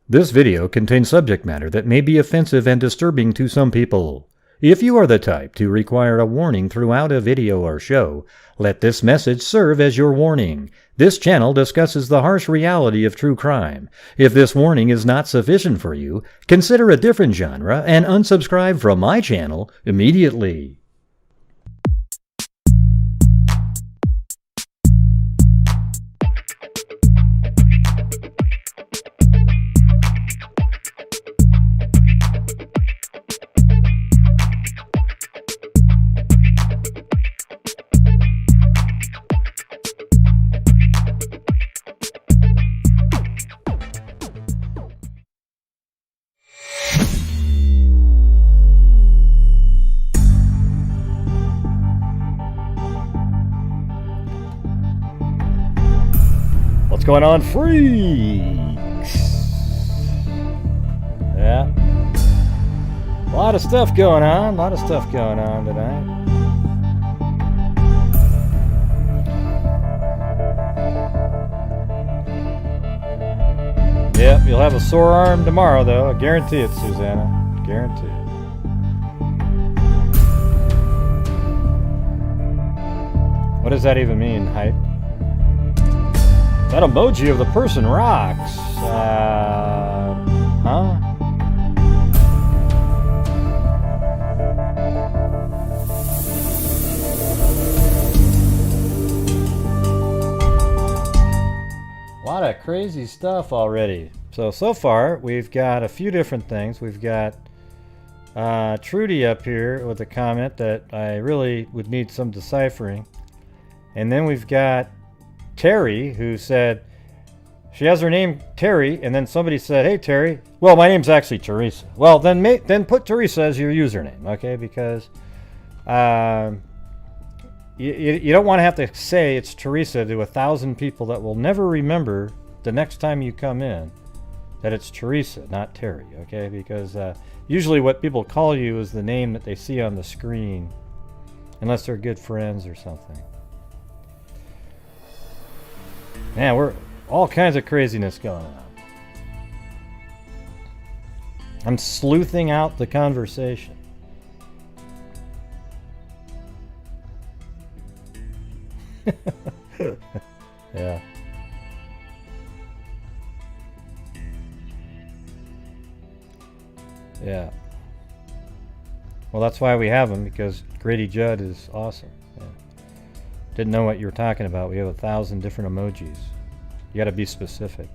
This video contains subject matter that may be offensive and disturbing to some people. If you are the type to require a warning throughout a video or show, let this message serve as your warning. This channel discusses the harsh reality of true crime. If this warning is not sufficient for you, consider a different genre and unsubscribe from my channel immediately. What's going on, freaks? Yeah. A lot of stuff going on. Tonight. Yep, you'll have a sore arm tomorrow, though. I guarantee it, Susanna. Guarantee it. What does that even mean, hype? That emoji of the person rocks. Huh? A lot of crazy stuff already. So far, we've got a few different things. We've got Trudy up here with a comment that I really would need some deciphering. And then we've got Terry, who said she has her name Terry, and then somebody said, "Hey Terry, well my name's actually Teresa." Well, then put Teresa as your username, okay? Because you don't want to have to say it's Teresa to 1,000 people that will never remember the next time you come in that it's Teresa, not Terry, okay? Because usually what people call you is the name that they see on the screen, unless they're good friends or something. Man, we're all kinds of craziness going on. I'm sleuthing out the conversation. Yeah. Yeah. Well, that's why we have them, because Grady Judd is awesome. Yeah. Didn't know what you were talking about. We have 1,000 different emojis. You got to be specific.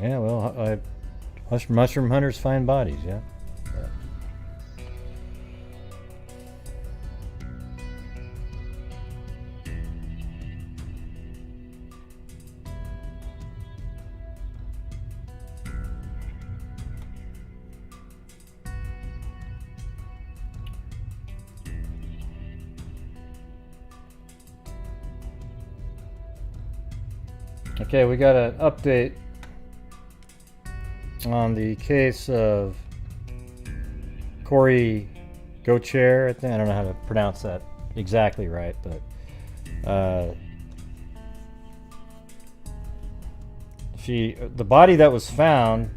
Yeah, well, mushroom hunters find bodies, yeah. Okay, we got an update on the case of Kori Gauthier. I don't know how to pronounce that exactly right, but the body that was found,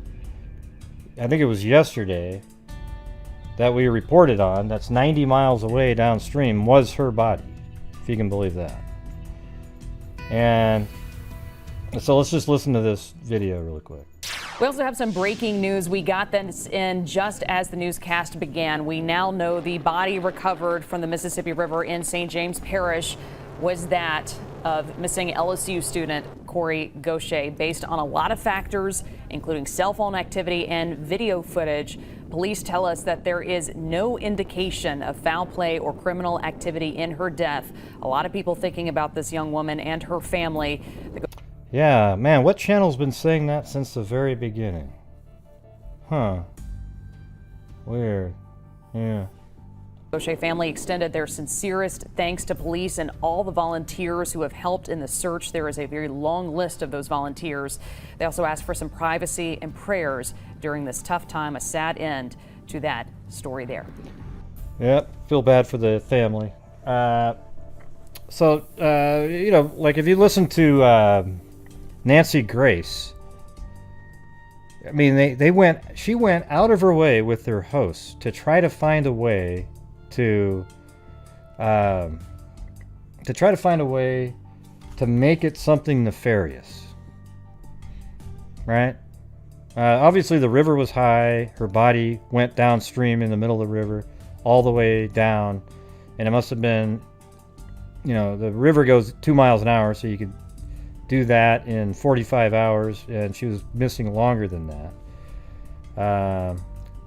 I think it was yesterday, that we reported on, that's 90 miles away downstream, was her body, if you can believe that. And so let's just listen to this video really quick. We also have some breaking news. We got this in just as the newscast began. We now know the body recovered from the Mississippi River in St. James Parish was that of missing LSU student Kori Gauthier. Based on a lot of factors, including cell phone activity and video footage, police tell us that there is no indication of foul play or criminal activity in her death. A lot of people thinking about this young woman and her family. Yeah, man, what channel's been saying that since the very beginning? Huh. Weird. Yeah. Gauthier family extended their sincerest thanks to police and all the volunteers who have helped in the search. There is a very long list of those volunteers. They also asked for some privacy and prayers during this tough time, a sad end to that story there. Yep, feel bad for the family. So, you know, like if you listen to Nancy Grace, I mean, she went out of her way with her hosts to try to find a way to make it something nefarious, right? Obviously, the river was high. Her body went downstream in the middle of the river, all the way down, and it must have been, you know, the river goes 2 miles an hour, so you could do that in 45 hours, and she was missing longer than that.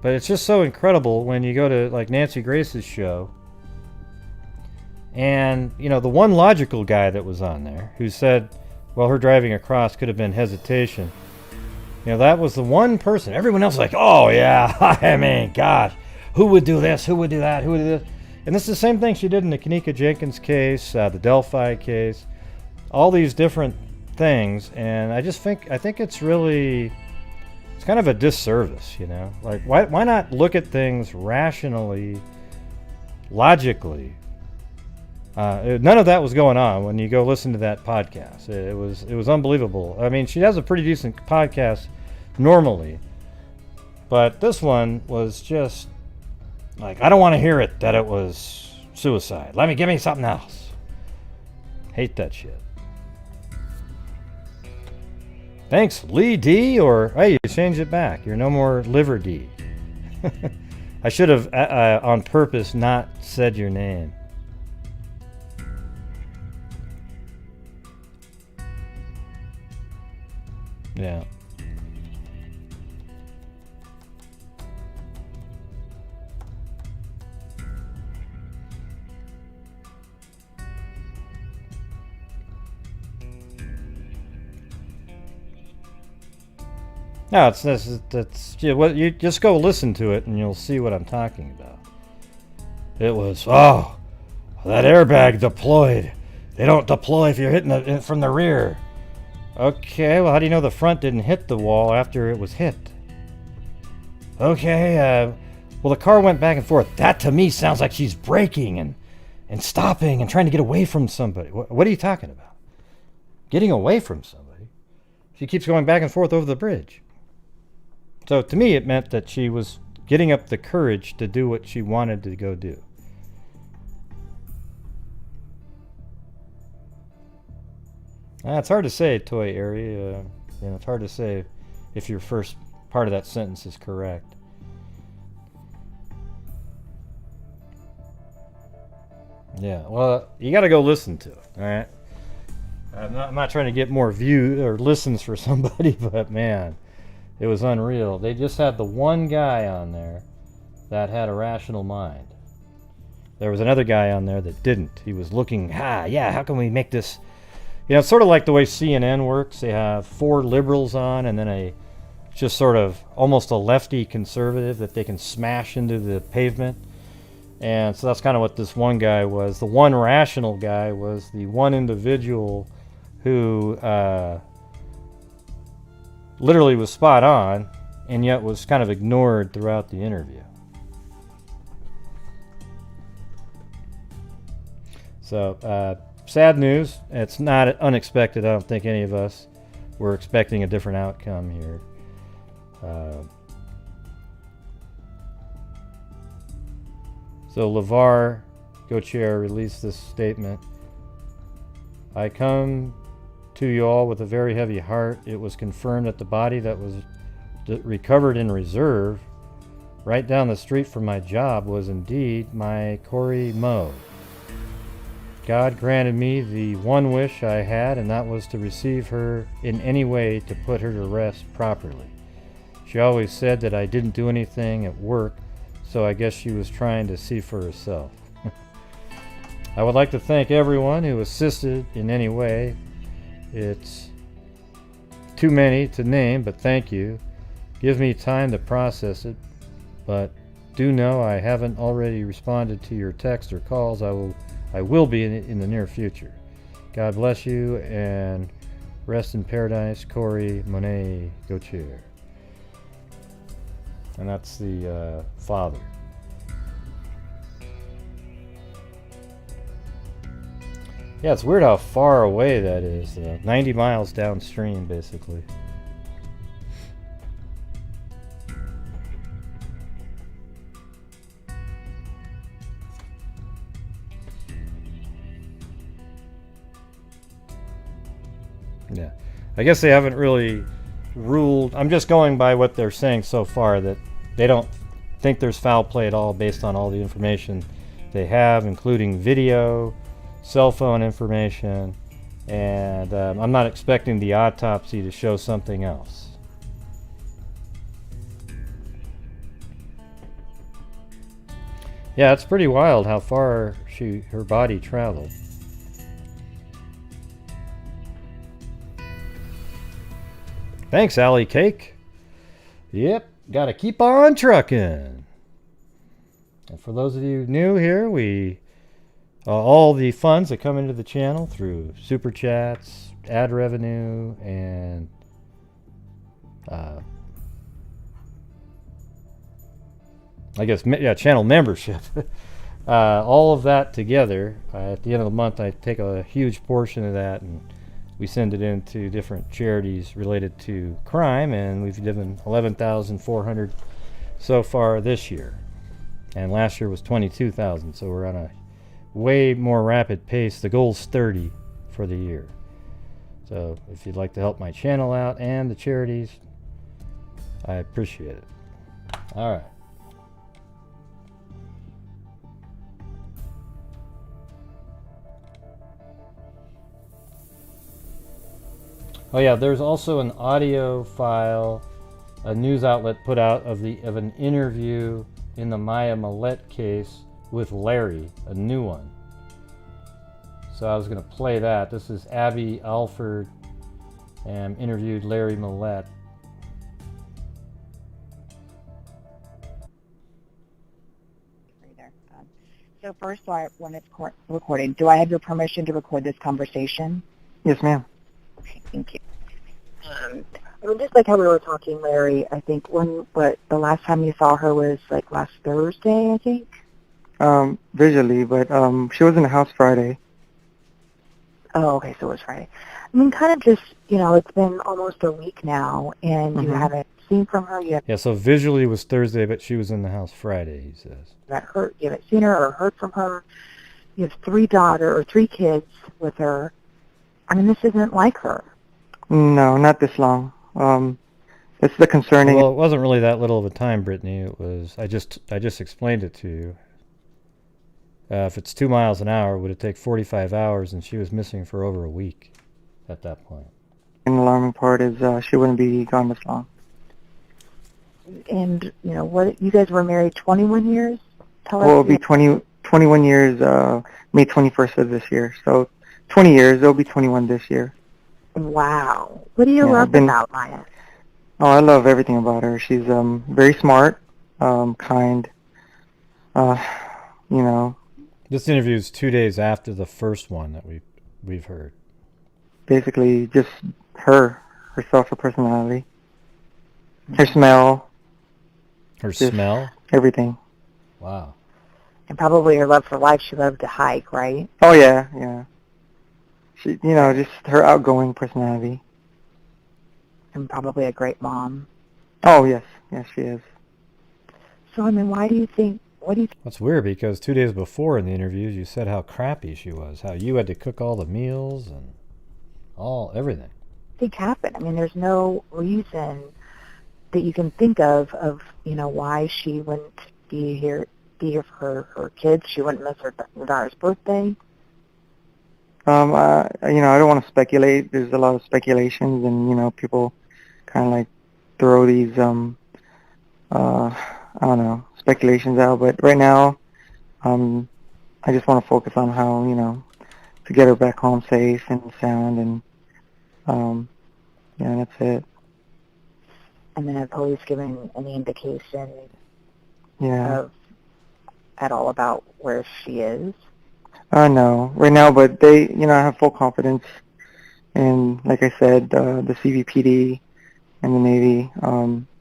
But it's just so incredible when you go to like Nancy Grace's show, and you know, the one logical guy that was on there who said, well, her driving across could have been hesitation. You know, that was the one person. Everyone else was like, oh yeah, I mean, gosh, who would do this? Who would do that? Who would do this? And this is the same thing she did in the Kanika Jenkins case, the Delphi case, all these different things. And I think it's kind of a disservice, you know? Like, why not look at things rationally, logically? None of that was going on when you go listen to that podcast. It was unbelievable. I mean, she has a pretty decent podcast normally, but this one was just like, I don't want to hear it that it was suicide. Give me something else. Hate that shit. Thanks, Lee D, or hey, you changed it back. You're no more Liver D. I should have on purpose not said your name. Yeah. No, it's yeah, well, you just go listen to it and you'll see what I'm talking about. It was, oh, that airbag deployed. They don't deploy if you're hitting it from the rear. Okay, well, how do you know the front didn't hit the wall after it was hit? Okay, well, the car went back and forth. That to me sounds like she's braking and stopping and trying to get away from somebody. What are you talking about? Getting away from somebody? She keeps going back and forth over the bridge. So to me, it meant that she was getting up the courage to do what she wanted to go do. It's hard to say, Toy Area. You know, it's hard to say if your first part of that sentence is correct. Yeah, well, you got to go listen to it. All right. I'm not trying to get more views or listens for somebody, but man, it was unreal. They just had the one guy on there that had a rational mind. There was another guy on there that didn't. He was looking, how can we make this? You know, it's sort of like the way CNN works. They have 4 liberals on and then a just sort of almost a lefty conservative that they can smash into the pavement. And so that's kind of what this one guy was. The one rational guy was the one individual who literally was spot on and yet was kind of ignored throughout the interview. So, sad news. It's not unexpected. I don't think any of us were expecting a different outcome here. So LeVar Gauthier released this statement. I come to you all with a very heavy heart. It was confirmed that the body that was recovered in reserve right down the street from my job was indeed my Kori Mo. God granted me the one wish I had, and that was to receive her in any way to put her to rest properly. She always said that I didn't do anything at work, so I guess she was trying to see for herself. I would like to thank everyone who assisted in any way. It's too many to name, but thank you. Give me time to process it, but do know I haven't already responded to your texts or calls. I will be in the near future. God bless you and rest in paradise, Kori Monet Gauthier. And that's the father. Yeah, it's weird how far away that is. 90 miles downstream, basically. Yeah, I guess they haven't really ruled. I'm just going by what they're saying so far, that they don't think there's foul play at all based on all the information they have, including video, cell phone information, and I'm not expecting the autopsy to show something else. Yeah, it's pretty wild how far her body traveled. Thanks, Allie Cake. Yep, gotta keep on trucking. And for those of you new here, we all the funds that come into the channel through super chats, ad revenue, and I guess channel membership. All of that together, at the end of the month, I take a huge portion of that and we send it into different charities related to crime, and we've given $11,400 so far this year, and last year was $22,000. So we're on a way more rapid pace. The goal's $30 for the year. So if you'd like to help my channel out and the charities, I appreciate it. All right. Oh yeah, there's also an audio file a news outlet put out of an interview in the Maya Millett case with Larry, a new one. So I was going to play that. This is Abby Alford interviewed Larry Millett. So first, I wanted recording. Do I have your permission to record this conversation? Yes, ma'am. Okay, thank you. Just like how we were talking, Larry, I think the last time you saw her was like last Thursday, I think? Visually, but she was in the house Friday. Oh, okay, so it was Friday. I mean, kind of just, it's been almost a week now, and you haven't seen from her yet. Yeah, so visually was Thursday, but she was in the house Friday, he says. You haven't seen her or heard from her. You have 3 kids with her. I mean, this isn't like her. No, not this long. It's the concerning. Well, it wasn't really that little of a time, Brittany. It was. I just explained it to you. If it's 2 miles an hour, it would take 45 hours, and she was missing for over a week at that point. And the alarming part is she wouldn't be gone this long. And, what, you guys were married 21 years? It'll be 21 years, May 21st of this year. So 20 years, it'll be 21 this year. Wow. What do you love about Maya? Oh, I love everything about her. She's very smart, kind, This interview is 2 days after the first one that we've heard. Basically, just herself, her personality, her smell. Her smell? Everything. Wow. And probably her love for life. She loved to hike, right? Oh, yeah. She, just her outgoing personality. And probably a great mom. Oh, yes. Yes, she is. So, I mean, what do you think? That's weird, because 2 days before in the interviews, you said how crappy she was, how you had to cook all the meals and everything. Think happened. I mean, there's no reason that you can think of why she wouldn't be here for her kids. She wouldn't miss her daughter's birthday. I don't want to speculate. There's a lot of speculations, and people kind of like throw these speculations out. But right now, I just want to focus on how to get her back home safe and sound, and that's it. And then have police given any indication at all about where she is? No, right now, but they, I have full confidence in, like I said, the CVPD and the Navy,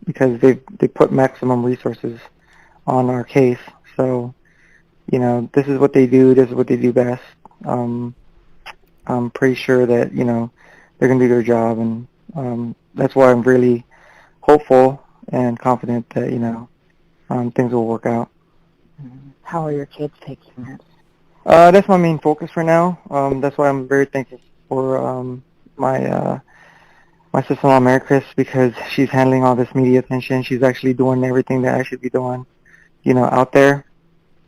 because they put maximum resources on our case. So, this is what they do. This is what they do best. I'm pretty sure that, they're going to do their job, and that's why I'm really hopeful and confident that, things will work out. How are your kids taking it? That's my main focus for now. That's why I'm very thankful for my sister-in-law, Mary Chris, because she's handling all this media attention. She's actually doing everything that I should be doing, out there.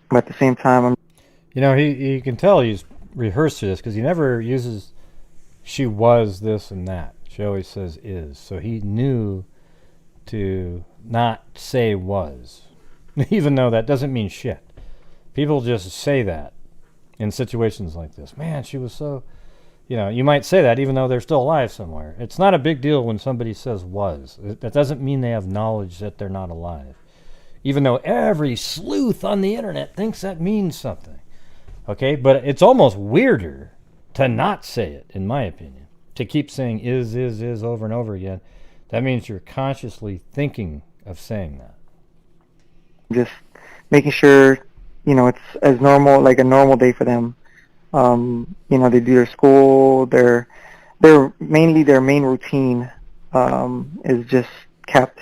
But at the same time, you can tell he's rehearsed this because he never uses she was this and that. She always says is. So he knew to not say was, even though that doesn't mean shit. People just say that in situations like this. Man, she was so... you might say that even though they're still alive somewhere. It's not a big deal when somebody says was. That doesn't mean they have knowledge that they're not alive. Even though every sleuth on the internet thinks that means something. Okay? But it's almost weirder to not say it, in my opinion. To keep saying is over and over again. That means you're consciously thinking of saying that. just making sure, it's as normal, like a normal day for them. They do their school, their mainly their main routine is just kept.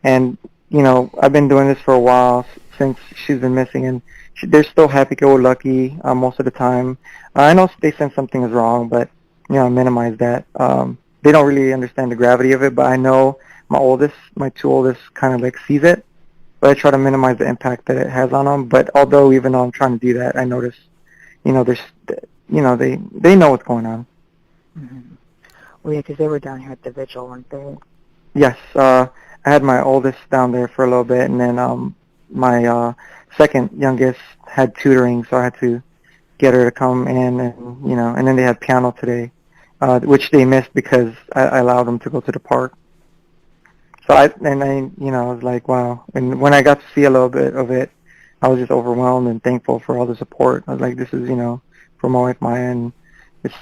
And, I've been doing this for a while since she's been missing, and they're still happy-go-lucky most of the time. I know they sense something is wrong, but, I minimize that. They don't really understand the gravity of it, but I know my two oldest kind of like sees it, but I try to minimize the impact that it has on them. But although even though I'm trying to do that, I notice, there's, they know what's going on. Mm-hmm. Well, yeah, because they were down here at the vigil, weren't they? Yes, I had my oldest down there for a little bit, and then my second youngest had tutoring, so I had to get her to come in, and then they had piano today, which they missed because I allowed them to go to the park. So I was like, wow. And when I got to see a little bit of it, I was just overwhelmed and thankful for all the support. I was like, this is, for my wife Maya, and it's,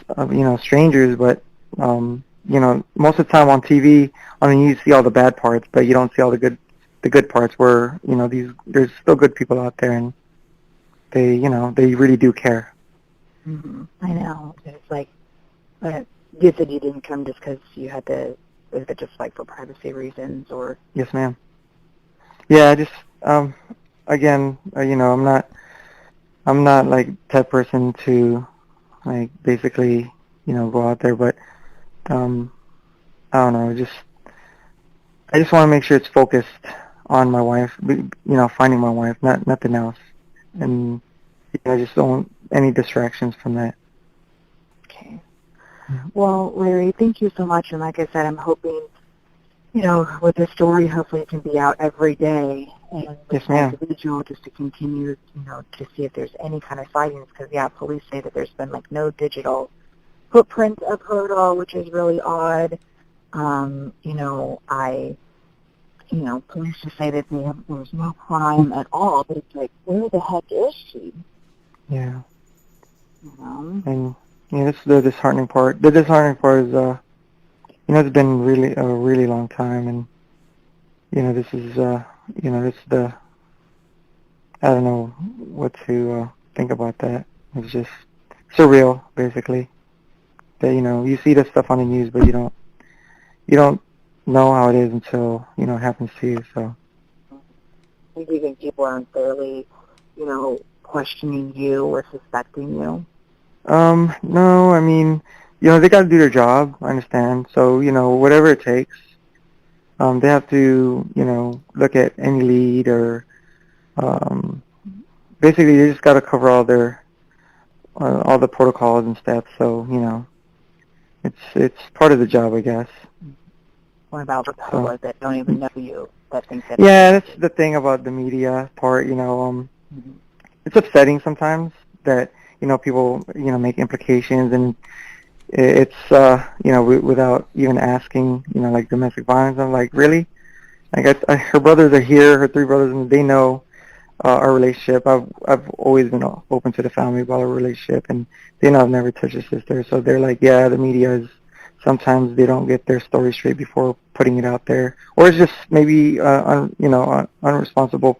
strangers, but, most of the time on TV, you see all the bad parts, but you don't see all the good parts where, there's still good people out there, and they, they really do care. Mm-hmm. I know. It's like, you said you didn't come just because you had to, was it just like for privacy reasons, or? Yes, ma'am. Yeah, I just, again, I'm not like that person to, like, basically, go out there, but, I don't know, I just want to make sure it's focused on my wife, finding my wife, nothing else. And, I just don't want any distractions from that. Okay. Well, Larry, thank you so much. And like I said, I'm hoping, with this story, hopefully it can be out every day. And yes, ma'am. Individual, just to continue, to see if there's any kind of sightings. Because, police say that there's been, like, no digital footprint of her at all, which is really odd. Police just say that there's no crime at all. But it's like, where the heck is she? Yeah. And that's the disheartening part. The disheartening part is, it's been really a really long time, and this is, this is the. I don't know what to think about that. It's just surreal, basically. That you see this stuff on the news, but you don't know how it is until it happens to you. So. Do you think people are unfairly, questioning you or suspecting you? No, they got to do their job, I understand. So, whatever it takes, they have to, look at any lead or, basically they just got to cover all the protocols and stuff. So, it's part of the job, I guess. What about the public that don't even know you, that think that... Yeah, that's the thing about the media part, Mm-hmm. It's upsetting sometimes that, people, make implications, and it's, without even asking, like domestic violence. I'm like, really? Like, her brothers are here, her three brothers, and they know our relationship. I've always been open to the family about our relationship, and they know I've never touched a sister. So they're like, yeah, the media is, sometimes they don't get their story straight before putting it out there. Or it's just maybe, unresponsible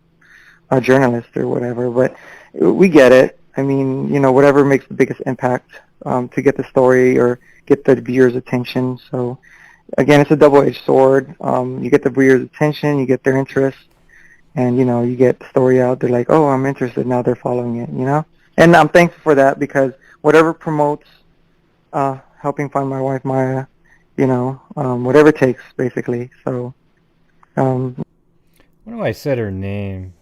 journalist or whatever. But we get it. I mean, you know, whatever makes the biggest impact to get the story or get the viewers' attention. So, again, it's a double-edged sword. You get the viewers' attention, you get their interest, and, you know, you get the story out. They're like, oh, I'm interested. Now they're following it, you know? And I'm thankful for that because whatever promotes helping find my wife, Maya, you know, whatever it takes, basically. So, What do I said her name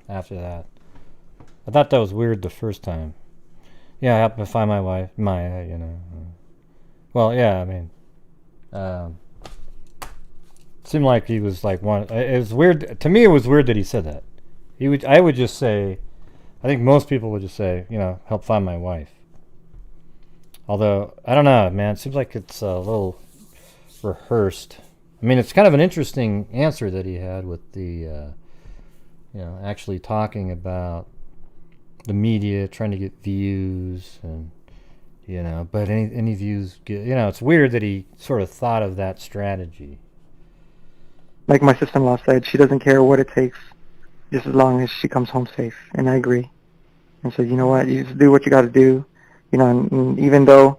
after that? I thought that was weird the first time. Yeah, I happened to find my wife, Maya, you know. Well, yeah, I mean, seemed like he was like one. It was weird to me. It was weird that he said that. I would just say, I think most people would just say, you know, help find my wife. Although I don't know, man. It seems like it's a little rehearsed. I mean, it's kind of an interesting answer that he had with the, you know, actually talking about the media trying to get views and, you know, but any views get, you know, it's weird that he sort of thought of that strategy. like my sister-in-law said, she doesn't care what it takes, just as long as she comes home safe. And I agree. And so, you know what, you just do what you got to do. You know, and even though,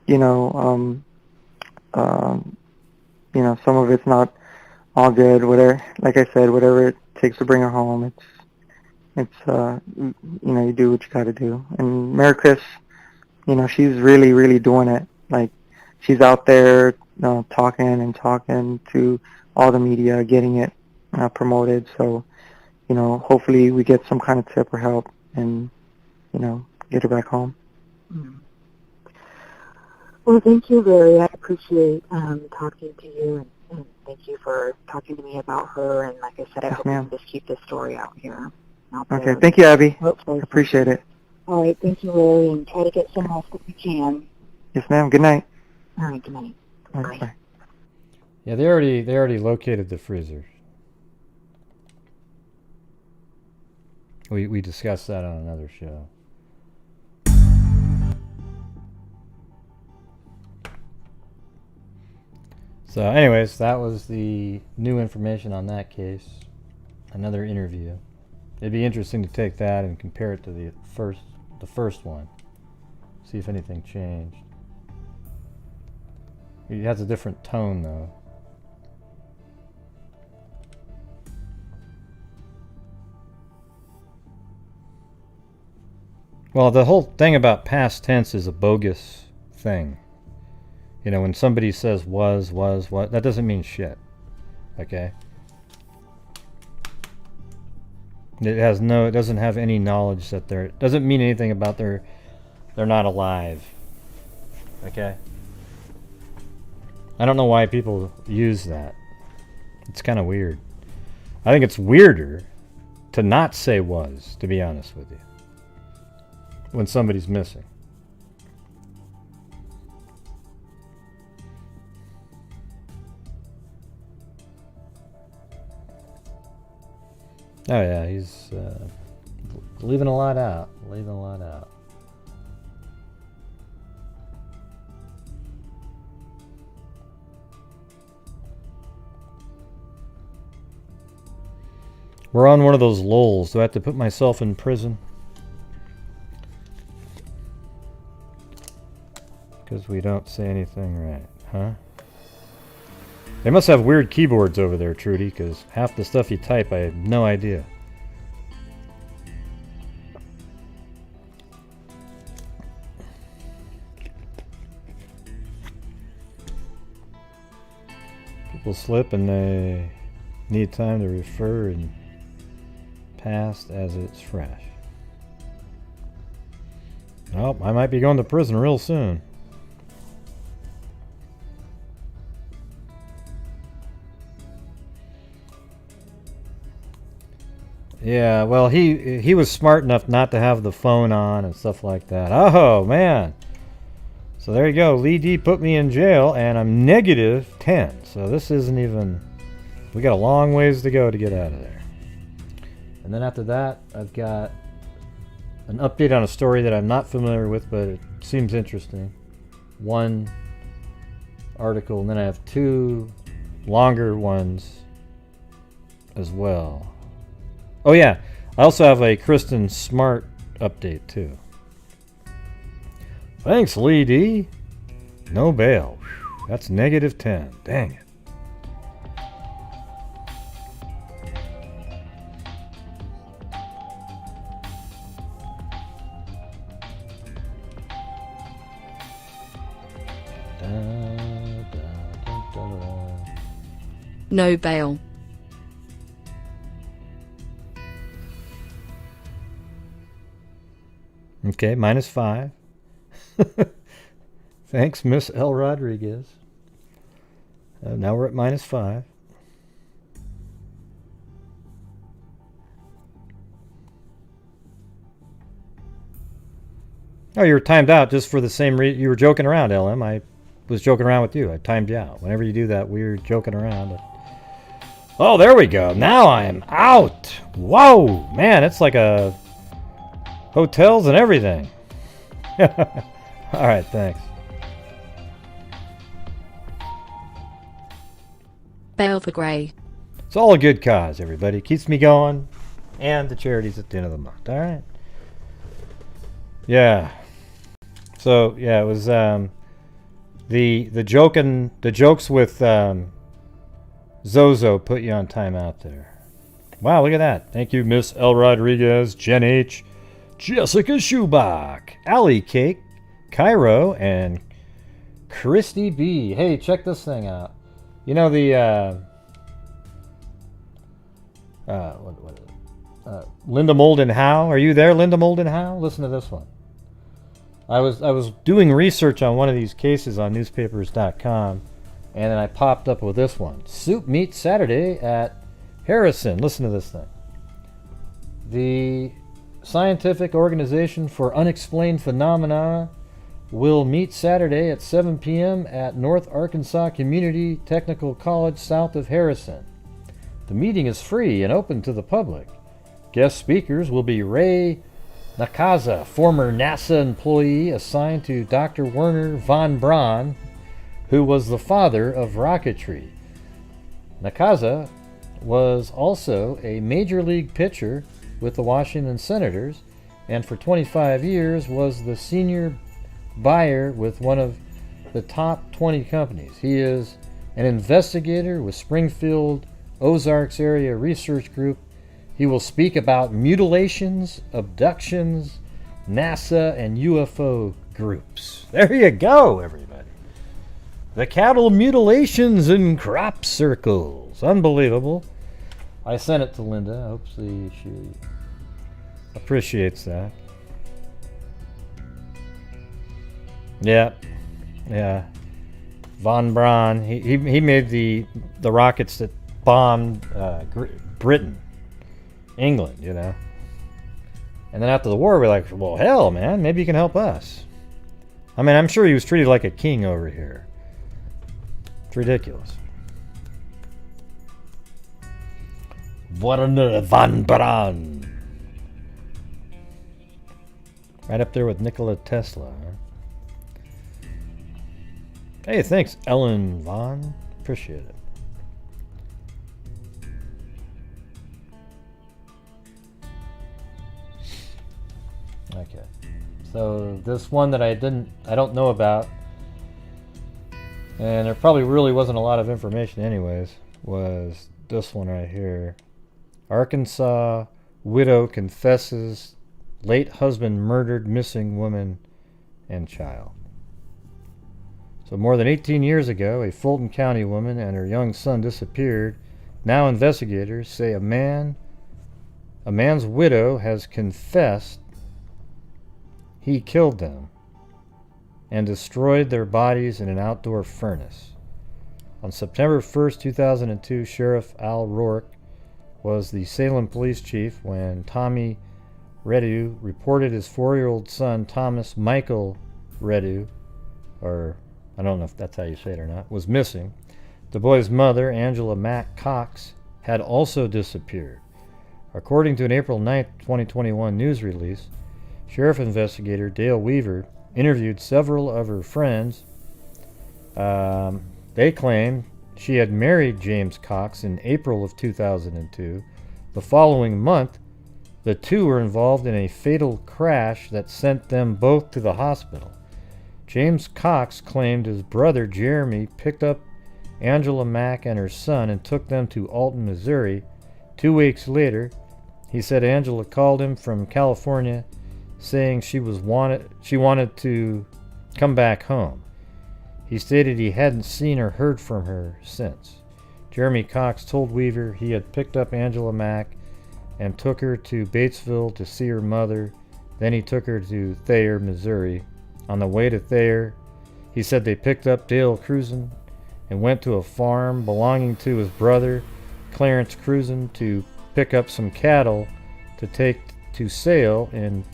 you know, you know, some of it's not all good. Whatever, like I said, whatever it takes to bring her home, it's you know, you do what you got to do. And Mary Chris, you know, she's really, really doing it. Like, she's out there talking to all the media, getting it promoted. So, you know, hopefully we get some kind of tip or help and, you know, get her back home. Well, thank you, Larry. I appreciate talking to you, and thank you for talking to me about her. And like I said, I hope we can just keep this story out here. Okay, thank you, Abby. Hopefully. Appreciate it. All right, thank you, Larry, and try to get some rest if you can. Yes, ma'am. Good night. All right, good night. All right, bye. Yeah, they already located the freezer. We discussed that on another show. So anyways, that was the new information on that case. Another interview. It'd be interesting to take that and compare it to the first one. See if anything changed. It has a different tone though. Well, the whole thing about past tense is a bogus thing. You know, when somebody says was, what, that doesn't mean shit. Okay? It doesn't have any knowledge that it doesn't mean anything about they're not alive. Okay? I don't know why people use that. It's kind of weird. I think it's weirder to not say was, to be honest with you, when somebody's missing. Oh yeah, he's leaving a lot out. We're on one of those lulls. Do I have to put myself in prison? Because we don't say anything right, huh? They must have weird keyboards over there, Trudy, because half the stuff you type, I have no idea. People slip and they need time to refer and past as it's fresh. Oh, I might be going to prison real soon. Yeah, well, he was smart enough not to have the phone on and stuff like that. Oh, man. So there you go. Lee D put me in jail, and I'm negative 10. So this isn't even... We got a long ways to go to get out of there. And then after that, I've got an update on a story that I'm not familiar with, but it seems interesting. One article, and then I have two longer ones as well. Oh yeah, I also have a Kristin Smart update too. Thanks, Lee D. No bail. Whew, that's -10. Dang it. No bail. Okay, -5. Thanks, Miss L. Rodriguez. Now we're at -5. Oh, you were timed out just for the same reason. You were joking around, LM. I was joking around with you. I timed you out. Whenever you do that weird joking around. Oh, there we go. Now I am out. Whoa, man, it's like a hotels and everything. All right, thanks. Bail for Gray. It's all a good cause, everybody. Keeps me going, and the charities at the end of the month. All right. Yeah. So yeah, it was the jokes with Zozo put you on timeout there. Wow, look at that. Thank you, Miss L. Rodriguez, Jen H., Jessica Schubach, Allie Cake, Cairo, and Christy B. Hey, check this thing out. You know the Linda Molden Howe? Are you there, Linda Molden Howe? Listen to this one. I was doing research on one of these cases on newspapers.com, and then I popped up with this one. Soup Meet Saturday at Harrison. Listen to this thing. The Scientific Organization for Unexplained Phenomena will meet Saturday at 7 p.m. at North Arkansas Community Technical College south of Harrison. The meeting is free and open to the public. Guest speakers will be Ray Nakaza, former NASA employee assigned to Dr. Werner von Braun, who was the father of rocketry. Nakaza was also a major league pitcher with the Washington Senators, and for 25 years was the senior buyer with one of the top 20 companies. He is an investigator with Springfield Ozarks Area Research Group. He will speak about mutilations, abductions, NASA, and UFO groups. There you go, everybody. The cattle mutilations in crop circles. Unbelievable. I sent it to Linda. I hope she appreciates that. Yeah. Von Braun. He made the rockets that bombed Britain. England, you know. And then after the war, we're like, well, hell, man, maybe you can help us. I mean, I'm sure he was treated like a king over here. It's ridiculous. Werner von Braun. Right up there with Nikola Tesla. Huh? Hey, thanks, Ellen Vaughn. Appreciate it. Okay, so this one that I don't know about, and there probably really wasn't a lot of information anyways, was this one right here. Arkansas widow confesses late husband murdered missing woman and child. So more than 18 years ago, a Fulton County woman and her young son disappeared. Now investigators say a man's widow has confessed he killed them and destroyed their bodies in an outdoor furnace. On September 1st, 2002, Sheriff Al Rourke was the Salem police chief when Tommy Redu reported his 4-year-old son, Thomas Michael Redu, or I don't know if that's how you say it or not, was missing. The boy's mother, Angela Mack Cox, had also disappeared. According to an April 9, 2021 news release, Sheriff investigator Dale Weaver interviewed several of her friends. They claim she had married James Cox in April of 2002. The following month, The two were involved in a fatal crash that sent them both to the hospital. James Cox claimed his brother Jeremy picked up Angela Mack and her son and took them to Alton, Missouri. 2 weeks later, he said Angela called him from California saying she wanted to come back home. He stated he hadn't seen or heard from her since. Jeremy Cox told Weaver he had picked up Angela Mack and took her to Batesville to see her mother. Then he took her to Thayer, Missouri. On the way to Thayer, he said they picked up Dale Cruzen and went to a farm belonging to his brother, Clarence Cruzen, to pick up some cattle to take to sale in,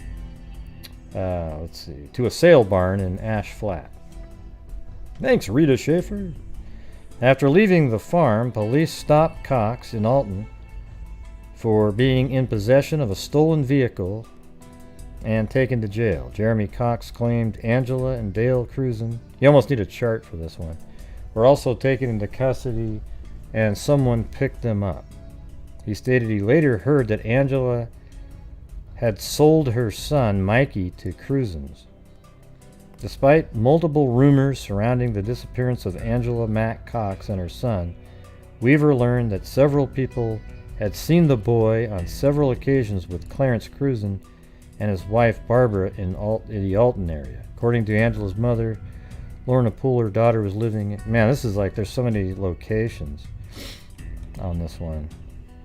to a sale barn in Ash Flat. Thanks, Rita Schaefer. After leaving the farm, police stopped Cox in Alton for being in possession of a stolen vehicle and taken to jail. Jeremy Cox claimed Angela and Dale Cruzen, you almost need a chart for this one, were also taken into custody and someone picked them up. He stated he later heard that Angela had sold her son Mikey to Cruzen's. Despite multiple rumors surrounding the disappearance of Angela Mack Cox and her son, Weaver learned that several people had seen the boy on several occasions with Clarence Cruzen and his wife Barbara in the Alton area. According to Angela's mother, Lorna Poole, her daughter, was living... Man, this is like, there's so many locations on this one.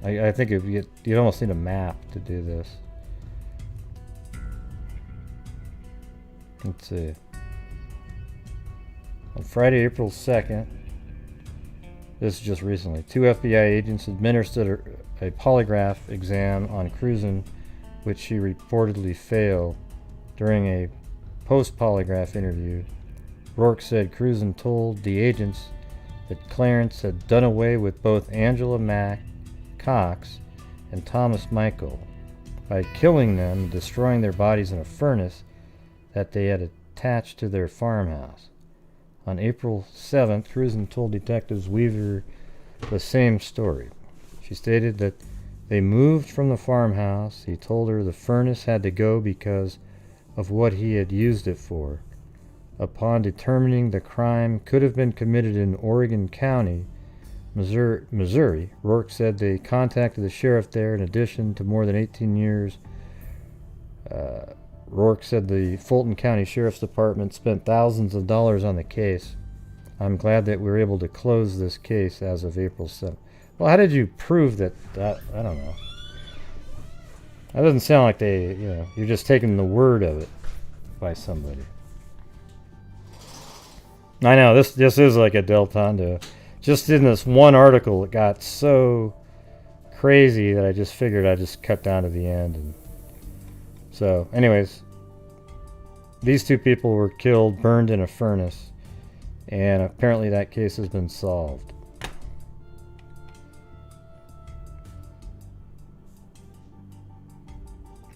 I think you'd almost need a map to do this. Let's see. On Friday, April 2nd, this is just recently, 2 FBI agents administered a polygraph exam on Cruzen, which she reportedly failed. During a post-polygraph interview, Rourke said Cruzen told the agents that Clarence had done away with both Angela Mack Cox and Thomas Michael by killing them and destroying their bodies in a furnace that they had attached to their farmhouse. On April 7th, Cruzen told detectives Weaver the same story. She stated that they moved from the farmhouse. He told her the furnace had to go because of what he had used it for. Upon determining the crime could have been committed in Oregon County, Missouri, Rourke said they contacted the sheriff there. In addition to more than 18 years, Rourke said the Fulton County Sheriff's Department spent thousands of dollars on the case. I'm glad that we were able to close this case as of April 7th. Well, how did you prove that? I don't know. That doesn't sound like you're just taking the word of it by somebody. I know, this is like a Del Tondo. Just in this one article, it got so crazy that I just figured I'd just cut down to the end. And so, anyways, these two people were killed, burned in a furnace, and apparently that case has been solved.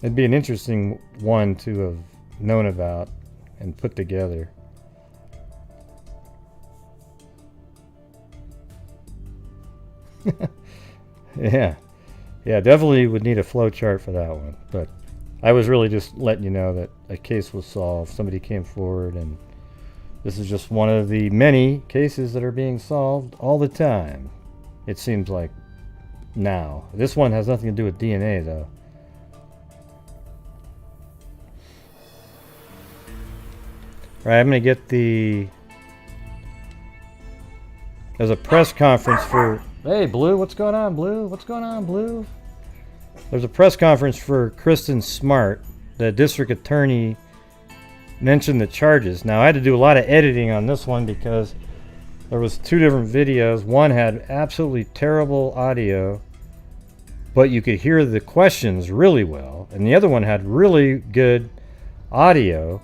It'd be an interesting one to have known about and put together. Yeah, definitely would need a flow chart for that one. But I was really just letting you know that a case was solved. Somebody came forward, and this is just one of the many cases that are being solved all the time. It seems like now. This one has nothing to do with DNA, though. All right, I'm going to get the... There's a press conference for... Hey, Blue, what's going on, Blue? What's going on, Blue? There's a press conference for Kristin Smart. The district attorney mentioned the charges. Now, I had to do a lot of editing on this one because there was 2 different videos. One had absolutely terrible audio, but you could hear the questions really well. And the other one had really good audio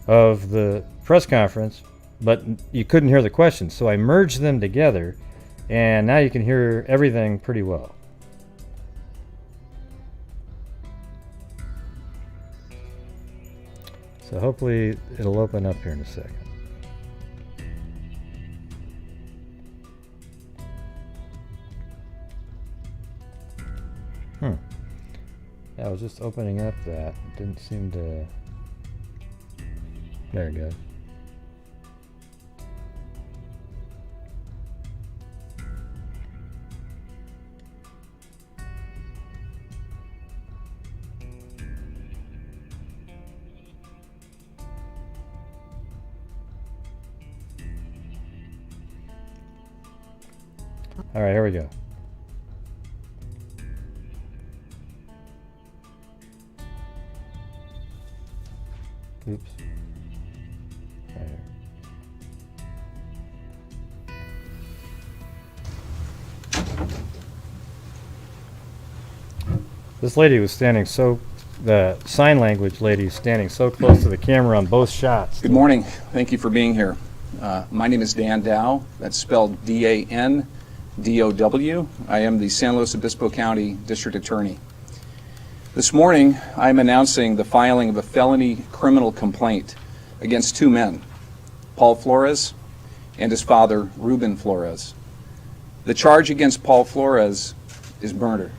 of the press conference, but you couldn't hear the questions. So I merged them together, and now you can hear everything pretty well. So hopefully it'll open up here in a second. Yeah, I was just opening up that. It didn't seem to... There we go. All right, here we go. Oops. Right here. This lady was standing the sign language lady standing so close to the camera on both shots. Good morning. Thank you for being here. My name is Dan Dow. That's spelled D-A-N-D-O-W. I am the San Luis Obispo County District Attorney. This morning, I'm announcing the filing of a felony criminal complaint against two men, Paul Flores and his father, Ruben Flores. The charge against Paul Flores is murder.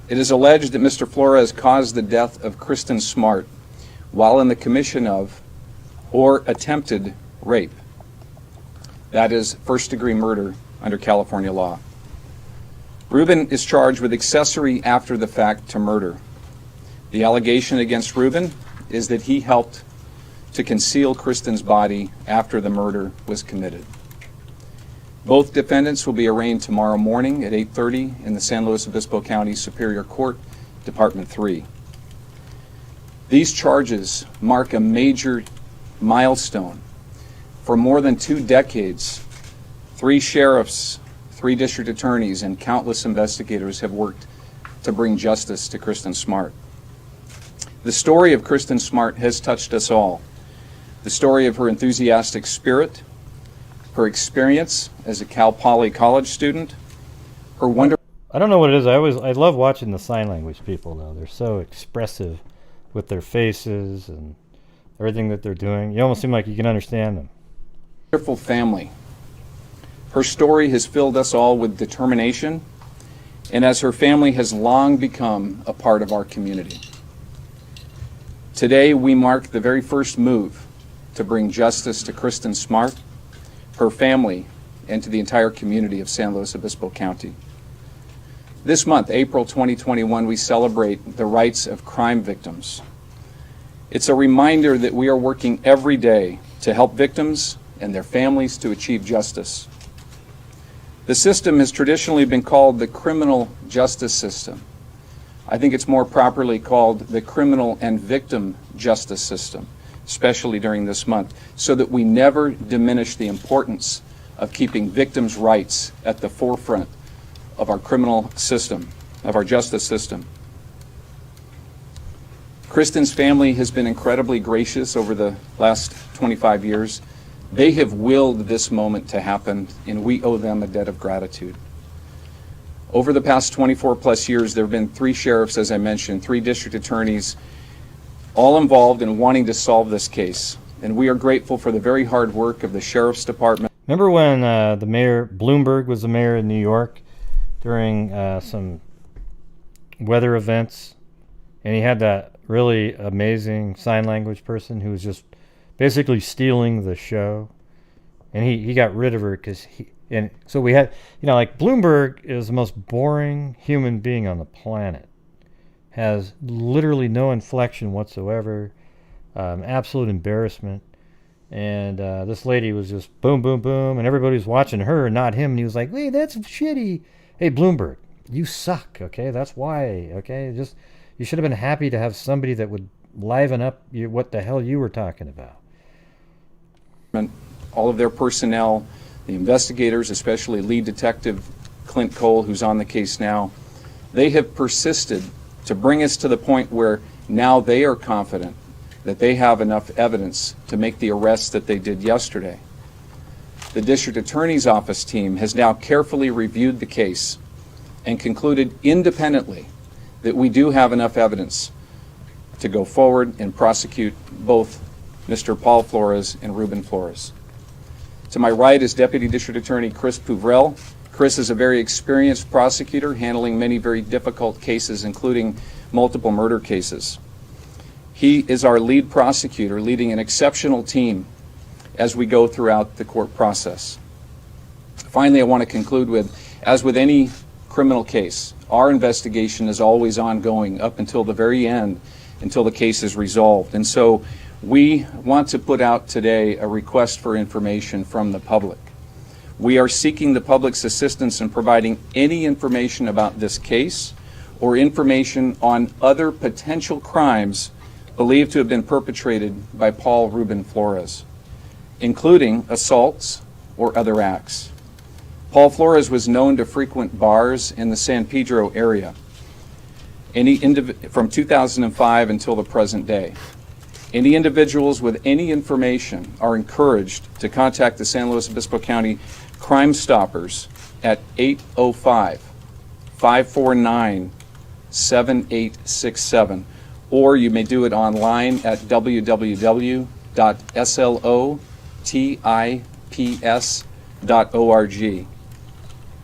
It is alleged that Mr. Flores caused the death of Kristin Smart while in the commission of or attempted rape. That is first-degree murder under California law. Ruben is charged with accessory after the fact to murder. The allegation against Ruben is that he helped to conceal Kristin's body after the murder was committed. Both defendants will be arraigned tomorrow morning at 8:30 in the San Luis Obispo County Superior Court, Department 3. These charges mark a major milestone. For more than 2 decades, 3 sheriffs, 3 district attorneys, and countless investigators have worked to bring justice to Kristin Smart. The story of Kristin Smart has touched us all. The story of her enthusiastic spirit, her experience as a Cal Poly college student, her wonderful... I don't know what it is. I love watching the sign language people, though. They're so expressive with their faces and everything that they're doing. You almost seem like you can understand them. Wonderful family. Her story has filled us all with determination, and as her family has long become a part of our community. Today, we mark the very first move to bring justice to Kristin Smart, her family, and to the entire community of San Luis Obispo County. This month, April 2021, we celebrate the rights of crime victims. It's a reminder that we are working every day to help victims and their families to achieve justice. The system has traditionally been called the criminal justice system. I think it's more properly called the criminal and victim justice system, especially during this month, so that we never diminish the importance of keeping victims' rights at the forefront of our criminal system, of our justice system. Kristin's family has been incredibly gracious over the last 25 years. They have willed this moment to happen, and we owe them a debt of gratitude. Over the past 24 plus years, there have been 3 sheriffs, as I mentioned, 3 district attorneys, all involved in wanting to solve this case. And we are grateful for the very hard work of the Sheriff's Department. Remember when the mayor, Bloomberg, was the mayor in New York during some weather events, and he had that really amazing sign language person who was just basically stealing the show, and he got rid of her so we had, like Bloomberg is the most boring human being on the planet, has literally no inflection whatsoever, absolute embarrassment, and this lady was just boom, boom, boom, and everybody was watching her, not him, and he was like, "Hey, that's shitty. Hey, Bloomberg, you suck, okay? That's why, okay? You should have been happy to have somebody that would liven up what the hell you were talking about." All of their personnel, the investigators, especially lead detective Clint Cole, who's on the case now, they have persisted to bring us to the point where now they are confident that they have enough evidence to make the arrest that they did yesterday. The district attorney's office team has now carefully reviewed the case and concluded independently that we do have enough evidence to go forward and prosecute both Mr. Paul Flores and Ruben Flores. To my right is Deputy District Attorney Chris Puvrell. Chris is a very experienced prosecutor handling many very difficult cases, including multiple murder cases. He is our lead prosecutor, leading an exceptional team as we go throughout the court process. Finally, I want to conclude with, as with any criminal case, our investigation is always ongoing up until the very end, until the case is resolved. And so we want to put out today a request for information from the public. We are seeking the public's assistance in providing any information about this case or information on other potential crimes believed to have been perpetrated by Paul Ruben Flores, including assaults or other acts. Paul Flores was known to frequent bars in the San Pedro area from 2005 until the present day. Any individuals with any information are encouraged to contact the San Luis Obispo County Crime Stoppers at 805-549-7867, or you may do it online at www.slotips.org.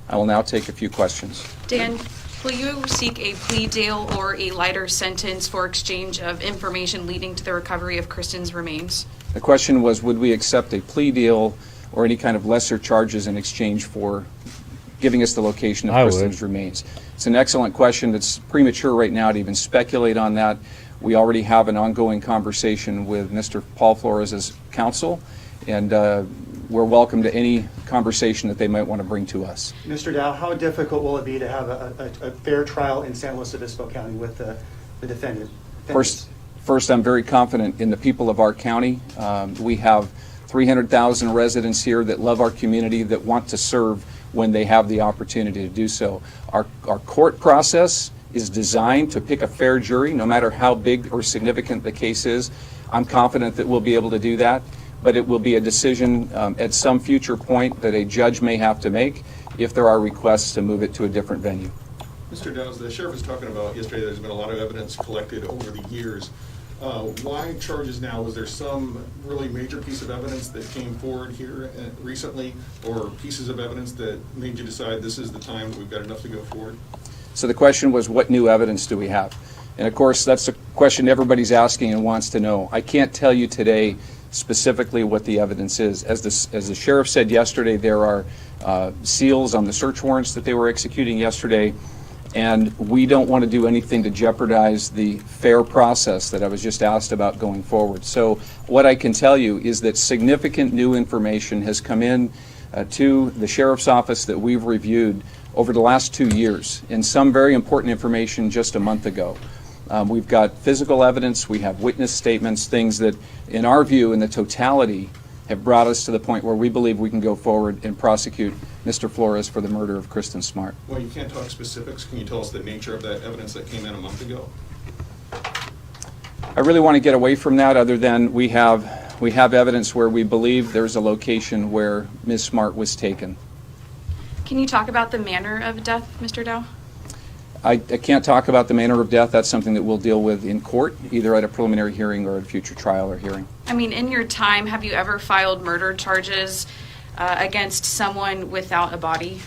I will now take a few questions. Dan, will you seek a plea deal or a lighter sentence for exchange of information leading to the recovery of Kristin's remains? The question was, would we accept a plea deal or any kind of lesser charges in exchange for giving us the location of Kristin's remains? It's an excellent question. It's premature right now to even speculate on that. We already have an ongoing conversation with Mr. Paul Flores' counsel, and we're welcome to any conversation that they might want to bring to us. Mr. Dow, how difficult will it be to have a fair trial in San Luis Obispo County with the defendant? First, I'm very confident in the people of our county. We have 300,000 residents here that love our community, that want to serve when they have the opportunity to do so. Our court process is designed to pick a fair jury, no matter how big or significant the case is. I'm confident that we'll be able to do that, but it will be a decision at some future point that a judge may have to make if there are requests to move it to a different venue. Mr. Downs, the sheriff was talking about yesterday there's been a lot of evidence collected over the years. Why charges now? Was there some really major piece of evidence that came forward here recently, or pieces of evidence that made you decide this is the time that we've got enough to go forward? So the question was, what new evidence do we have? And of course, that's a question everybody's asking and wants to know. I can't tell you today specifically what the evidence is. As the sheriff said yesterday, there are seals on the search warrants that they were executing yesterday, and we don't want to do anything to jeopardize the fair process that I was just asked about going forward. So what I can tell you is that significant new information has come in to the sheriff's office that we've reviewed over the last 2 years, and some very important information just a month ago. We've got physical evidence, we have witness statements, things that, in our view, in the totality, have brought us to the point where we believe we can go forward and prosecute Mr. Flores for the murder of Kristin Smart. Well, you can't talk specifics. Can you tell us the nature of that evidence that came in a month ago? I really want to get away from that, other than we have evidence where we believe there's a location where Ms. Smart was taken. Can you talk about the manner of death, Mr. Dow? I can't talk about the manner of death. That's something that we'll deal with in court, either at a preliminary hearing or at a future trial or hearing. I mean, in your time, have you ever filed murder charges against someone without a body?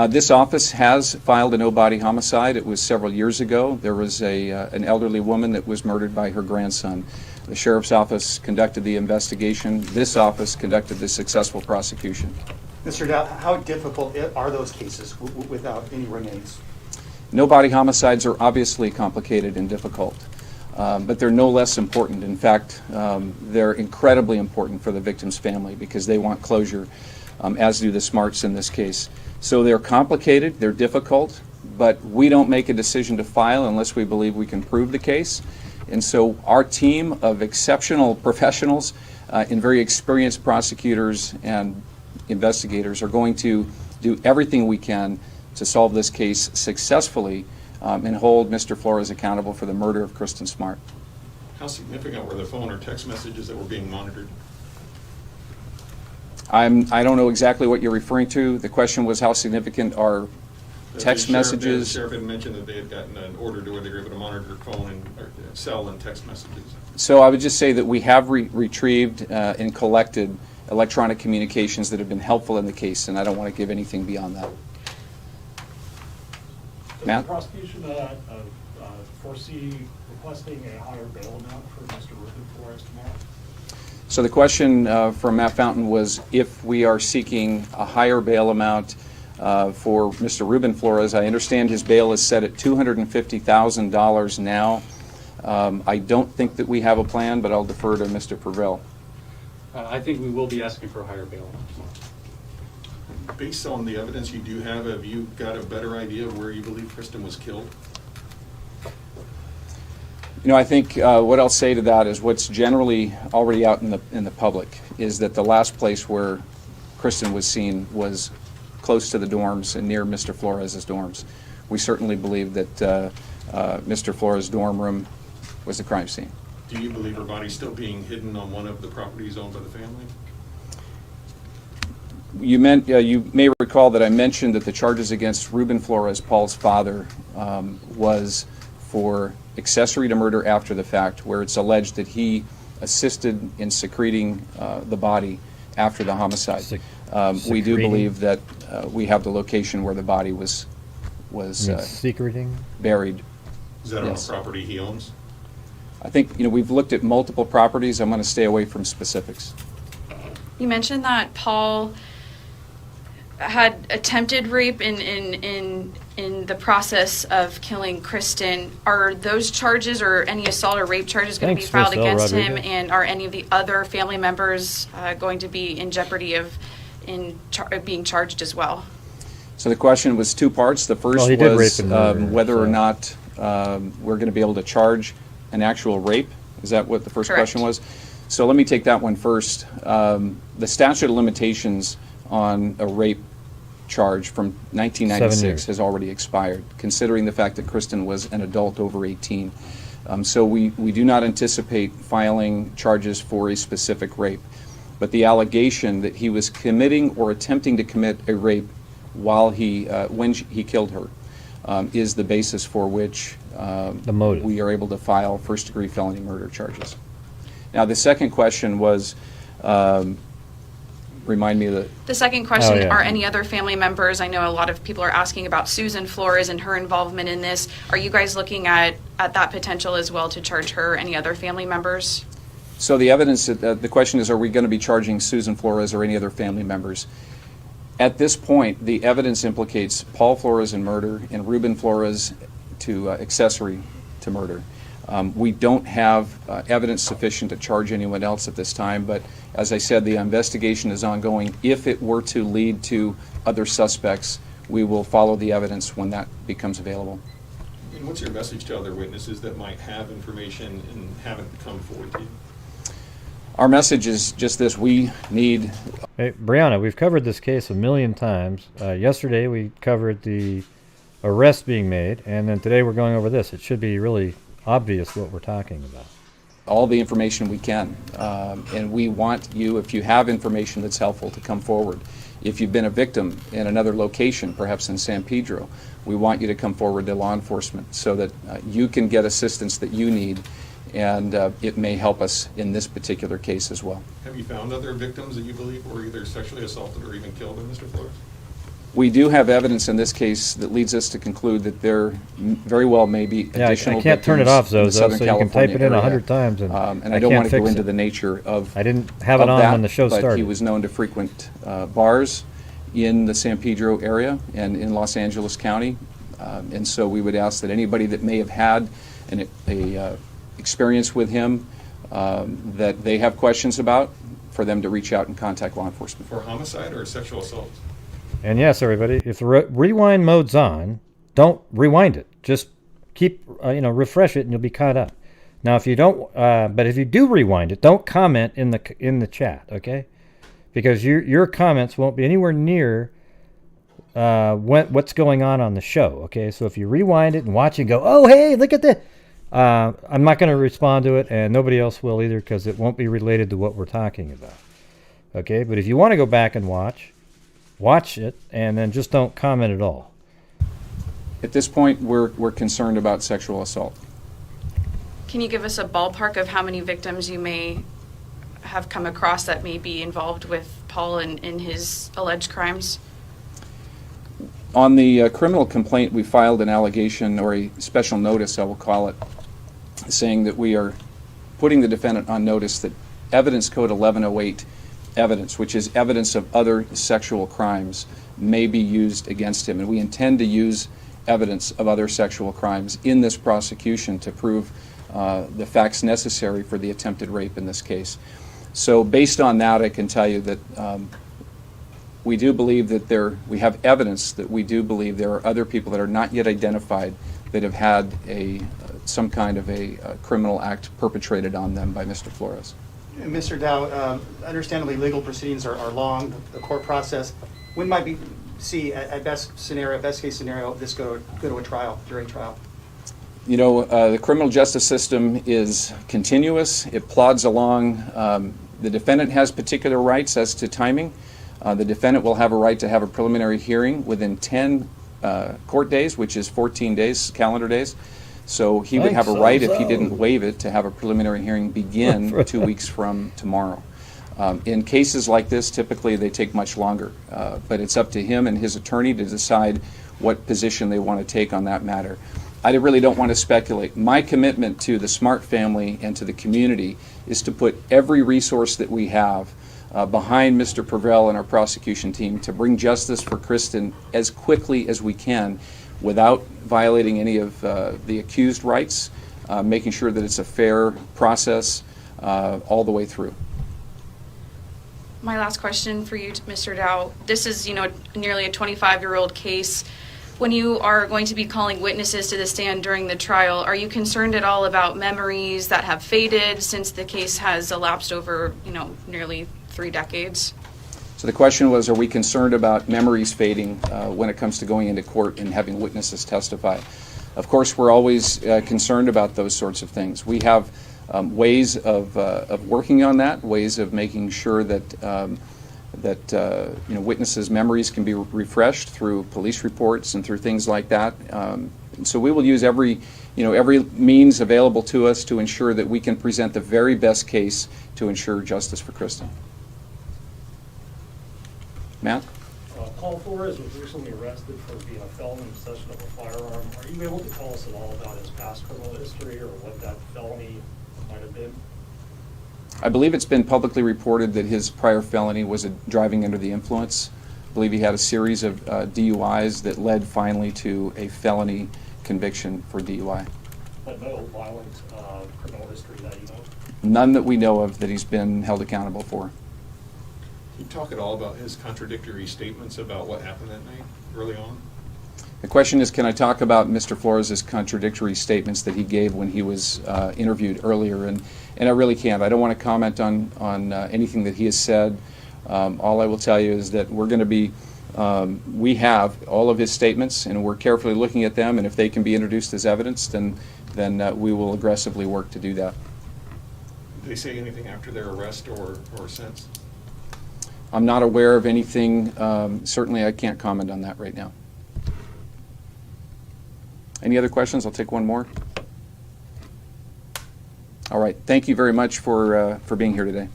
This office has filed a no-body homicide. It was several years ago. There was an elderly woman that was murdered by her grandson. The sheriff's office conducted the investigation. This office conducted the successful prosecution. Mr. Dow, how difficult are those cases without any remains? No-body homicides are obviously complicated and difficult, but they're no less important. In fact, they're incredibly important for the victim's family because they want closure, as do the Smarts in this case. So they're complicated, they're difficult, but we don't make a decision to file unless we believe we can prove the case. And so our team of exceptional professionals and very experienced prosecutors and investigators are going to do everything we can to solve this case successfully and hold Mr. Flores accountable for the murder of Kristin Smart. How significant were the phone or text messages that were being monitored? I don't know exactly what you're referring to. The question was, how significant are text messages? The sheriff had mentioned that they had gotten an order to where they were able to monitor phone and cell and text messages. So I would just say that we have retrieved and collected electronic communications that have been helpful in the case, and I don't want to give anything beyond that. Does Matt? the prosecution foresee requesting a higher bail amount for Mr. Rubin Flores tomorrow? So the question from Matt Fountain was if we are seeking a higher bail amount for Mr. Rubin Flores. I understand his bail is set at $250,000 now. I don't think that we have a plan, but I'll defer to Mr. Purvell. I think we will be asking for a higher bail amount. Based on the evidence you do have you got a better idea of where you believe Kristin was killed? You know, I think what I'll say to that is what's generally already out in the public is that the last place where Kristin was seen was close to the dorms and near Mr. Flores' dorms. We certainly believe that Mr. Flores' dorm room was the crime scene. Do you believe her body still being hidden on one of the properties owned by the family? You may recall that I mentioned that the charges against Rubin Flores, Paul's father, was for accessory to murder after the fact, where it's alleged that he assisted in secreting the body after the homicide. We do believe that we have the location where the body was secreting? Buried. Is that on a property he owns? I think we've looked at multiple properties. I'm going to stay away from specifics. You mentioned that Paul had attempted rape in the process of killing Kristin. Are those charges or any assault or rape charges going to be filed against him? And are any of the other family members going to be in jeopardy of being charged as well? So the question was two parts. The first was whether or not we're going to be able to charge an actual rape. Is that what the first question was? So let me take that one first. The statute of limitations on a rape charge from 1996 has already expired, considering the fact that Kristin was an adult over 18. So we do not anticipate filing charges for a specific rape. But the allegation that he was committing or attempting to commit a rape while when he killed her is the basis for which we are able to file first-degree felony murder charges. Now, the second question was, remind me of the second question, are any other family members, I know a lot of people are asking about Susan Flores and her involvement in this. Are you guys looking at that potential as well to charge her, any other family members? So the evidence, the question is, are we going to be charging Susan Flores or any other family members? At this point, the evidence implicates Paul Flores in murder and Rubin Flores to accessory to murder. We don't have evidence sufficient to charge anyone else at this time, but as I said, the investigation is ongoing. If it were to lead to other suspects, we will follow the evidence when that becomes available. And what's your message to other witnesses that might have information and haven't come forward to you? Our message is just this: we need... Hey, Brianna, we've covered this case a million times. Yesterday we covered the arrest being made, and then today we're going over this. It should be really obvious what we're talking about. All the information we can, and we want you, if you have information that's helpful, to come forward. If you've been a victim in another location, perhaps in San Pedro, we want you to come forward to law enforcement so that you can get assistance that you need, and it may help us in this particular case as well. Have you found other victims that you believe were either sexually assaulted or even killed by Mr. Flores? We do have evidence in this case that leads us to conclude that there very well may be additional I can't turn it off, though, so you can type it in 100 times. And I don't want to go into the nature of I didn't have it on that, when the show started. But he was known to frequent bars in the San Pedro area and in Los Angeles County. And so we would ask that anybody that may have had an experience with him that they have questions about, for them to reach out and contact law enforcement. For homicide or sexual assault? And yes, everybody, if the rewind mode's on, don't rewind it. Just keep, refresh it, and you'll be caught up. Now, if you don't, but if you do rewind it, don't comment in the chat, okay? Because your comments won't be anywhere near what's going on the show, okay? So if you rewind it and watch it and go, oh, hey, look at this. I'm not going to respond to it, and nobody else will either, because it won't be related to what we're talking about, okay? But if you want to go back and watch it, and then just don't comment at all. At this point, we're concerned about sexual assault. Can you give us a ballpark of how many victims you may have come across that may be involved with Paul in his alleged crimes? On the criminal complaint, we filed an allegation, or a special notice, I will call it, saying that we are putting the defendant on notice that Evidence Code 1108 evidence, which is evidence of other sexual crimes, may be used against him. And we intend to use evidence of other sexual crimes in this prosecution to prove the facts necessary for the attempted rape in this case. So based on that, I can tell you that we do believe that we have evidence that we do believe there are other people that are not yet identified that have had some kind of a criminal act perpetrated on them by Mr. Flores. Mr. Dow, understandably, legal proceedings are long, the court process. When might we see, at best case scenario, this go to a trial, jury trial? You know, the criminal justice system is continuous. It plods along. The defendant has particular rights as to timing. The defendant will have a right to have a preliminary hearing within 10 court days, which is 14 days, calendar days. So he would have a right, if he didn't waive it, to have a preliminary hearing begin 2 weeks from tomorrow. In cases like this, typically they take much longer, but it's up to him and his attorney to decide what position they want to take on that matter. I really don't want to speculate. My commitment to the Smart family and to the community is to put every resource that we have behind Mr. Purvell and our prosecution team to bring justice for Kristin as quickly as we can without violating any of the accused rights, making sure that it's a fair process all the way through. My last question for you, Mr. Dow. This is, nearly a 25-year-old case. When you are going to be calling witnesses to the stand during the trial, are you concerned at all about memories that have faded since the case has elapsed over, nearly 3 decades? So the question was, are we concerned about memories fading when it comes to going into court and having witnesses testify? Of course, we're always concerned about those sorts of things. We have ways of working on that, ways of making sure that witnesses' memories can be refreshed through police reports and through things like that. So we will use every means available to us to ensure that we can present the very best case to ensure justice for Kristin. Matt? Paul Flores was recently arrested for being a felon in possession of a firearm. Are you able to tell us at all about his past criminal history or what that felony might have been? I believe it's been publicly reported that his prior felony was driving under the influence. I believe he had a series of DUIs that led finally to a felony conviction for DUI. But no violent criminal history that you know of? None that we know of that he's been held accountable for. Can you talk at all about his contradictory statements about what happened that night, early on? The question is, can I talk about Mr. Flores' contradictory statements that he gave when he was interviewed earlier? And I really can't. I don't want to comment on anything that he has said. All I will tell you is that we're going to be, we have all of his statements, and we're carefully looking at them, and if they can be introduced as evidence, then we will aggressively work to do that. Did they say anything after their arrest or since? I'm not aware of anything. Certainly I can't comment on that right now. Any other questions? I'll take one more. All right. Thank you very much for being here today.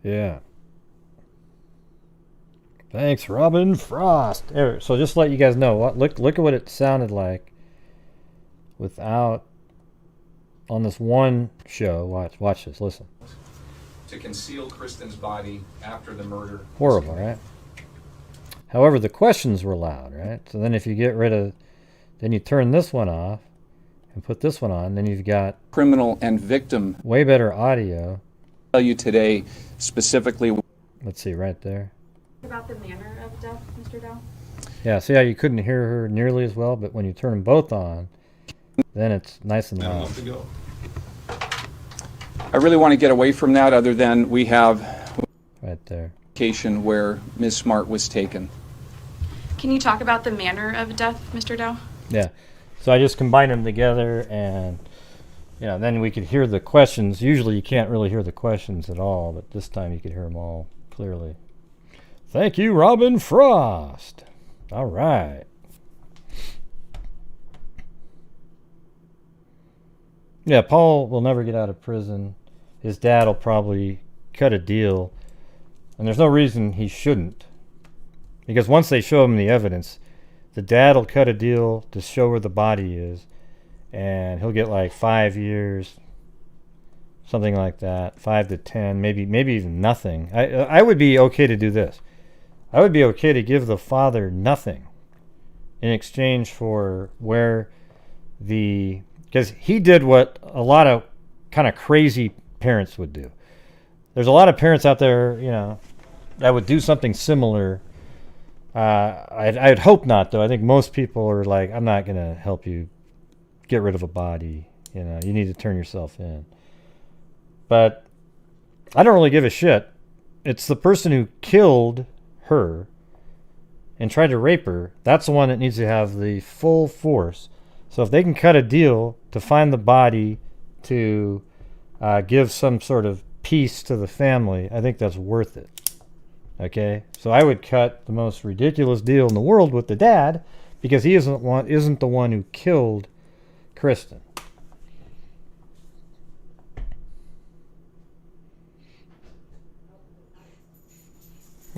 Yeah. Thanks, Robin Frost. So just to let you guys know, look at what it sounded like without on this one show. Watch this. Listen. To conceal Kristin's body after the murder. Horrible, right? However, the questions were loud, right? So then if you get rid of, then you turn this one off and put this one on, then you've got criminal and victim. Way better audio. I'll tell you today specifically. Let's see, right there. About the manner of death, Mr. Dow? Yeah, see how you couldn't hear her nearly as well, but when you turn them both on, then it's nice and loud. I really want to get away from that, other than we have right there location where Ms. Smart was taken. Can you talk about the manner of death, Mr. Dow? Yeah. So I just combined them together, and then we could hear the questions. Usually you can't really hear the questions at all, but this time you could hear them all clearly. Thank you, Robin Frost. All right. Yeah, Paul will never get out of prison. His dad will probably cut a deal. And there's no reason he shouldn't. Because once they show him the evidence, the dad will cut a deal to show where the body is. And he'll get like 5 years, something like that, 5 to 10, maybe even nothing. I would be okay to do this. I would be okay to give the father nothing in exchange for where because he did what a lot of kind of crazy parents would do. There's a lot of parents out there, that would do something similar. I'd hope not, though. I think most people are like, I'm not going to help you get rid of a body. You need to turn yourself in. But I don't really give a shit. It's the person who killed her and tried to rape her. That's the one that needs to have the full force. So if they can cut a deal to find the body to give some sort of peace to the family, I think that's worth it. Okay? So I would cut the most ridiculous deal in the world with the dad because he isn't the one who killed Kristin.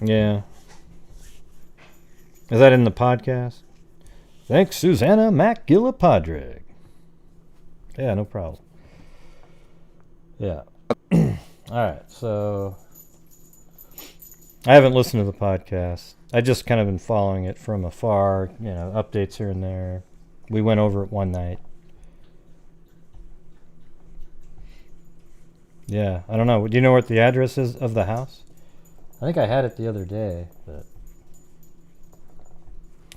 Yeah. Is that in the podcast? Thanks, Susanna MacGillipadrig. Yeah, no problem. Yeah. Alright, so I haven't listened to the podcast. I just kind of been following it from afar, updates here and there. We went over it one night. Yeah, I don't know. Do you know what the address is of the house? I think I had it the other day, but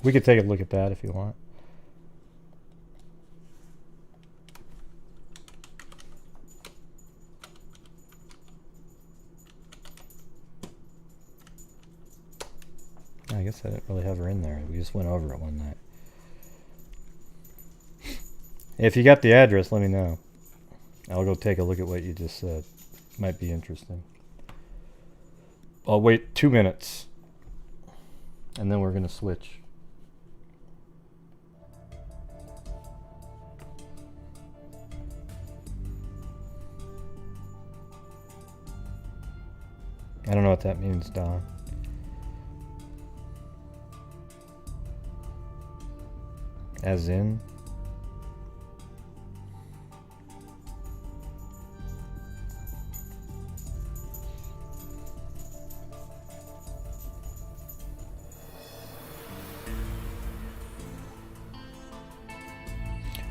we could take a look at that if you want. I guess I didn't really have her in there. We just went over it one night. If you got the address, let me know. I'll go take a look at what you just said. Might be interesting. I'll wait 2 minutes. And then we're going to switch. I don't know what that means, Don. As in?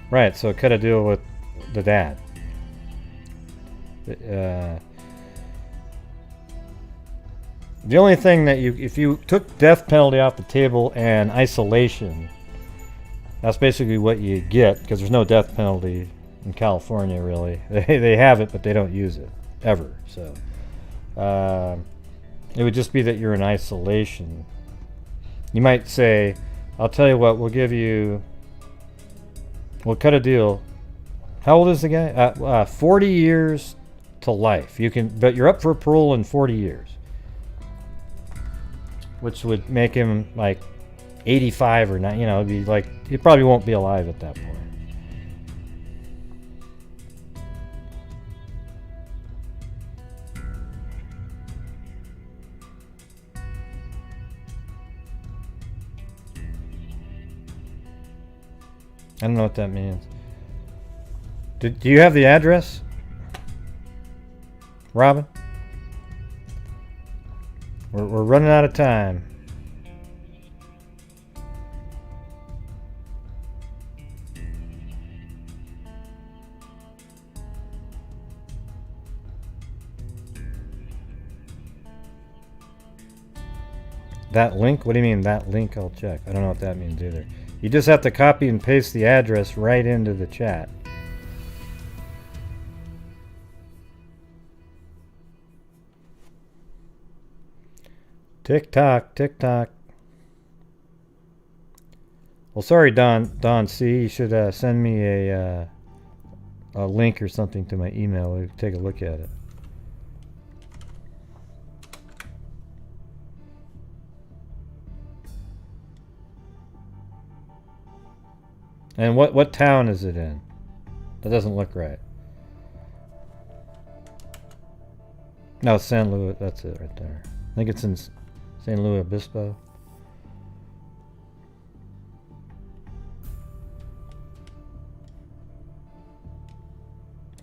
Right, so cut a deal with the dad. The only thing that if you took death penalty off the table and isolation, that's basically what you get, because there's no death penalty in California, really. They have it, but they don't use it, ever. So it would just be that you're in isolation. You might say, I'll tell you what, we'll cut a deal. How old is the guy? 40 years to life. But you're up for parole in 40 years. Which would make him like 85 or not, it'd be like, he probably won't be alive at that point. I don't know what that means. Do you have the address, Robin? We're running out of time. That link? What do you mean, that link? I'll check. I don't know what that means either. You just have to copy and paste the address right into the chat. Tick tock, tick tock. Well, sorry, Don C. You should send me a link or something to my email. We'll take a look at it. And what town is it in? That doesn't look right. No, San Luis. That's it right there. I think it's in San Luis Obispo.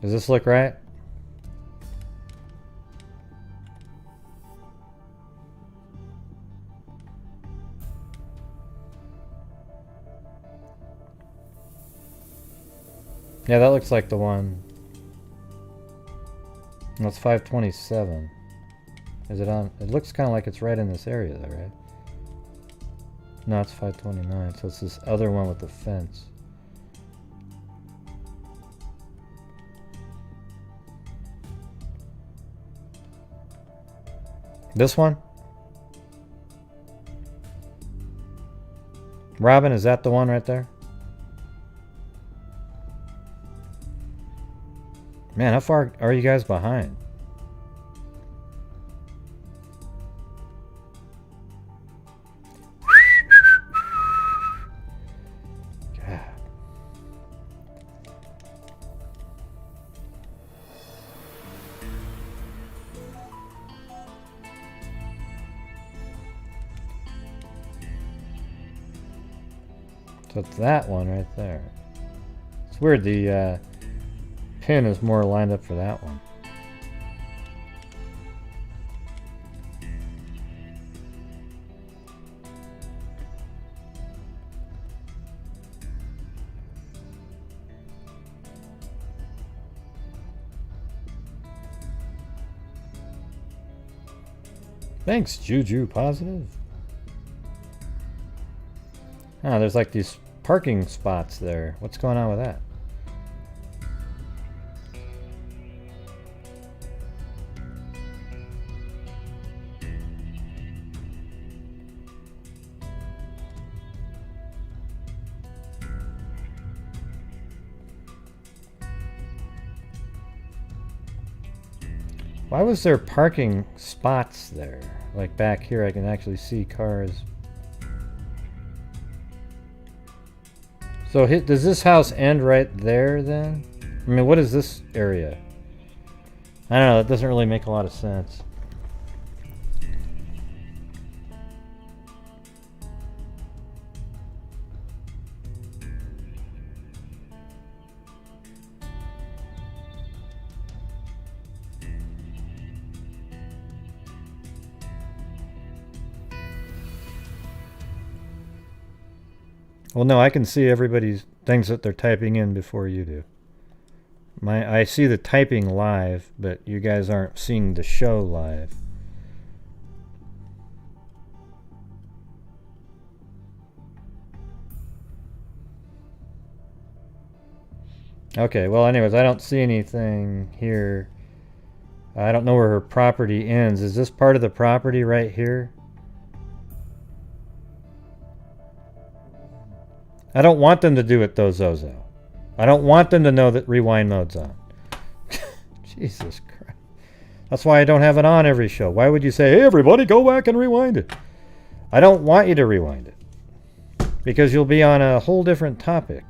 Does this look right? Yeah, that looks like the one. No, it's 527. Is it on? It looks kind of like it's right in this area though, right? No, it's 529, so it's this other one with the fence. This one? Robin, is that the one right there? Man, how far are you guys behind? God. So it's that one right there. It's weird, the pin is more lined up for that one. Thanks, Juju Positive. Ah, there's like these parking spots there. What's going on with that? Why was there parking spots there? Like back here I can actually see cars. So does this house end right there then? I mean, what is this area? I don't know, that doesn't really make a lot of sense. Well, no, I can see everybody's things that they're typing in before you do. I see the typing live, but you guys aren't seeing the show live. Okay, well, anyways, I don't see anything here. I don't know where her property ends. Is this part of the property right here? I don't want them to do it though, Zozo. I don't want them to know that rewind mode's on. Jesus Christ. That's why I don't have it on every show. Why would you say, hey everybody, go back and rewind it? I don't want you to rewind it. Because you'll be on a whole different topic.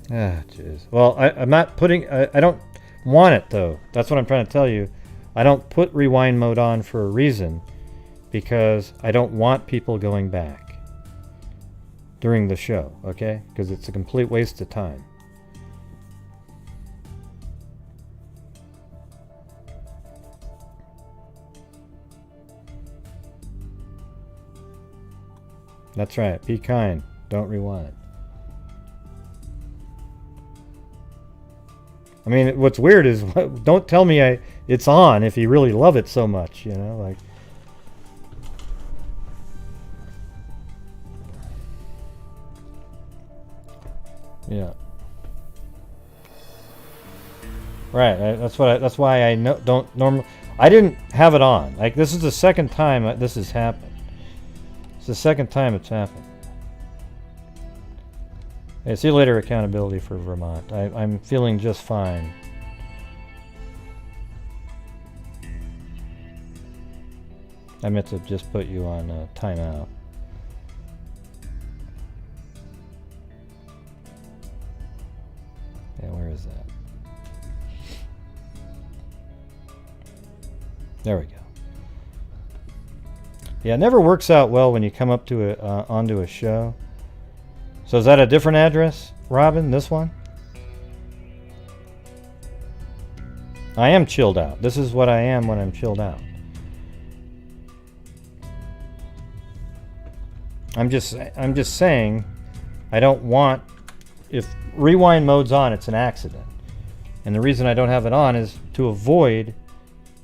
Ah, jeez. Well, I'm not putting... I don't want it, though. That's what I'm trying to tell you. I don't put rewind mode on for a reason. Because I don't want people going back during the show, okay? Because it's a complete waste of time. That's right. Be kind. Don't rewind. I mean, what's weird is, don't tell me it's on if you really love it so much, you know, like. Yeah. Right. That's why I don't normally. I didn't have it on. Like, this is the second time this has happened. It's the second time it's happened. Hey, see you later, accountability for Vermont. I'm feeling just fine. I meant to just put you on timeout. is that? There we go. Yeah, it never works out well when you come up to onto a show. So is that a different address, Robin? This one? I am chilled out. This is what I am when I'm chilled out. I'm just saying, I don't want, if rewind mode's on, it's an accident. And the reason I don't have it on is to avoid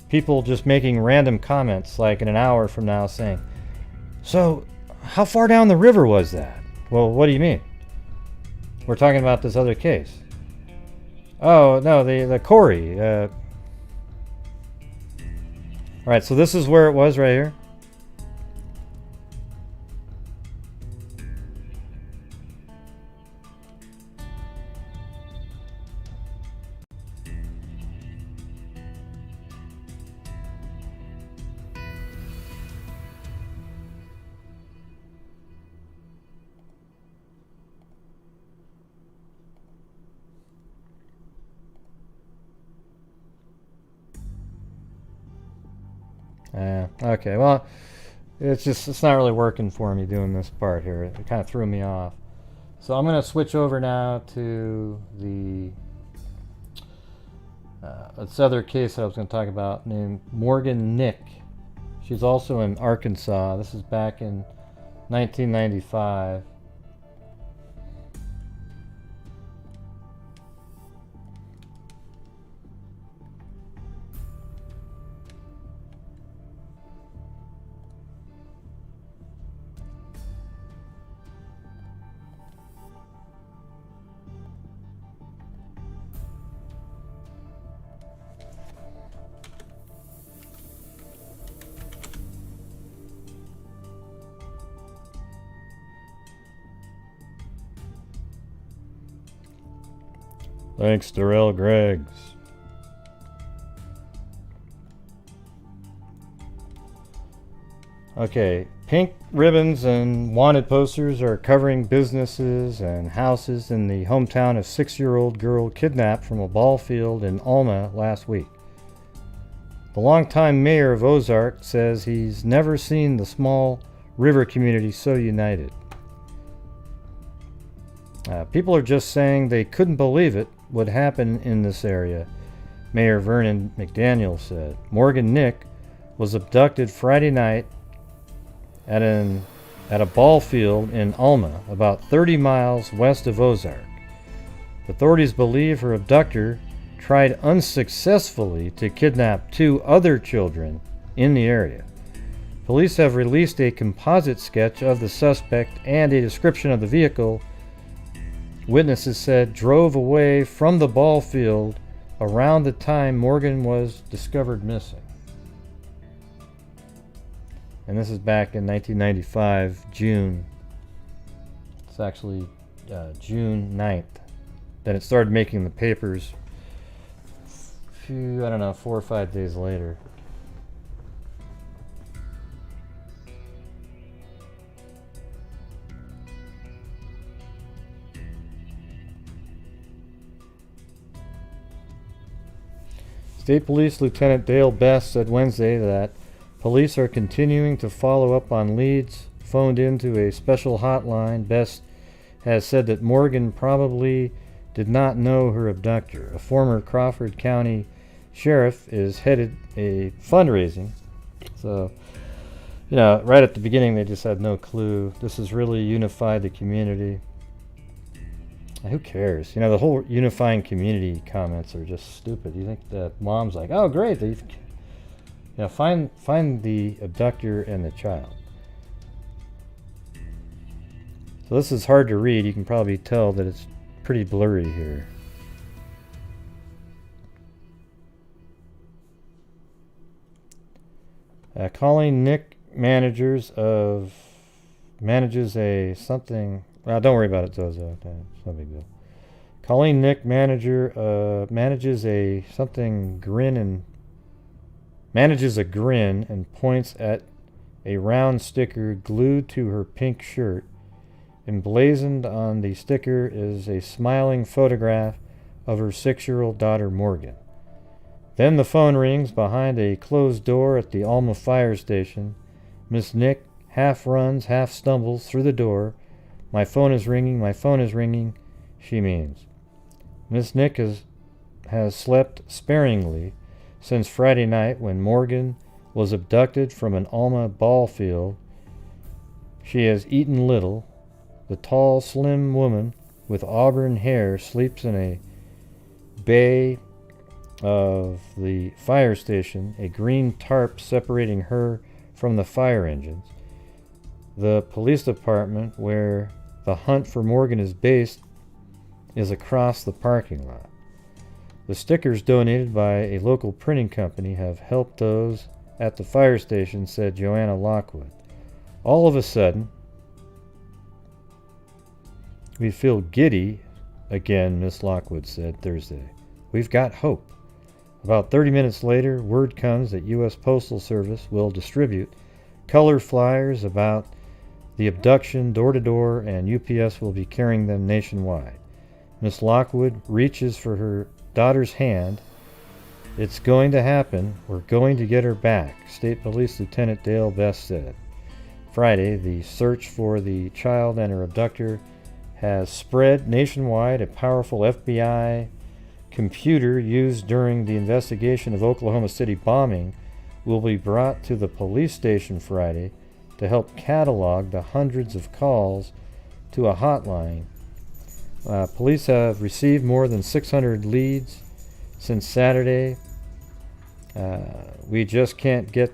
people just making random comments like in an hour from now saying, so how far down the river was that? Well, what do you mean? We're talking about this other case. Oh, no, the Kori. Alright, so this is where it was right here. Okay, well, it's not really working for me doing this part here. It kind of threw me off. So I'm going to switch over now to the this other case I was going to talk about named Morgan Nick. She's also in Arkansas. This is back in 1995. Thanks, Darrell Greggs. Okay, pink ribbons and wanted posters are covering businesses and houses in the hometown of 6-year-old girl kidnapped from a ball field in Alma last week. The longtime mayor of Ozark says he's never seen the small river community so united. People are just saying they couldn't believe it would happen in this area, Mayor Vernon McDaniel said. Morgan Nick was abducted Friday night at a ball field in Alma, about 30 miles west of Ozark. Authorities believe her abductor tried unsuccessfully to kidnap 2 other children in the area. Police have released a composite sketch of the suspect and a description of the vehicle. Witnesses said drove away from the ball field around the time Morgan was discovered missing. And this is back in 1995, June. It's actually June 9th. Then it started making the papers, I don't know, 4 or 5 days later. State Police Lieutenant Dale Best said Wednesday that police are continuing to follow up on leads phoned into a special hotline. Best has said that Morgan probably did not know her abductor. A former Crawford County sheriff is headed a fundraising. So, you know, right at the beginning they just had no clue. This has really unified the community. Who cares? You know, the whole unifying community comments are just stupid. You think that mom's like, oh great, you know, find the abductor and the child. So this is hard to read. You can probably tell that it's pretty blurry here. Calling Nick manages a something. Don't worry about it, Zozo. It's no big deal. Colleen Nick manages a grin and points at a round sticker glued to her pink shirt. Emblazoned on the sticker is a smiling photograph of her 6-year-old daughter Morgan. Then the phone rings behind a closed door at the Alma fire station. Miss Nick half runs, half stumbles through the door. My phone is ringing, she means. Miss Nick has slept sparingly since Friday night when Morgan was abducted from an Alma ball field. She has eaten little. The tall, slim woman with auburn hair sleeps in a bay of the fire station, a green tarp separating her from the fire engines. The police department where the hunt for Morgan is based is across the parking lot. The stickers donated by a local printing company have helped those at the fire station, said Joanna Lockwood. All of a sudden, we feel giddy again, Miss Lockwood said Thursday. We've got hope. About 30 minutes later, word comes that U.S. Postal Service will distribute color flyers about the abduction door to door, and UPS will be carrying them nationwide. Miss Lockwood reaches for her daughter's hand. It's going to happen. We're going to get her back, State Police Lieutenant Dale Best said. Friday, the search for the child and her abductor has spread nationwide. A powerful FBI computer used during the investigation of Oklahoma City bombing will be brought to the police station Friday to help catalog the hundreds of calls to a hotline. Police have received more than 600 leads since Saturday. We just can't get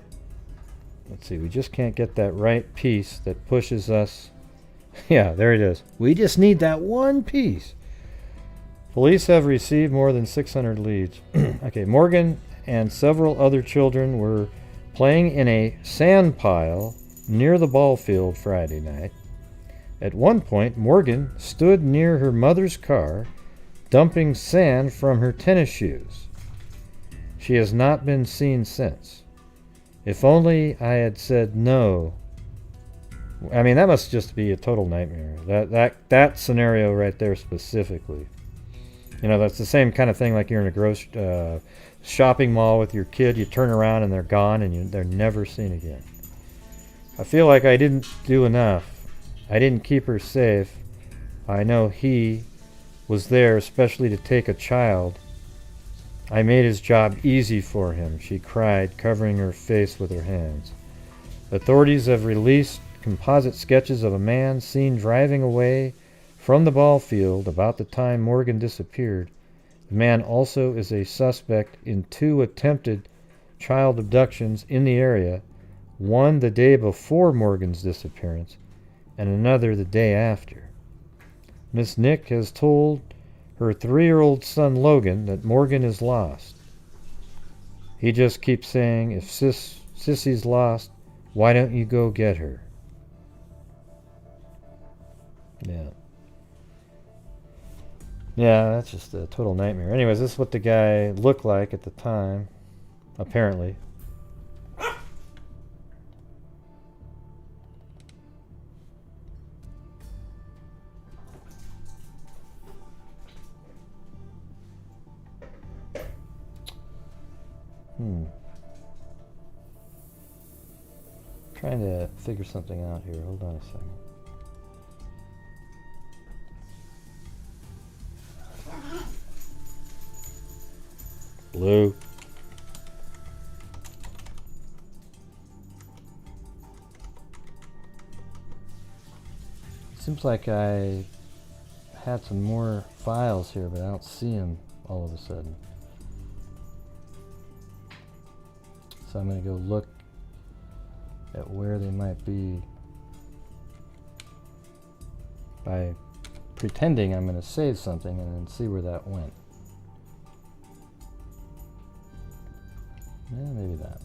that right piece that pushes us. Yeah, there it is. We just need that one piece. Police have received more than 600 leads. Okay, Morgan and several other children were playing in a sand pile near the ball field Friday night. At one point, Morgan stood near her mother's car, dumping sand from her tennis shoes. She has not been seen since. If only I had said no. I mean, that must just be a total nightmare. That scenario right there specifically. You know, that's the same kind of thing like you're in a shopping mall with your kid. You turn around and they're gone and they're never seen again. I feel like I didn't do enough. I didn't keep her safe. I know he was there especially to take a child. I made his job easy for him, she cried, covering her face with her hands. Authorities have released composite sketches of a man seen driving away from the ball field about the time Morgan disappeared. The man also is a suspect in 2 attempted child abductions in the area, one the day before Morgan's disappearance and another the day after. Miss Nick has told her 3-year-old son Logan that Morgan is lost. He just keeps saying, if Sissy's lost, why don't you go get her? Yeah, that's just a total nightmare. Anyways, this is what the guy looked like at the time, apparently. Trying to figure something out here. Hold on a second. Blue. Seems like I had some more files here, but I don't see them all of a sudden. So I'm going to go look at where they might be by pretending I'm going to save something and then see where that went. Yeah, maybe that.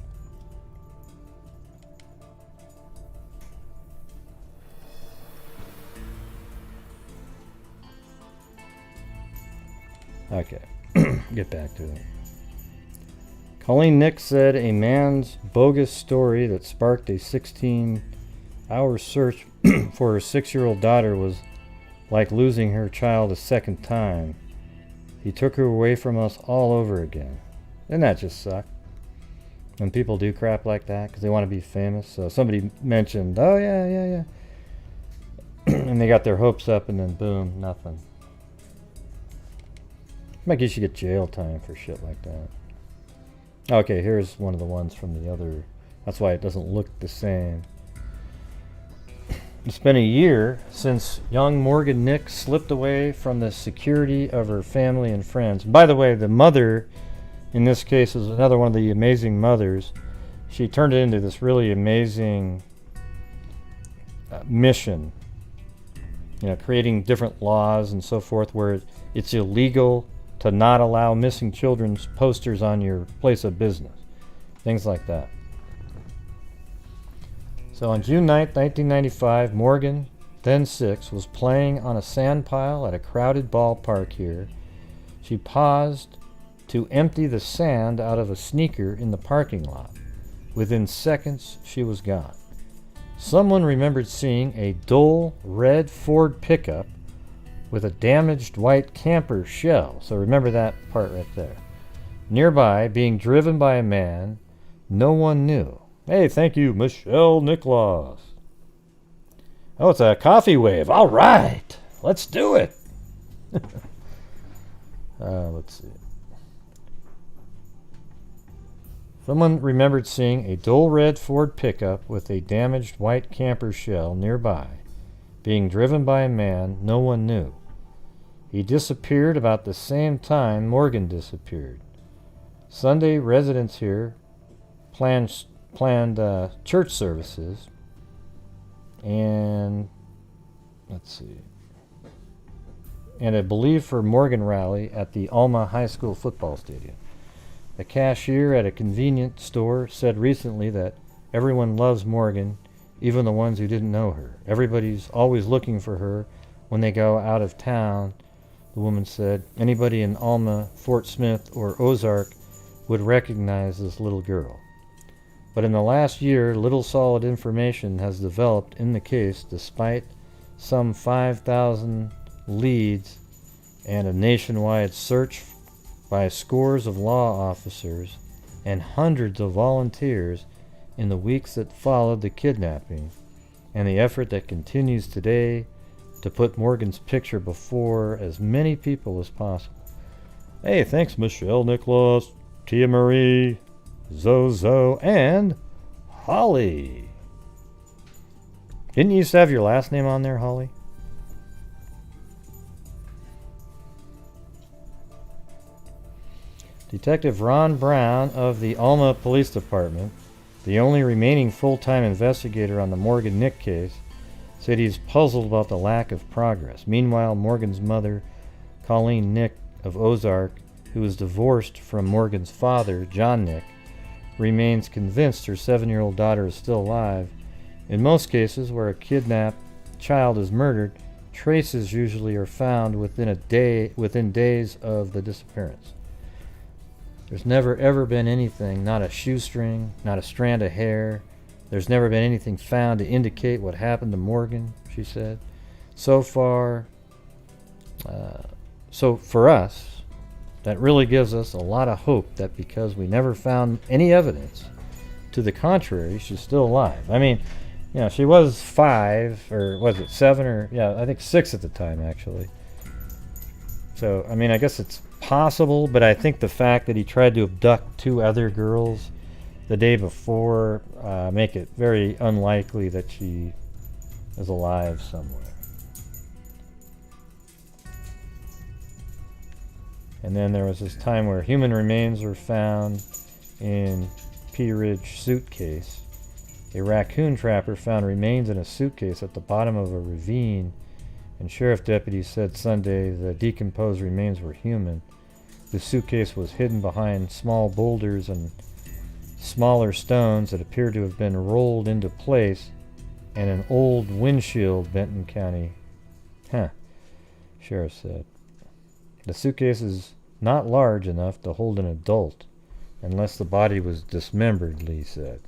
Okay, get back to it. Colleen Nick said a man's bogus story that sparked a 16-hour search for her 6-year-old daughter was like losing her child a second time. He took her away from us all over again. Doesn't that just suck? When people do crap like that because they want to be famous. So somebody mentioned, oh yeah. And they got their hopes up and then boom, nothing. I guess you get jail time for shit like that. Okay, here's one of the ones from the other. That's why it doesn't look the same. It's been a year since young Morgan Nick slipped away from the security of her family and friends. By the way, the mother in this case is another one of the amazing mothers. She turned it into this really amazing mission. You know, creating different laws and so forth where it's illegal to not allow missing children's posters on your place of business. Things like that. So on June 9th, 1995, Morgan, then 6, was playing on a sand pile at a crowded ballpark here. She paused to empty the sand out of a sneaker in the parking lot. Within seconds, she was gone. Someone remembered seeing a dull red Ford pickup with a damaged white camper shell. So remember that part right there. Nearby, being driven by a man no one knew. Hey, thank you, Michelle Nicholas. Oh, it's a coffee wave. All right, let's do it. Let's see. Someone remembered seeing a dull red Ford pickup with a damaged white camper shell nearby, being driven by a man no one knew. He disappeared about the same time Morgan disappeared. Sunday, residents here planned church services and let's see, and a Believe for Morgan rally at the Alma High School football stadium. A cashier at a convenience store said recently that everyone loves Morgan, even the ones who didn't know her. Everybody's always looking for her when they go out of town, the woman said. Anybody in Alma, Fort Smith, or Ozark would recognize this little girl. But in the last year, little solid information has developed in the case despite some 5,000 leads and a nationwide search by scores of law officers and hundreds of volunteers in the weeks that followed the kidnapping, and the effort that continues today to put Morgan's picture before as many people as possible. Hey, thanks Michelle Nicholas, Tia Marie, Zozo, and Holly. Didn't you used to have your last name on there, Holly? Detective Ron Brown of the Alma Police Department, the only remaining full-time investigator on the Morgan Nick case, said he's puzzled about the lack of progress. Meanwhile, Morgan's mother, Colleen Nick of Ozark, who was divorced from Morgan's father, John Nick, remains convinced her 7-year-old daughter is still alive. In most cases where a kidnapped child is murdered, traces usually are found within days of the disappearance. There's never ever been anything, not a shoestring, not a strand of hair. There's never been anything found to indicate what happened to Morgan, she said. So for us, that really gives us a lot of hope that because we never found any evidence to the contrary, she's still alive. I mean, you know, she was 5, or was it 7, or, yeah, I think 6 at the time, actually. So, I mean, I guess it's possible, but I think the fact that he tried to abduct 2 other girls the day before make it very unlikely that she is alive somewhere. And then there was this time where human remains were found in Pea Ridge suitcase. A raccoon trapper found remains in a suitcase at the bottom of a ravine, and sheriff deputies said Sunday the decomposed remains were human. The suitcase was hidden behind small boulders and smaller stones that appeared to have been rolled into place, and an old windshield, Benton County. Sheriff said. The suitcase is not large enough to hold an adult, unless the body was dismembered, Lee said.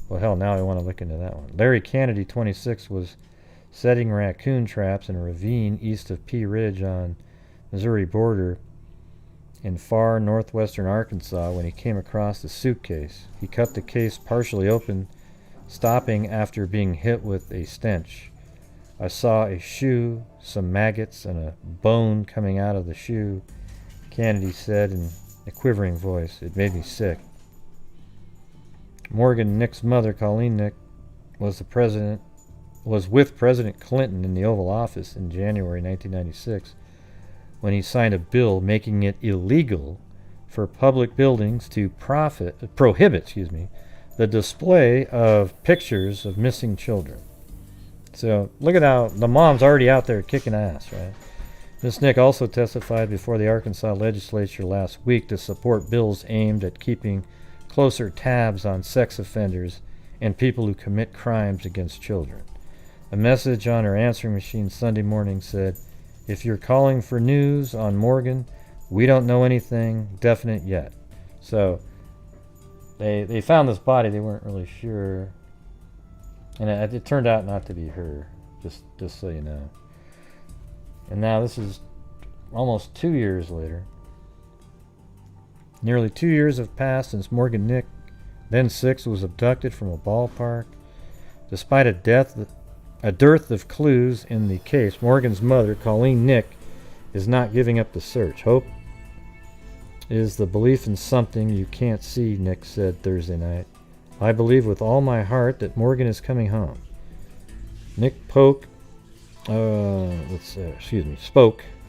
Well, hell, now I want to look into that one. Larry Kennedy, 26, was setting raccoon traps in a ravine east of Pea Ridge on Missouri border in far northwestern Arkansas when he came across a suitcase. He cut the case partially open, stopping after being hit with a stench. I saw a shoe, some maggots, and a bone coming out of the shoe, Kennedy said in a quivering voice. It made me sick. Morgan Nick's mother, Colleen Nick, was with President Clinton in the Oval Office in January 1996 when he signed a bill making it illegal for public buildings to prohibit the display of pictures of missing children. So look at how the mom's already out there kicking ass, right? Ms. Nick also testified before the Arkansas legislature last week to support bills aimed at keeping closer tabs on sex offenders and people who commit crimes against children. A message on her answering machine Sunday morning said, "If you're calling for news on Morgan, we don't know anything definite yet." So they found this body. They weren't really sure, and it turned out not to be her, just so you know. And now this is almost 2 years later. Nearly 2 years have passed since Morgan Nick, then 6, was abducted from a ballpark. Despite a dearth of clues in the case, Morgan's mother, Colleen Nick, is not giving up the search. Hope is the belief in something you can't see, Nick said Thursday night. I believe with all my heart that Morgan is coming home. Nick spoke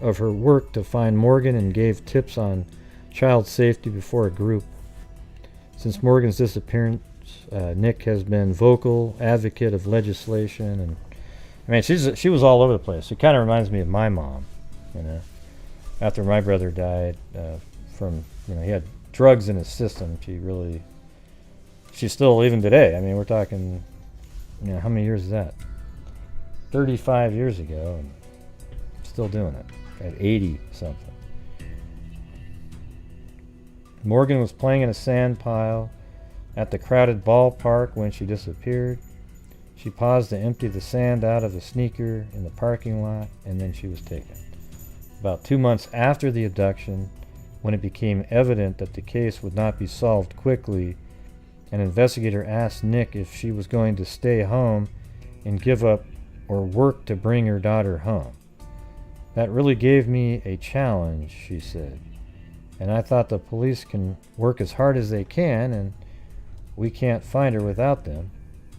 of her work to find Morgan and gave tips on child safety before a group. Since Morgan's disappearance, Nick has been vocal advocate of legislation, and I mean she was all over the place. She kind of reminds me of my mom, you know. After my brother died from, you know, he had drugs in his system. She's still, even today. I mean, we're talking, you know, how many years is that? 35 years ago, and still doing it at 80 something. Morgan was playing in a sand pile at the crowded ballpark when she disappeared. She paused to empty the sand out of a sneaker in the parking lot, and then she was taken. About 2 months after the abduction, when it became evident that the case would not be solved quickly, an investigator asked Nick if she was going to stay home and give up or work to bring her daughter home. That really gave me a challenge, she said. And I thought the police can work as hard as they can, and we can't find her without them,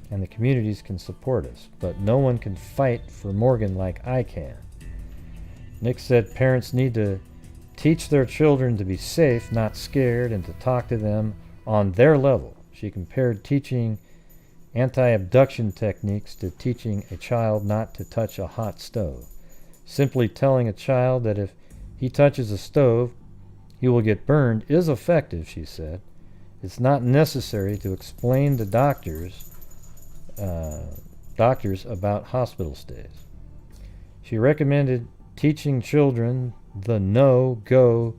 and the communities can support us. But no one can fight for Morgan like I can. Nick said parents need to teach their children to be safe, not scared, and to talk to them on their level. She compared teaching anti-abduction techniques to teaching a child not to touch a hot stove. Simply telling a child that if he touches a stove, he will get burned is effective, she said. It's not necessary to explain to doctors about hospital stays. She recommended teaching children the no, go,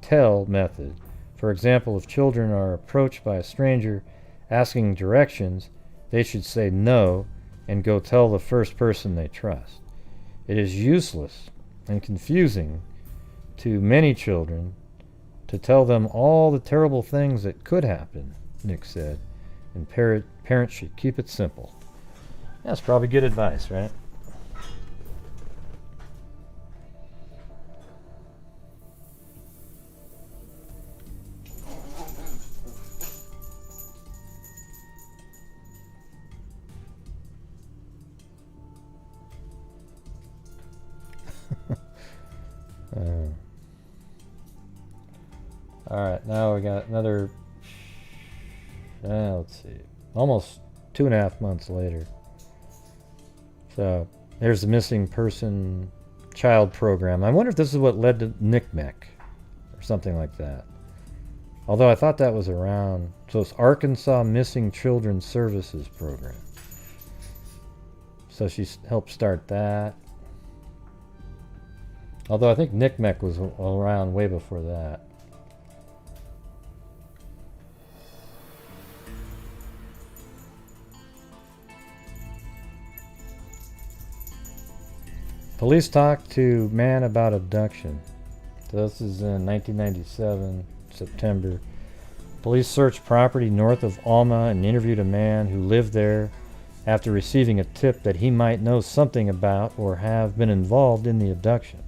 tell method. For example, if children are approached by a stranger asking directions, they should say no and go tell the first person they trust. It is useless and confusing to many children to tell them all the terrible things that could happen, Nick said, and parents should keep it simple. That's probably good advice, right? Alright, now we got another, let's see, almost 2.5 months later. So, there's the missing person child program. I wonder if this is what led to NCMEC, or something like that. Although I thought that was around, so it's Arkansas Missing Children Services Program. So she helped start that. Although I think NCMEC was around way before that. Police talk to man about abduction. So this is in 1997, September. Police searched property north of Alma and interviewed a man who lived there after receiving a tip that he might know something about or have been involved in the abduction.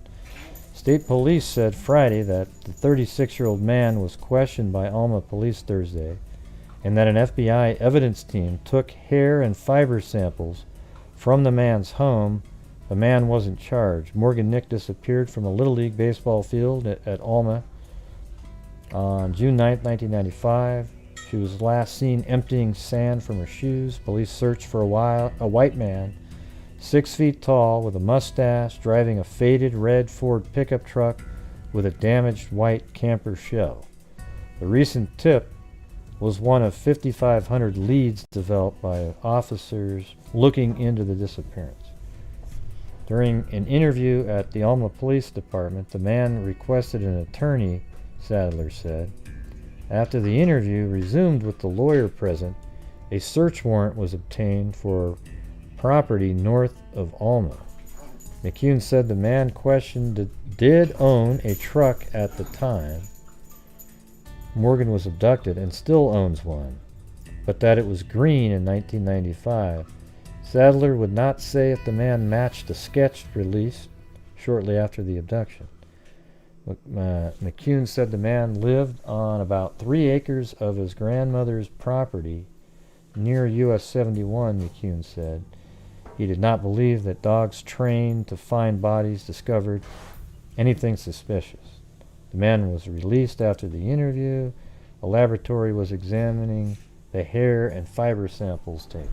State police said Friday that the 36-year-old man was questioned by Alma Police Thursday and that an FBI evidence team took hair and fiber samples from the man's home. The man wasn't charged. Morgan Nick disappeared from a Little League baseball field at Alma on June 9, 1995. She was last seen emptying sand from her shoes. Police searched for a white man, 6 feet tall, with a mustache, driving a faded red Ford pickup truck with a damaged white camper shell. The recent tip was one of 5,500 leads developed by officers looking into the disappearance. During an interview at the Alma Police Department, the man requested an attorney, Sadler said. After the interview resumed with the lawyer present, a search warrant was obtained for property north of Alma. McCune said the man questioned did own a truck at the time Morgan was abducted and still owns one, but that it was green in 1995. Sadler would not say if the man matched a sketch released shortly after the abduction. McCune said the man lived on about 3 acres of his grandmother's property near US 71, McCune said. He did not believe that dogs trained to find bodies discovered anything suspicious. The man was released after the interview. A laboratory was examining the hair and fiber samples taken.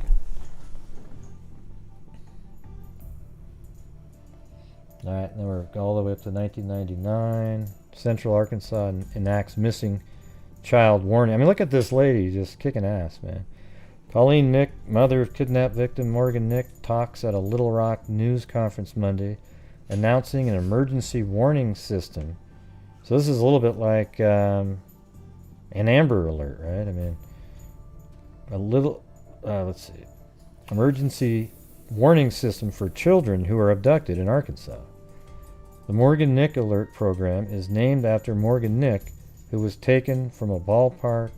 All right, now we're all the way up to 1999. Central Arkansas enacts missing child warning. I mean, look at this lady just kicking ass, man. Colleen Nick, mother of kidnapped victim Morgan Nick, talks at a Little Rock news conference Monday, announcing an emergency warning system. So this is a little bit like an Amber Alert, right? I mean, a little, let's see, emergency warning system for children who are abducted in Arkansas. The Morgan Nick Alert program is named after Morgan Nick, who was taken from a ballpark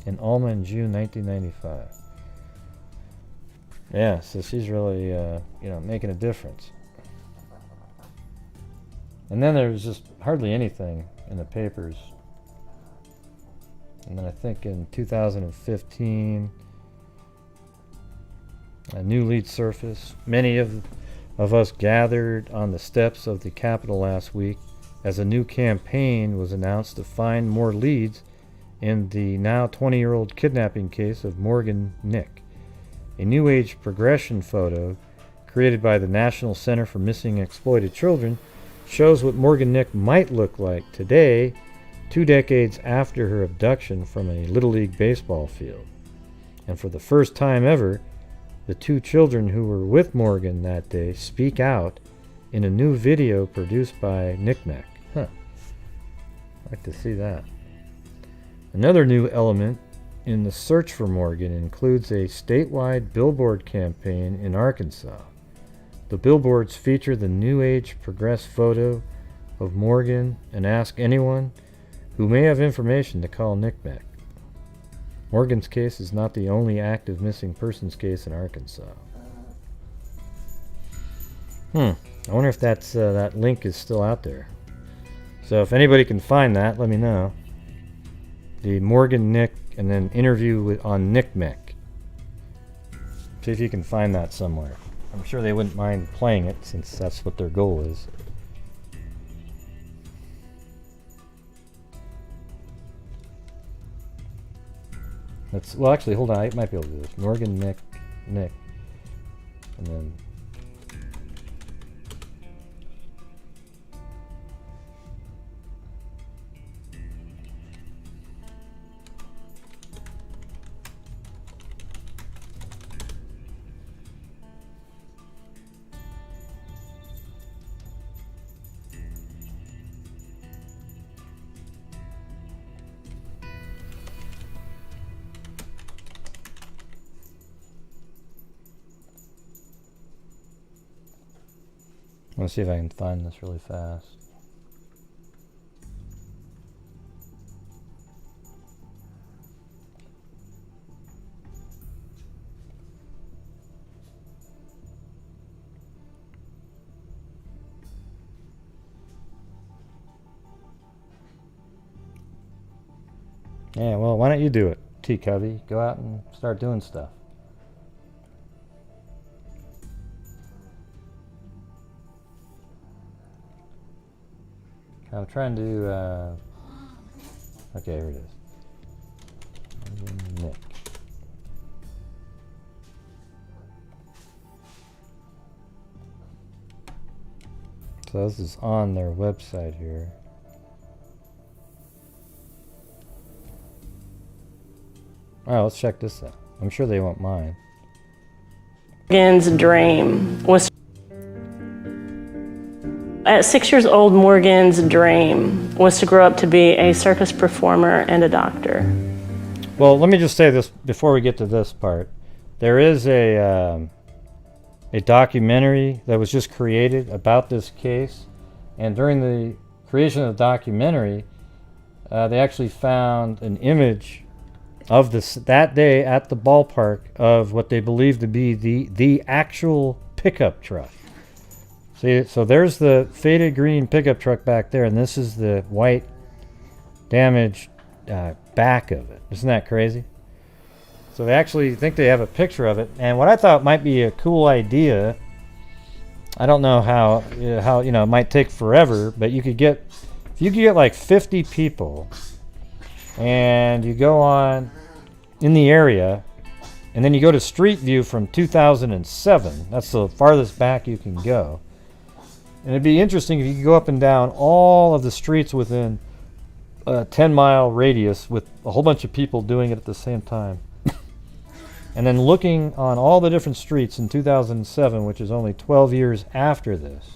in Alma in June 1995. Yeah, so she's really, making a difference. And then there was just hardly anything in the papers. And then I think in 2015, a new lead surfaced. Many of us gathered on the steps of the Capitol last week as a new campaign was announced to find more leads in the now 20-year-old kidnapping case of Morgan Nick. A New Age progression photo created by the National Center for Missing and Exploited Children shows what Morgan Nick might look like today, 2 decades after her abduction from a Little League baseball field. And for the first time ever, the 2 children who were with Morgan that day speak out in a new video produced by Knickknack. I'd like to see that. Another new element in the search for Morgan includes a statewide billboard campaign in Arkansas. The billboards feature the New Age Progress photo of Morgan and ask anyone who may have information to call Knickknack. Morgan's case is not the only active missing persons case in Arkansas. I wonder if that's that link is still out there. So if anybody can find that, let me know. The Morgan Nick and then interview on Knickknack. See if you can find that somewhere. I'm sure they wouldn't mind playing it since that's what their goal is. Well, actually, hold on. I might be able to do this. Morgan Nick, and then let's see if I can find this really fast. Yeah, well, why don't you do it, T. Covey? Go out and start doing stuff. I'm trying to, okay, here it is. Nick. So this is on their website here. Alright, let's check this out. I'm sure they won't mind. Morgan's dream was... At 6 years old, Morgan's dream was to grow up to be a circus performer and a doctor. Well, let me just say this before we get to this part. There is a documentary that was just created about this case, and during the creation of the documentary, they actually found an image of this that day at the ballpark of what they believe to be the actual pickup truck. See, so there's the faded green pickup truck back there, and this is the white damaged back of it. Isn't that crazy? So they actually think they have a picture of it, and what I thought might be a cool idea, I don't know how you know, it might take forever, but you could get, if you could get like 50 people and you go on in the area, and then you go to Street View from 2007. That's the farthest back you can go. And it'd be interesting if you could go up and down all of the streets within a 10-mile radius with a whole bunch of people doing it at the same time. And then looking on all the different streets in 2007, which is only 12 years after this.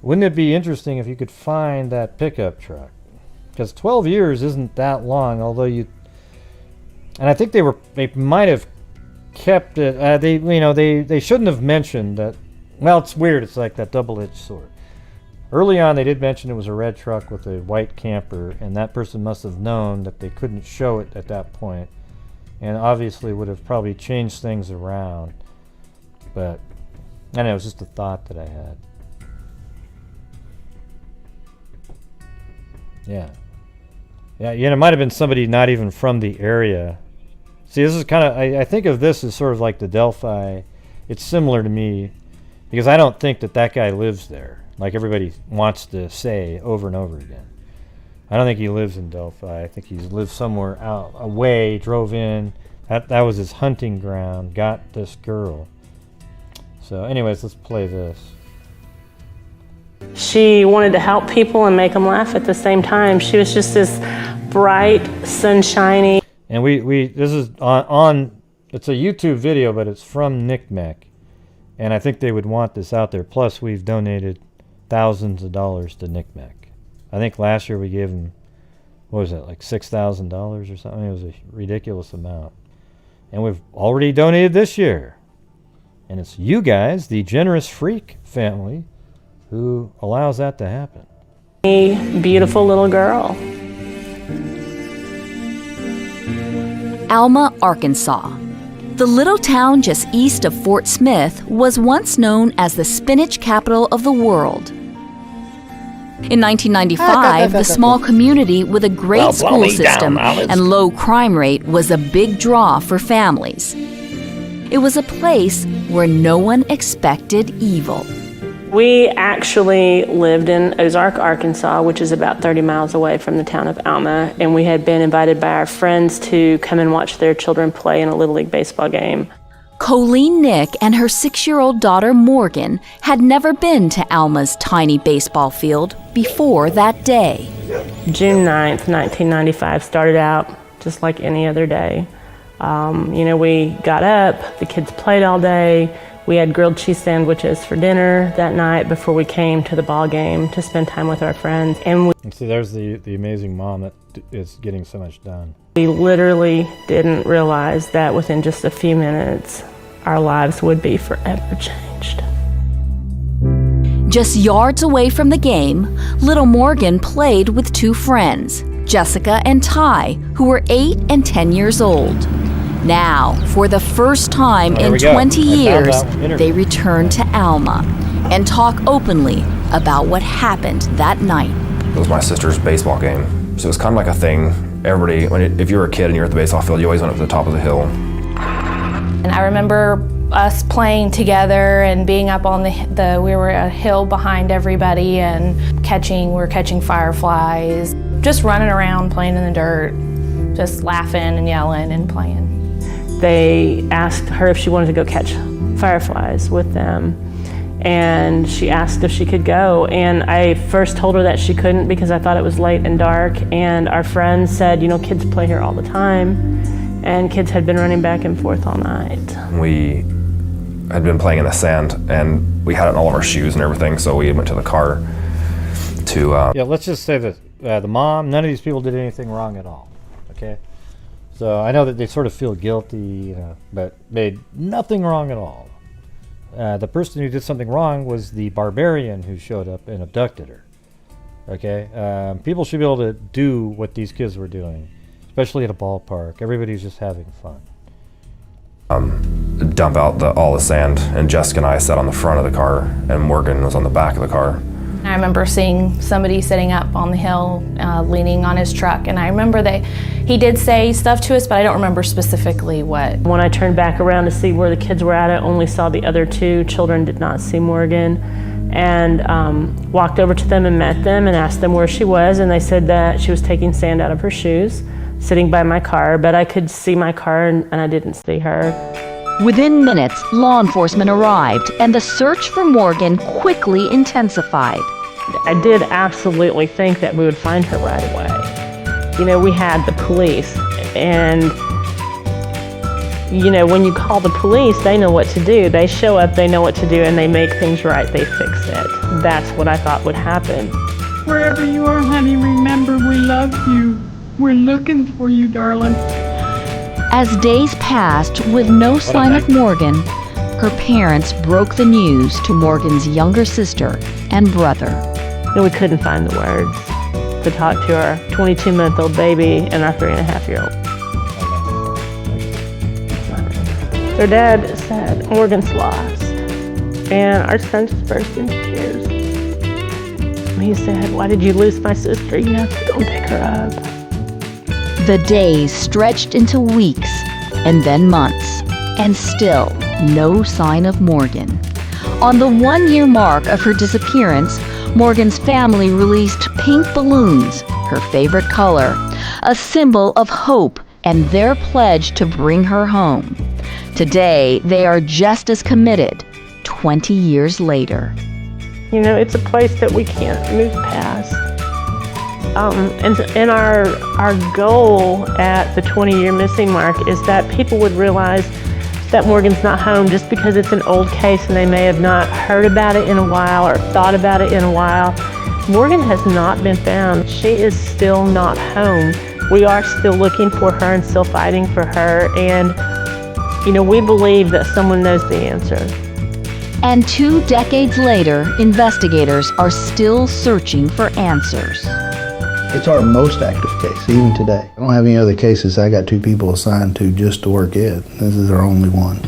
Wouldn't it be interesting if you could find that pickup truck? Because 12 years isn't that long, although you... And I think they might have kept it... they shouldn't have mentioned that... Well, it's weird. It's like that double-edged sword. Early on, they did mention it was a red truck with a white camper, and that person must have known that they couldn't show it at that point, and obviously would have probably changed things around. But I don't know, it was just a thought that I had. Yeah. Yeah, it might have been somebody not even from the area. See, this is kind of... I think of this as sort of like the Delphi. It's similar to me, because I don't think that guy lives there, like everybody wants to say over and over again. I don't think he lives in Delphi. I think he lives somewhere out away, drove in. That was his hunting ground, got this girl. So anyways, let's play this. She wanted to help people and make them laugh at the same time. She was just this bright, sunshiny. And this is on it's a YouTube video, but it's from Knickknack. And I think they would want this out there. Plus, we've donated thousands of dollars to Knickknack. I think last year we gave them, what was it, like $6,000 or something? It was a ridiculous amount. And we've already donated this year. And it's you guys, the generous freak family, who allows that to happen. A beautiful little girl. Alma, Arkansas. The little town just east of Fort Smith was once known as the spinach capital of the world. In 1995, the small community with a great school system and low crime rate was a big draw for families. It was a place where no one expected evil. We actually lived in Ozark, Arkansas, which is about 30 miles away from the town of Alma, and we had been invited by our friends to come and watch their children play in a Little League baseball game. Colleen Nick and her 6-year-old daughter Morgan had never been to Alma's tiny baseball field before that day. June 9th, 1995 started out just like any other day. We got up, the kids played all day. We had grilled cheese sandwiches for dinner that night before we came to the ball game to spend time with our friends. And see, there's the amazing mom that is getting so much done. We literally didn't realize that within just a few minutes, our lives would be forever changed. Just yards away from the game, little Morgan played with two friends, Jessica and Ty, who were 8 and 10 years old. Now, for the first time in 20 years, they return to Alma and talk openly about what happened that night. It was my sister's baseball game, so it was kind of like a thing everybody, if you were a kid and you were at the baseball field, you always went up to the top of the hill. And I remember us playing together and being up on we were a hill behind everybody and we were catching fireflies, just running around playing in the dirt, just laughing and yelling and playing. They asked her if she wanted to go catch fireflies with them, and she asked if she could go, and I first told her that she couldn't because I thought it was late and dark, and our friends said, you know, kids play here all the time, and kids had been running back and forth all night. We had been playing in the sand, and we had it in all of our shoes and everything, so we went to the car to... Yeah, let's just say that the mom, none of these people did anything wrong at all, okay? So I know that they sort of feel guilty, you know, but made nothing wrong at all. The person who did something wrong was the barbarian who showed up and abducted her. Okay? People should be able to do what these kids were doing, especially at a ballpark. Everybody's just having fun. Dump out all the sand, and Jessica and I sat on the front of the car, and Morgan was on the back of the car. I remember seeing somebody sitting up on the hill, leaning on his truck, and I remember he did say stuff to us, but I don't remember specifically what. When I turned back around to see where the kids were at, I only saw the other two children, did not see Morgan, and walked over to them and met them and asked them where she was, and they said that she was taking sand out of her shoes, sitting by my car, but I could see my car and I didn't see her. Within minutes, law enforcement arrived, and the search for Morgan quickly intensified. I did absolutely think that we would find her right away. You know, we had the police, and you know, when you call the police, they know what to do. They show up, they know what to do, and they make things right, they fix it. That's what I thought would happen. Wherever you are, honey, remember we love you. We're looking for you, darling. As days passed with no sign of Morgan, her parents broke the news to Morgan's younger sister and brother. And we couldn't find the words to talk to our 22-month-old baby and our 3.5-year-old. Their dad said, Morgan's lost. And our son just burst into tears. He said, why did you lose my sister? You have to go and pick her up. The days stretched into weeks and then months, and still no sign of Morgan. On the 1-year mark of her disappearance, Morgan's family released pink balloons, her favorite color, a symbol of hope and their pledge to bring her home. Today, they are just as committed, 20 years later. You know, it's a place that we can't move past. And our goal at the 20-year missing mark is that people would realize that Morgan's not home just because it's an old case and they may have not heard about it in a while or thought about it in a while. Morgan has not been found. She is still not home. We are still looking for her and still fighting for her, and you know, we believe that someone knows the answer. And 2 decades later, investigators are still searching for answers. It's our most active case, even today. I don't have any other cases I got 2 people assigned to just to work it. This is our only one.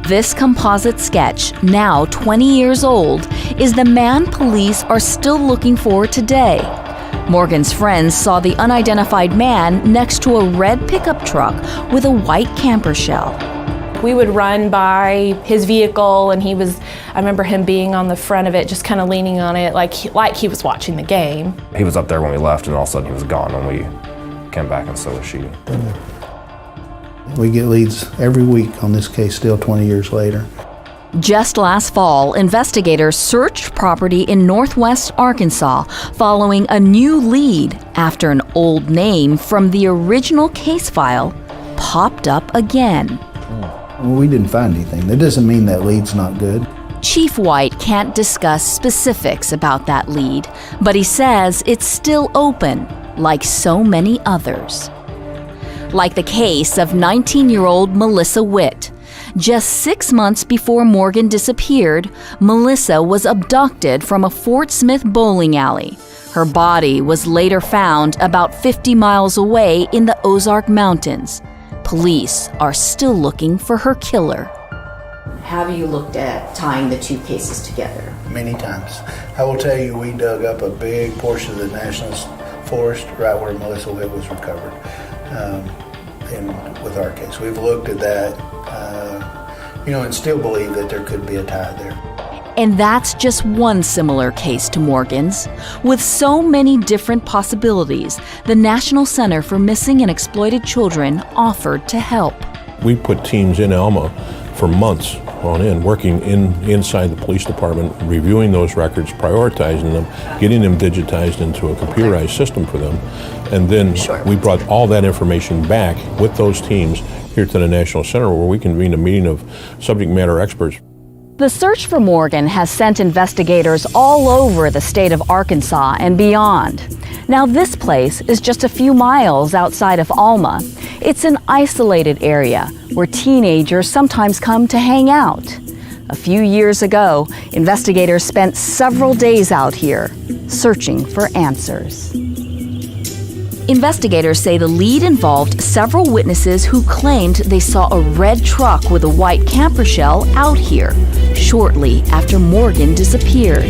This composite sketch, now 20 years old, is the man police are still looking for today. Morgan's friends saw the unidentified man next to a red pickup truck with a white camper shell. We would run by his vehicle, and I remember him being on the front of it, just kind of leaning on it like he was watching the game. He was up there when we left, and all of a sudden he was gone when we came back, and so was she. We get leads every week on this case still 20 years later. Just last fall, investigators searched property in northwest Arkansas following a new lead after an old name from the original case file popped up again. Well, we didn't find anything. That doesn't mean that lead's not good. Chief White can't discuss specifics about that lead, but he says it's still open, like so many others. Like the case of 19-year-old Melissa Witt. Just 6 months before Morgan disappeared, Melissa was abducted from a Fort Smith bowling alley. Her body was later found about 50 miles away in the Ozark Mountains. Police are still looking for her killer. Have you looked at tying the 2 cases together? Many times. I will tell you, we dug up a big portion of the National forest right where Melissa Witt was recovered. And with our case, we've looked at that, and still believe that there could be a tie there. And that's just one similar case to Morgan's. With so many different possibilities, the National Center for Missing and Exploited Children offered to help. We put teams in Alma for months on end, working inside the police department, reviewing those records, prioritizing them, getting them digitized into a computerized system for them. And then we brought all that information back with those teams here to the National Center, where we convened a meeting of subject matter experts. The search for Morgan has sent investigators all over the state of Arkansas and beyond. Now, this place is just a few miles outside of Alma. It's an isolated area where teenagers sometimes come to hang out. A few years ago, investigators spent several days out here searching for answers. Investigators say the lead involved several witnesses who claimed they saw a red truck with a white camper shell out here shortly after Morgan disappeared.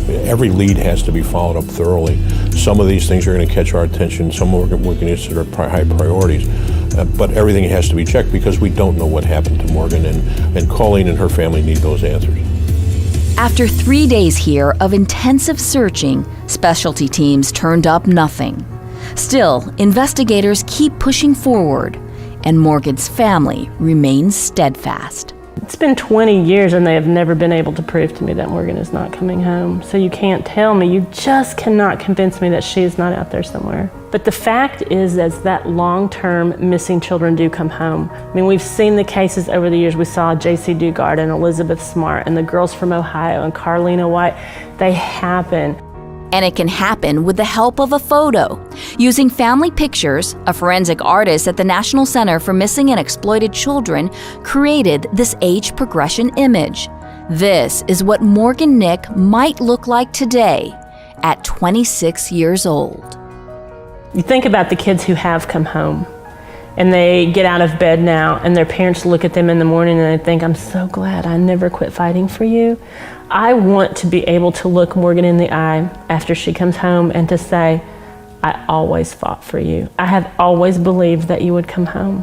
Every lead has to be followed up thoroughly. Some of these things are going to catch our attention, some we're going to consider high priorities, but everything has to be checked because we don't know what happened to Morgan, and Colleen and her family need those answers. After 3 days here of intensive searching, specialty teams turned up nothing. Still, investigators keep pushing forward, and Morgan's family remains steadfast. It's been 20 years and they have never been able to prove to me that Morgan is not coming home. So you can't tell me, you just cannot convince me that she is not out there somewhere. But the fact is that long-term missing children do come home. I mean, we've seen the cases over the years. We saw J.C. Dugard and Elizabeth Smart and the girls from Ohio and Carlina White. They happen. And it can happen with the help of a photo. Using family pictures, a forensic artist at the National Center for Missing and Exploited Children created this age progression image. This is what Morgan Nick might look like today at 26 years old. You think about the kids who have come home and they get out of bed now and their parents look at them in the morning and they think, I'm so glad I never quit fighting for you. I want to be able to look Morgan in the eye after she comes home and to say, I always fought for you. I have always believed that you would come home.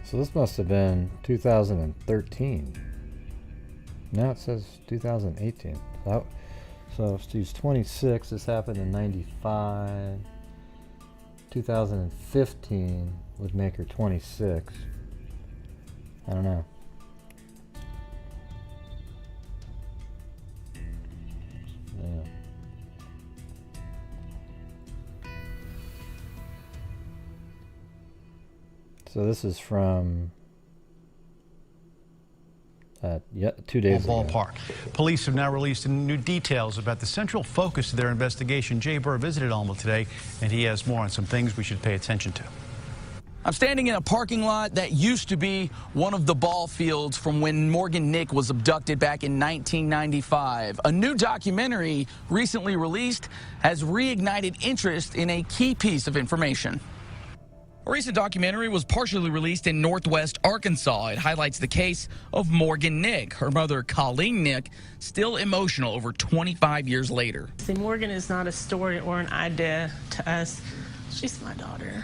So this must have been 2013. Now it says 2018. So she's 26. This happened in 95. 2015 would make her 26. I don't know. Yeah. So this is from 2 days ago. Ballpark. Police have now released new details about the central focus of their investigation. Jay Burr visited Alma today, and he has more on some things we should pay attention to. I'm standing in a parking lot that used to be one of the ball fields from when Morgan Nick was abducted back in 1995. A new documentary recently released has reignited interest in a key piece of information. A recent documentary was partially released in Northwest Arkansas. It highlights the case of Morgan Nick, her mother Colleen Nick, still emotional over 25 years later. See, Morgan is not a story or an idea to us. She's my daughter.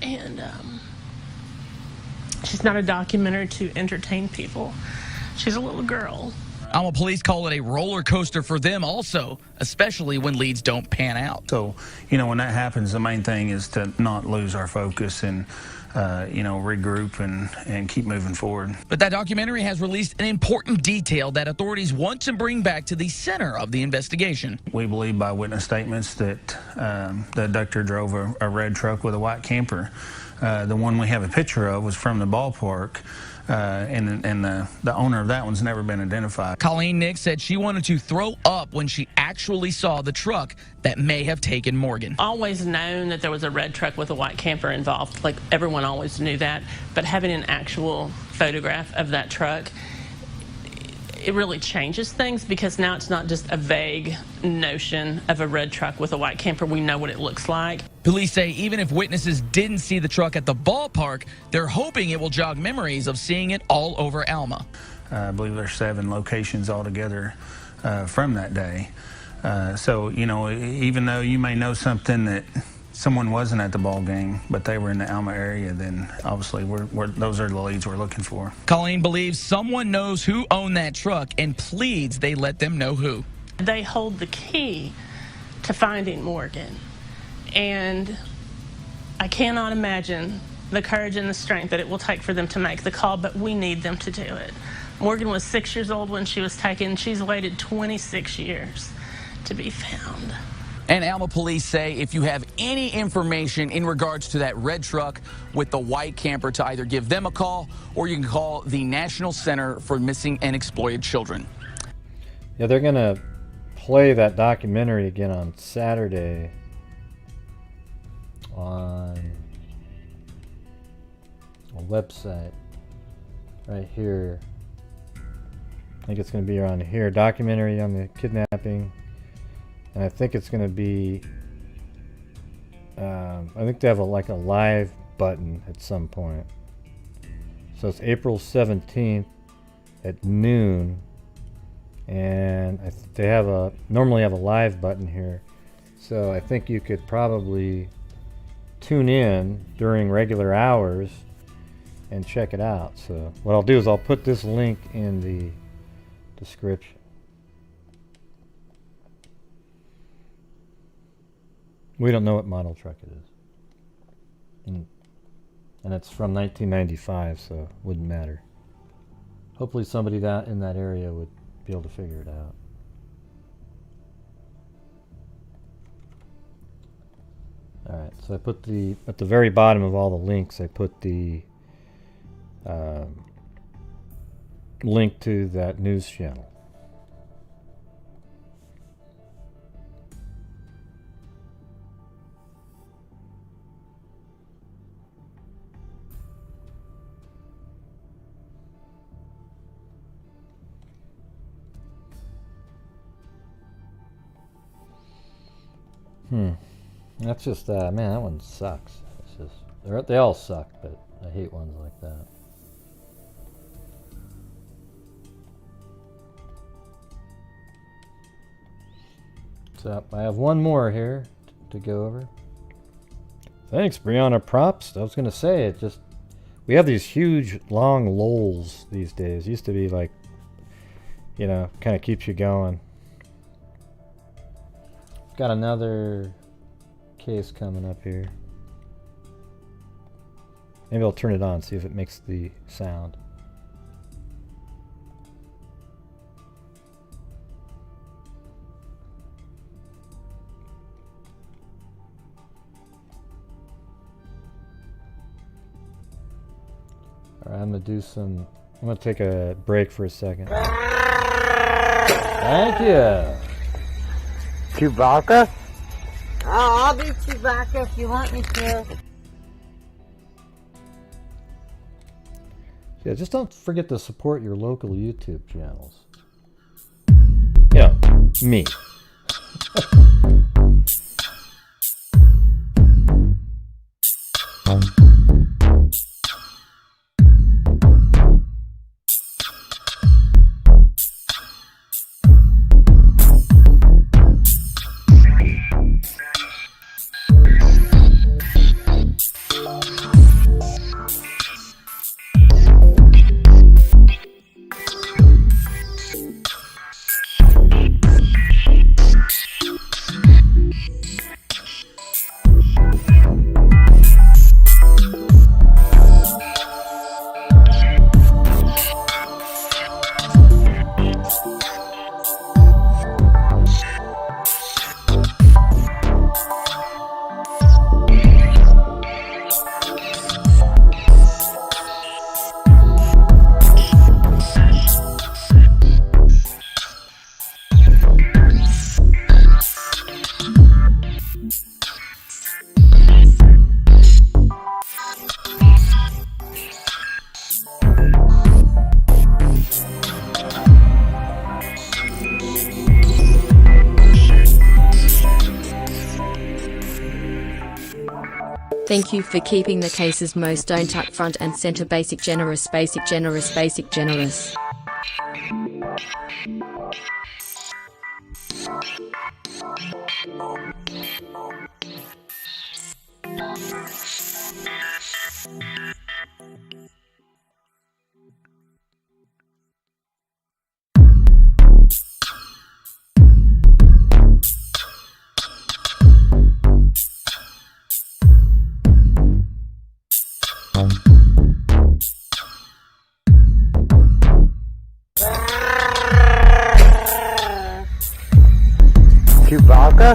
And she's not a documentary to entertain people. She's a little girl. Alma police call it a roller coaster for them also, especially when leads don't pan out. So, when that happens, the main thing is to not lose our focus and, regroup and keep moving forward. But that documentary has released an important detail that authorities want to bring back to the center of the investigation. We believe by witness statements that the abductor drove a red truck with a white camper. The one we have a picture of was from the ballpark. And the owner of that one's never been identified. Colleen Nick said she wanted to throw up when she actually saw the truck that may have taken Morgan. Always known that there was a red truck with a white camper involved. Like, everyone always knew that. But having an actual photograph of that truck, it really changes things, because now it's not just a vague notion of a red truck with a white camper. We know what it looks like. Police say even if witnesses didn't see the truck at the ballpark, they're hoping it will jog memories of seeing it all over Alma. I believe there's 7 locations altogether from that day. So, you know, even though you may know something that someone wasn't at the ball game, but they were in the Alma area, then obviously those are the leads we're looking for. Colleen believes someone knows who owned that truck and pleads they let them know who. They hold the key to finding Morgan, and I cannot imagine the courage and the strength that it will take for them to make the call, but we need them to do it. Morgan was 6 years old when she was taken. She's waited 26 years to be found. And Alma police say if you have any information in regards to that red truck with the white camper, to either give them a call or you can call the National Center for Missing and Exploited Children. Yeah, they're going to play that documentary again on Saturday on a website right here. I think it's going to be around here. Documentary on the kidnapping. And I think it's going to be, I think they have like a live button at some point. So it's April 17th at noon. And they have normally have a live button here. So I think you could probably tune in during regular hours and check it out. So what I'll do is I'll put this link in the description. We don't know what model truck it is. And it's from 1995, so it wouldn't matter. Hopefully somebody in that area would be able to figure it out. Alright, so I put at the very bottom of all the links, I put the link to that news channel. That's just, man, that one sucks. It's just, they all suck, but I hate ones like that. So I have one more here to go over. Thanks, Brianna Props. I was going to say, we have these huge, long lulls these days. Used to be like, you know, kind of keeps you going. Got another case coming up here. Maybe I'll turn it on, see if it makes the sound. Alright, I'm gonna take a break for a second. Thank you. Chewbacca? Oh, I'll be Chewbacca if you want me to. Yeah, just don't forget to support your local YouTube channels. You know, me. Thank you for keeping the cases most don't tuck front and center. Basic generous, basic generous, basic generous. Chewbacca?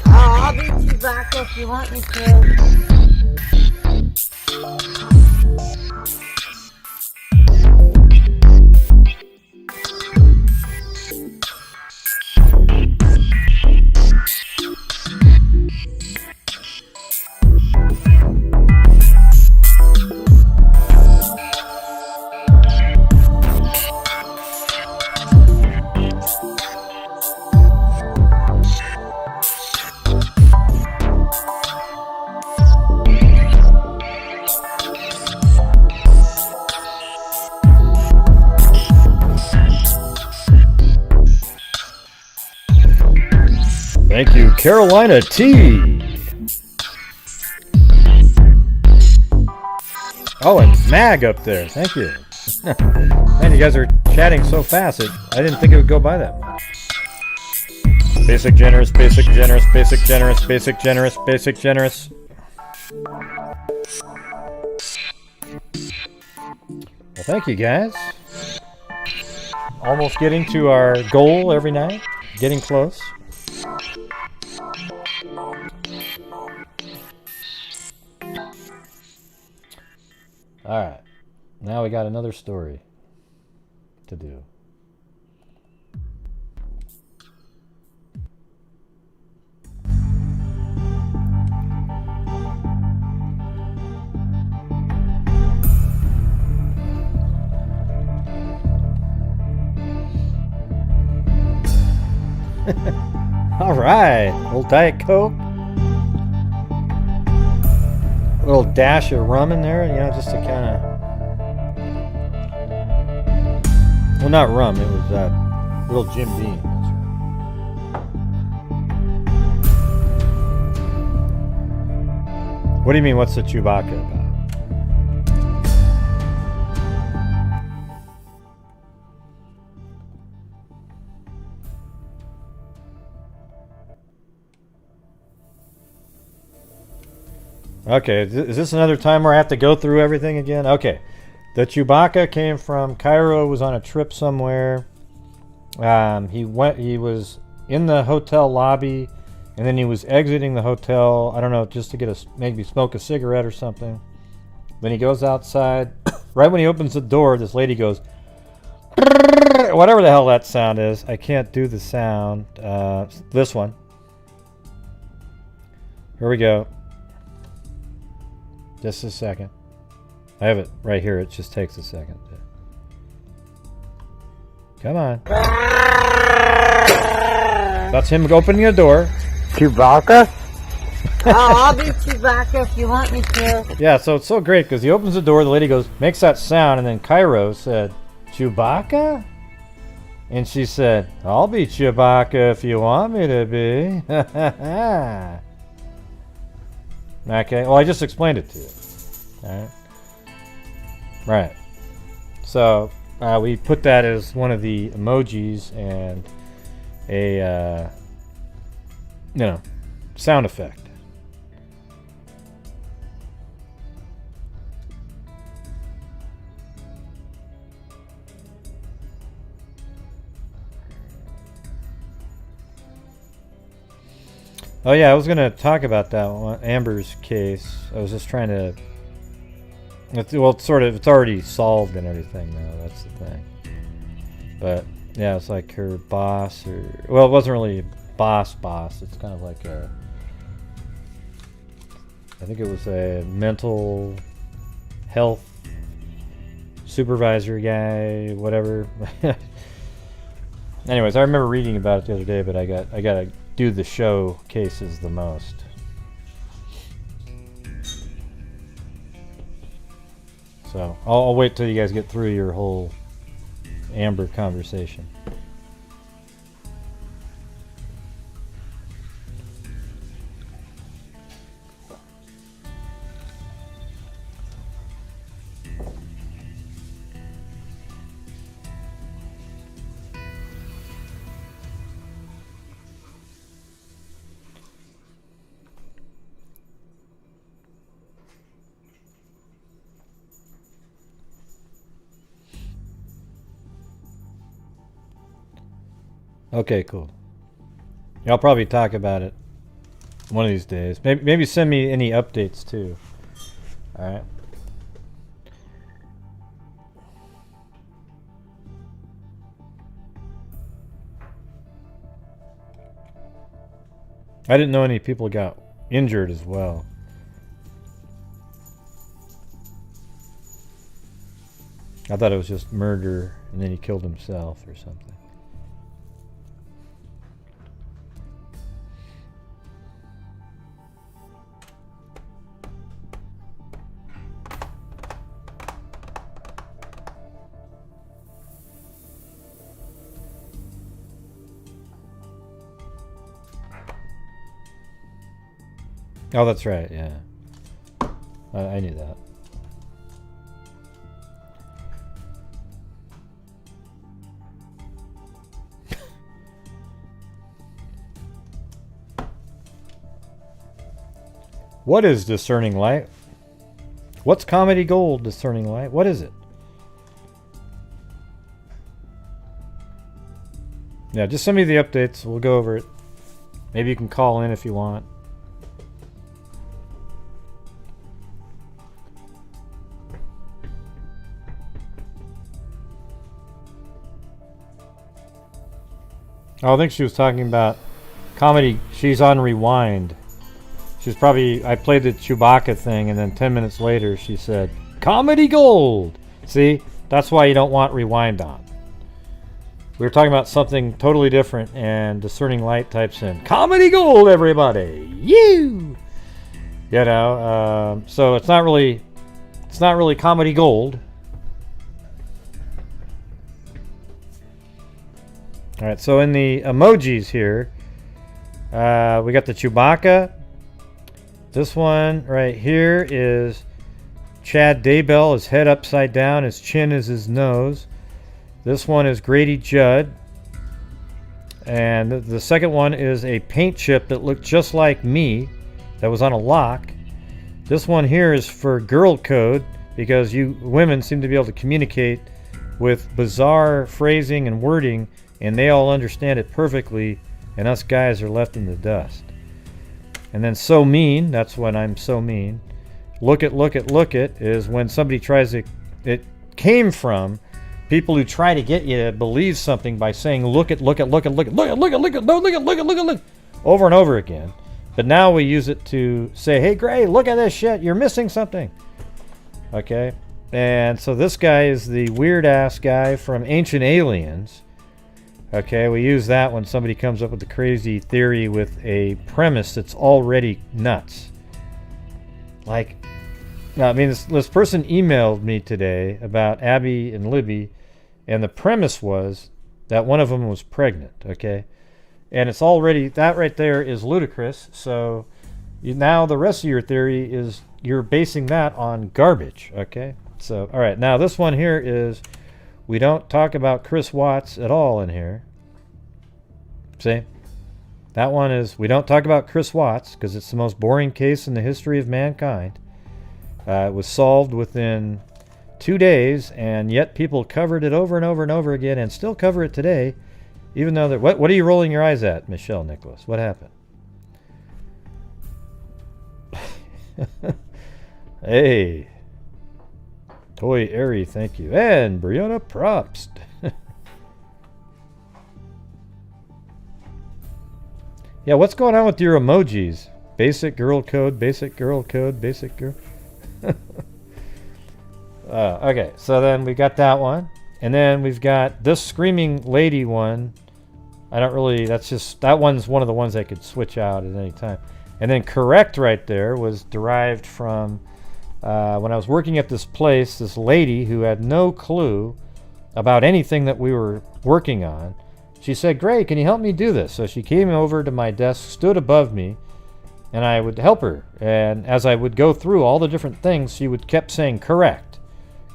Oh, I'll be Chewbacca if you want me to. Thank you, Carolina T. Oh, and Mag up there. Thank you. Man, you guys are chatting so fast. I didn't think it would go by that much. Basic generous, basic generous, basic generous, basic generous, basic generous. Well, thank you, guys. Almost getting to our goal every night. Getting close. Alright, now we got another story to do. Alright, little Diet Coke. A little dash of rum in there, you know, just to kind of... Well, not rum, it was little Jim Beam. That's right. What do you mean, what's the Chewbacca about? Okay, is this another time where I have to go through everything again? Okay. The Chewbacca came from Cairo, was on a trip somewhere. He was in the hotel lobby, and then he was exiting the hotel, I don't know, just to maybe smoke a cigarette or something. Then he goes outside. Right when he opens the door, this lady goes, whatever the hell that sound is. I can't do the sound. This one. Here we go. Just a second. I have it right here. It just takes a second. Come on. That's him opening the door. Chewbacca? Oh, I'll be Chewbacca if you want me to. Yeah, so it's so great because he opens the door, the lady goes, makes that sound, and then Cairo said, Chewbacca? And she said, I'll be Chewbacca if you want me to be. Okay, well, I just explained it to you. Alright. Right. So, we put that as one of the emojis and a, sound effect. Oh yeah, I was going to talk about that one, Amber's case. I was just trying to... it's already solved and everything now, that's the thing. But, yeah, it's like her boss, well, it wasn't really boss, it's kind of like a... I think it was a mental health supervisor guy, whatever. Anyways, I remember reading about it the other day, but I gotta do the show cases the most. So I'll wait till you guys get through your whole Amber conversation. Okay, cool. I'll probably talk about it one of these days. Maybe send me any updates too. All right. I didn't know any people got injured as well. I thought it was just murder and then he killed himself or something. Oh, that's right, yeah. I knew that. What is discerning light? What's comedy gold, discerning light? What is it? Yeah, just send me the updates. We'll go over it. Maybe you can call in if you want. Oh, I think she was talking about comedy. She's on rewind. She's probably, I played the Chewbacca thing and then 10 minutes later she said, comedy gold! See, that's why you don't want rewind on. We were talking about something totally different and discerning light types in, comedy gold, everybody! You! You know, so it's not really comedy gold. Alright, so in the emojis here, we got the Chewbacca. This one right here is Chad Daybell, his head upside down, his chin is his nose. This one is Grady Judd. And the second one is a paint chip that looked just like me, that was on a lock. This one here is for girl code, because you women seem to be able to communicate with bizarre phrasing and wording, and they all understand it perfectly, and us guys are left in the dust. And then so mean, that's when I'm so mean. Look it is when somebody tries to, it came from people who try to get you to believe something by saying look it over and over again. But now we use it to say, hey Gray, look at this shit, you're missing something. Okay, and so this guy is the weird ass guy from Ancient Aliens. Okay, we use that when somebody comes up with a crazy theory with a premise that's already nuts. Like, I mean, this person emailed me today about Abby and Libby, and the premise was that one of them was pregnant, okay? And it's already, that right there is ludicrous, so now the rest of your theory is you're basing that on garbage, okay? So, all right, now this one here is, we don't talk about Chris Watts at all in here. See? That one is, we don't talk about Chris Watts because it's the most boring case in the history of mankind. It was solved within 2 days, and yet people covered it over and over and over again and still cover it today, even though they're... What are you rolling your eyes at, Michelle Nicholas? What happened? Hey. Toy Airy, thank you. And Brianna Propst. Yeah, what's going on with your emojis? Basic girl code, basic girl code, basic girl. Okay, so then we got that one. And then we've got this screaming lady one. I don't really, that's just, that one's one of the ones I could switch out at any time. And then correct right there was derived from when I was working at this place, this lady who had no clue about anything that we were working on. She said, Gray, can you help me do this? So she came over to my desk, stood above me, and I would help her. And as I would go through all the different things, she would kept saying, correct,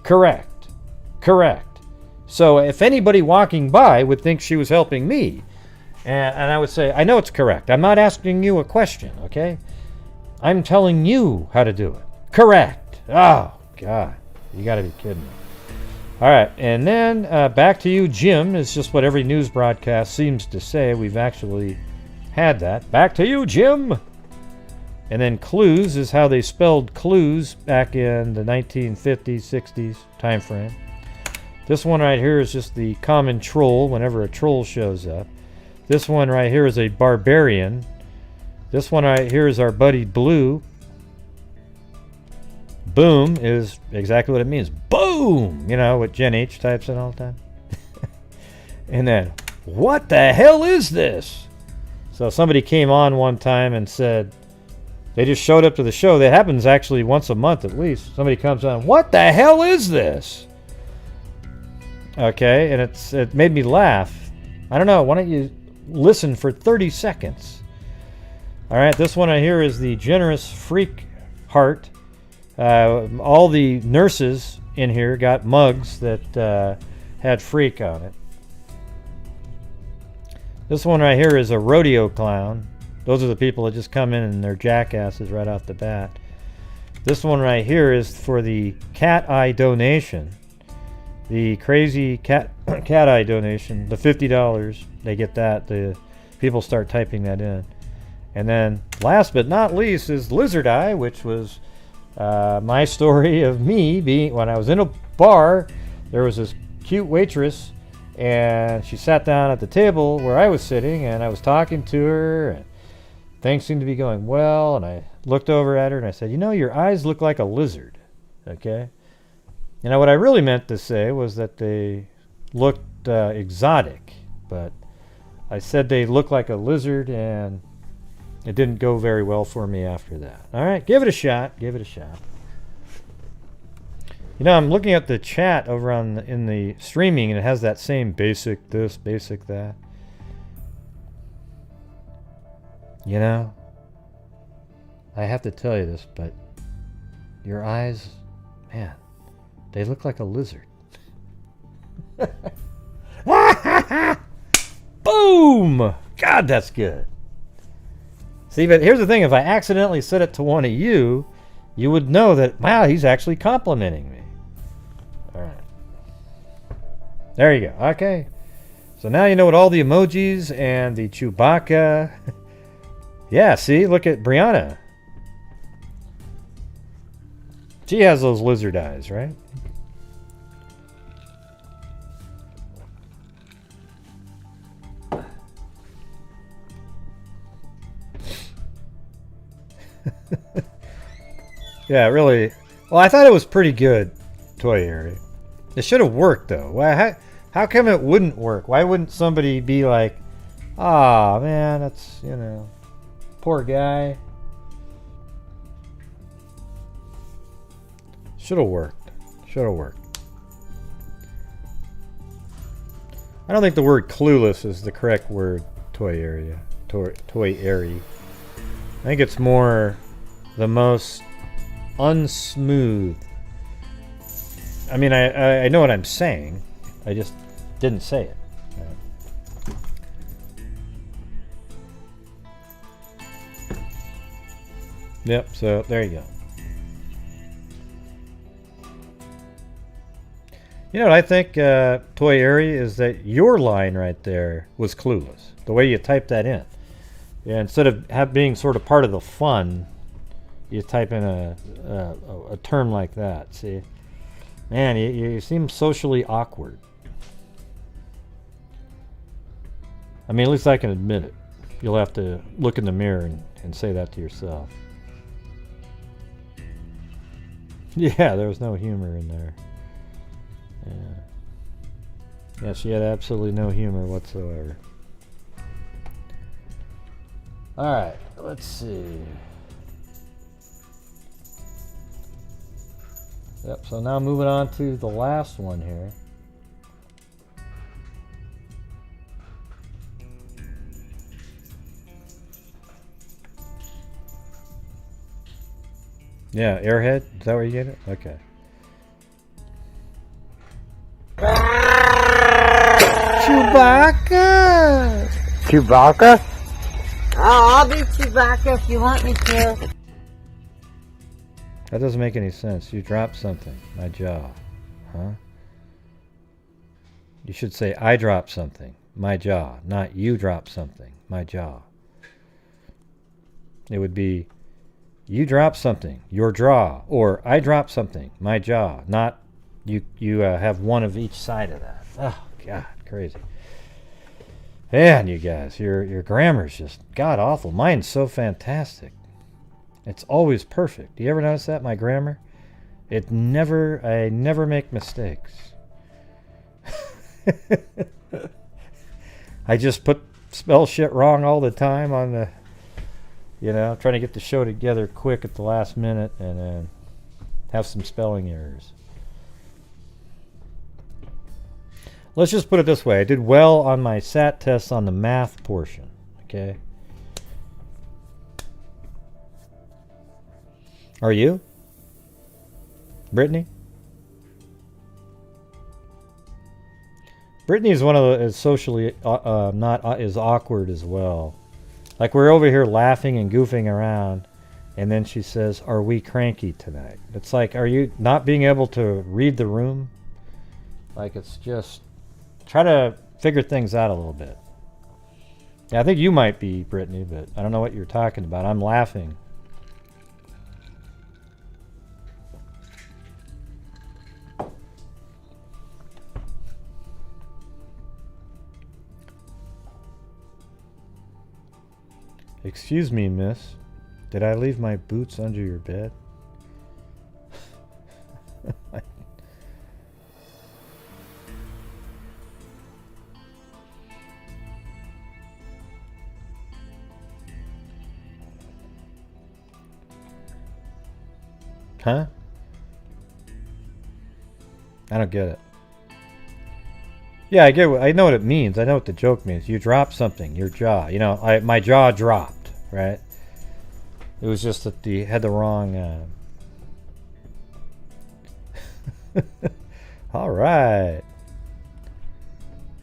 correct, correct. So if anybody walking by would think she was helping me, and I would say, I know it's correct. I'm not asking you a question, okay? I'm telling you how to do it. Correct. Oh, God. You got to be kidding me. All right, and then back to you, Jim. It's just what every news broadcast seems to say. We've actually had that. Back to you, Jim. And then clues is how they spelled clues back in the 1950s, 60s time frame. This one right here is just the common troll whenever a troll shows up. This one right here is a barbarian. This one right here is our buddy Blue. Boom is exactly what it means. Boom! You know, what Gen H types in all the time. And then, what the hell is this? So somebody came on one time and said, they just showed up to the show. That happens actually once a month at least. Somebody comes on, what the hell is this? Okay, and it made me laugh. I don't know, why don't you listen for 30 seconds? Alright, this one right here is the generous freak heart. All the nurses in here got mugs that had freak on it. This one right here is a rodeo clown. Those are the people that just come in and they're jackasses right off the bat. This one right here is for the cat eye donation. The crazy cat eye donation, the $50, they get that. The people start typing that in. And then last but not least is Lizard Eye, which was my story of me being, when I was in a bar, there was this cute waitress and she sat down at the table where I was sitting and I was talking to her and things seemed to be going well, and I looked over at her and I said, you know, your eyes look like a lizard. Okay? You know, what I really meant to say was that they looked exotic, but I said they looked like a lizard, and it didn't go very well for me after that. All right, give it a shot. Give it a shot. You know, I'm looking at the chat over in the streaming, and it has that same basic this, basic that. You know, I have to tell you this, but your eyes, man, they look like a lizard. Boom! God, that's good. See, but here's the thing. If I accidentally said it to one of you, you would know that, wow, he's actually complimenting me. All right. There you go. Okay. So now you know what all the emojis and the Chewbacca... Yeah, see? Look at Brianna. She has those lizard eyes, right? Yeah, really. Well, I thought it was pretty good, Toy Area. It should have worked, though. Why? How come it wouldn't work? Why wouldn't somebody be like, ah, man, that's, you know, poor guy. Should have worked. Should have worked. I don't think the word clueless is the correct word, Toy Area. Toy Area. I think it's more the most unsmooth. I mean, I know what I'm saying. I just didn't say it. Yep, so there you go. You know what I think, Toy Area, is that your line right there was clueless. The way you typed that in. Yeah, instead of being sort of part of the fun, you type in a term like that. See? Man, you seem socially awkward. I mean, at least I can admit it. You'll have to look in the mirror and say that to yourself. Yeah, there was no humor in there. Yeah, she had absolutely no humor whatsoever. Alright, let's see. Yep, so now moving on to the last one here. Yeah, Airhead? Is that where you get it? Okay. Chewbacca! Chewbacca? Oh, I'll be Chewbacca if you want me to. That doesn't make any sense. You dropped something. My jaw. Huh? You should say, I dropped something. My jaw. Not you dropped something. My jaw. It would be, you drop something, your jaw, or I drop something, my jaw. Not you have one of each side of that. Oh God, crazy. Man, you guys, your grammar's just god awful. Mine's so fantastic. It's always perfect. Do you ever notice that, my grammar? I never make mistakes. I just spell shit wrong all the time on the, trying to get the show together quick at the last minute and then have some spelling errors. Let's just put it this way. I did well on my SAT tests on the math portion. Okay? Are you? Brittany? Brittany is one of the, is socially not as awkward as well. Like we're over here laughing and goofing around, and then she says, "Are we cranky tonight?" It's like, are you not being able to read the room? Like it's just try to figure things out a little bit. Yeah, I think you might be, Brittany, but I don't know what you're talking about. I'm laughing. Excuse me, miss. Did I leave my boots under your bed? Huh? I don't get it. Yeah, I know what it means. I know what the joke means. You drop something, your jaw. My jaw dropped, right? It was just that you had the wrong. All right.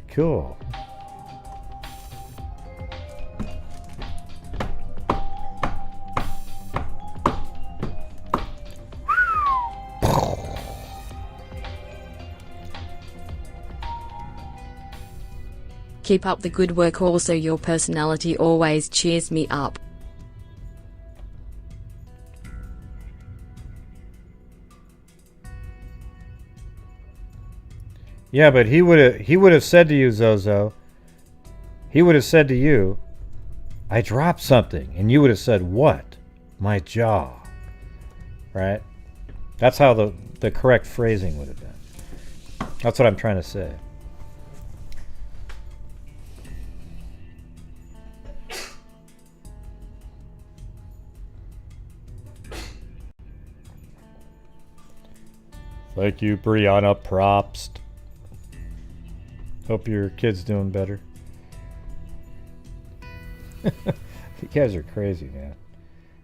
Cool. Keep up the good work. Also, your personality always cheers me up. Yeah, but he would have said to you, Zozo. He would have said to you, "I dropped something," and you would have said, "What?" "My jaw." Right? That's how the correct phrasing would have been. That's what I'm trying to say. Thank you, Brianna Propst. Hope your kid's doing better. You guys are crazy, man.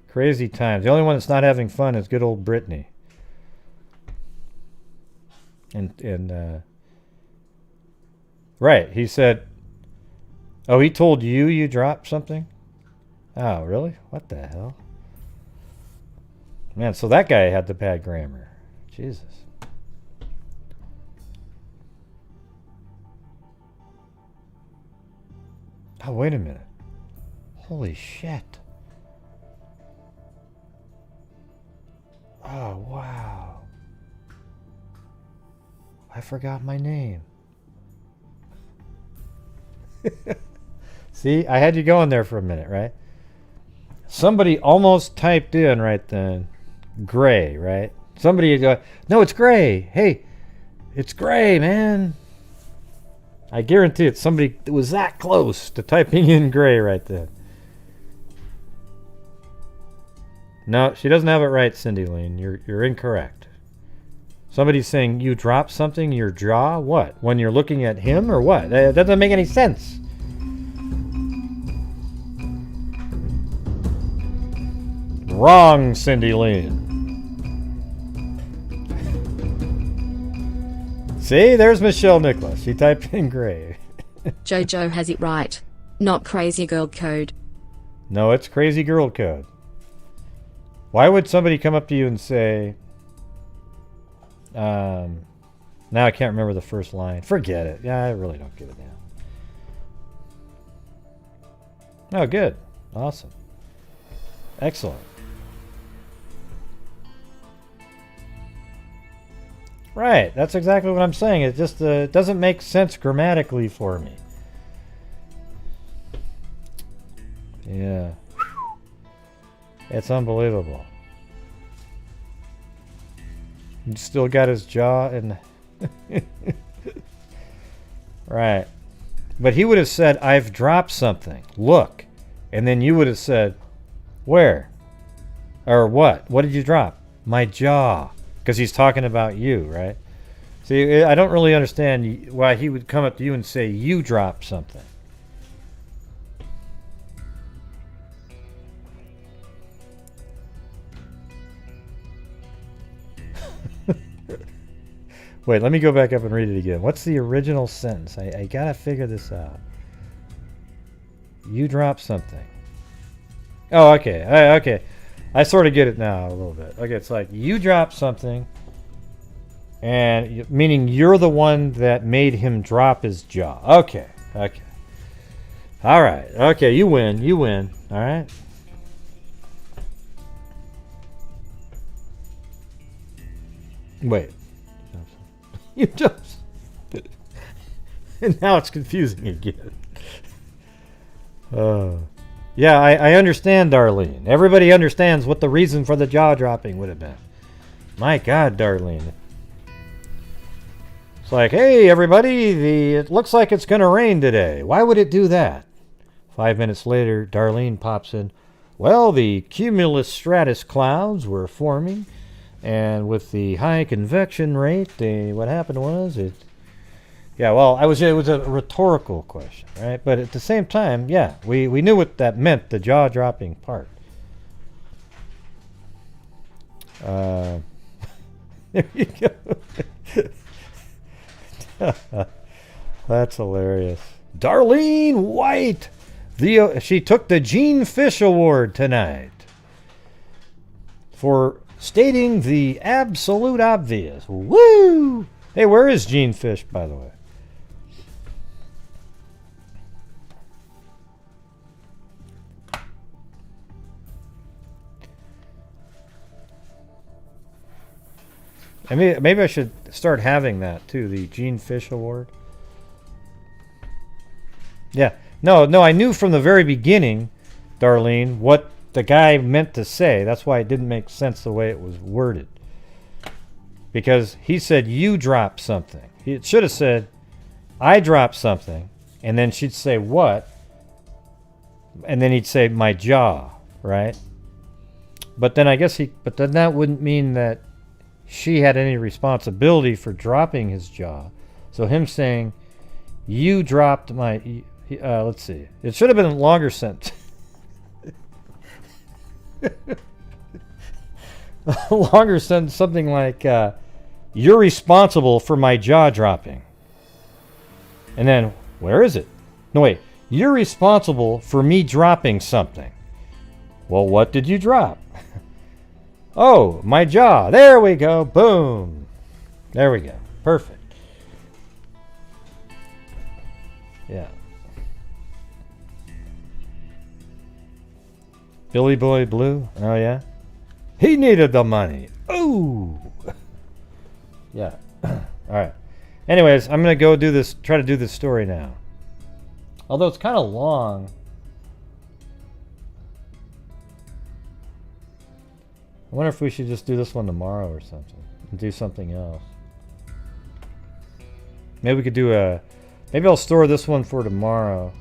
Crazy times. The only one that's not having fun is good old Brittany. And right, he said, oh, he told you dropped something? Oh, really? What the hell? Man, so that guy had the bad grammar. Jesus. Oh, wait a minute. Holy shit. Oh, wow. I forgot my name. See, I had you going there for a minute, right? Somebody almost typed in right then, Gray, right? Somebody go, no, it's Gray. Hey, it's Gray, man. I guarantee it. Somebody was that close to typing in Gray right then. No, she doesn't have it right, Cindy Lane. You're incorrect. Somebody's saying you dropped something, your jaw? What? When you're looking at him or what? That doesn't make any sense. Wrong, Cindy Lane. See, there's Michelle Nicholas. She typed in Gray. Jojo has it right. Not crazy girl code. No, it's crazy girl code. Why would somebody come up to you and say, now I can't remember the first line. Forget it. Yeah, I really don't give it now. Oh, good. Awesome. Excellent. Right, that's exactly what I'm saying. It just doesn't make sense grammatically for me. Yeah. It's unbelievable. He still got his jaw and... Right. But he would have said, I've dropped something. Look. And then you would have said, where? Or what? What did you drop? My jaw. Because he's talking about you, right? See, I don't really understand why he would come up to you and say, you dropped something. Wait, let me go back up and read it again. What's the original sentence? I gotta figure this out. You dropped something. Oh, okay. Okay. I sort of get it now a little bit. Okay, it's like you dropped something, and meaning you're the one that made him drop his jaw. Okay. Okay. All right. Okay, you win. You win. All right. Wait. You just... And now it's confusing again. Yeah, I understand, Darlene. Everybody understands what the reason for the jaw dropping would have been. My God, Darlene. It's like, hey, everybody, it looks like it's going to rain today. Why would it do that? 5 minutes later, Darlene pops in. Well, the cumulus stratus clouds were forming. And with the high convection rate, what happened was it... Yeah, well, it was a rhetorical question, right? But at the same time, yeah, we knew what that meant, the jaw-dropping part. There you go. That's hilarious. Darlene White! She took the Gene Fish Award tonight for stating the absolute obvious. Woo! Hey, where is Gene Fish, by the way? I mean, maybe I should start having that too, the Gene Fish Award. Yeah. No, I knew from the very beginning, Darlene, what the guy meant to say. That's why it didn't make sense the way it was worded. Because he said, you dropped something. It should have said, I dropped something. And then she'd say, what? And then he'd say, my jaw, right? But then I guess but then that wouldn't mean that she had any responsibility for dropping his jaw. So him saying, you dropped my... let's see. It should have been a longer sentence. A longer sentence, something like, you're responsible for my jaw dropping. And then, where is it? No, wait. You're responsible for me dropping something. Well, what did you drop? Oh, my jaw. There we go. Boom. There we go. Perfect. Yeah. Billy Boy Blue. Oh, yeah? He needed the money. Ooh. Yeah. All right. Anyways, I'm going to go try to do this story now. Although it's kind of long. I wonder if we should just do this one tomorrow or something. And do something else. Maybe we could do maybe I'll store this one for tomorrow.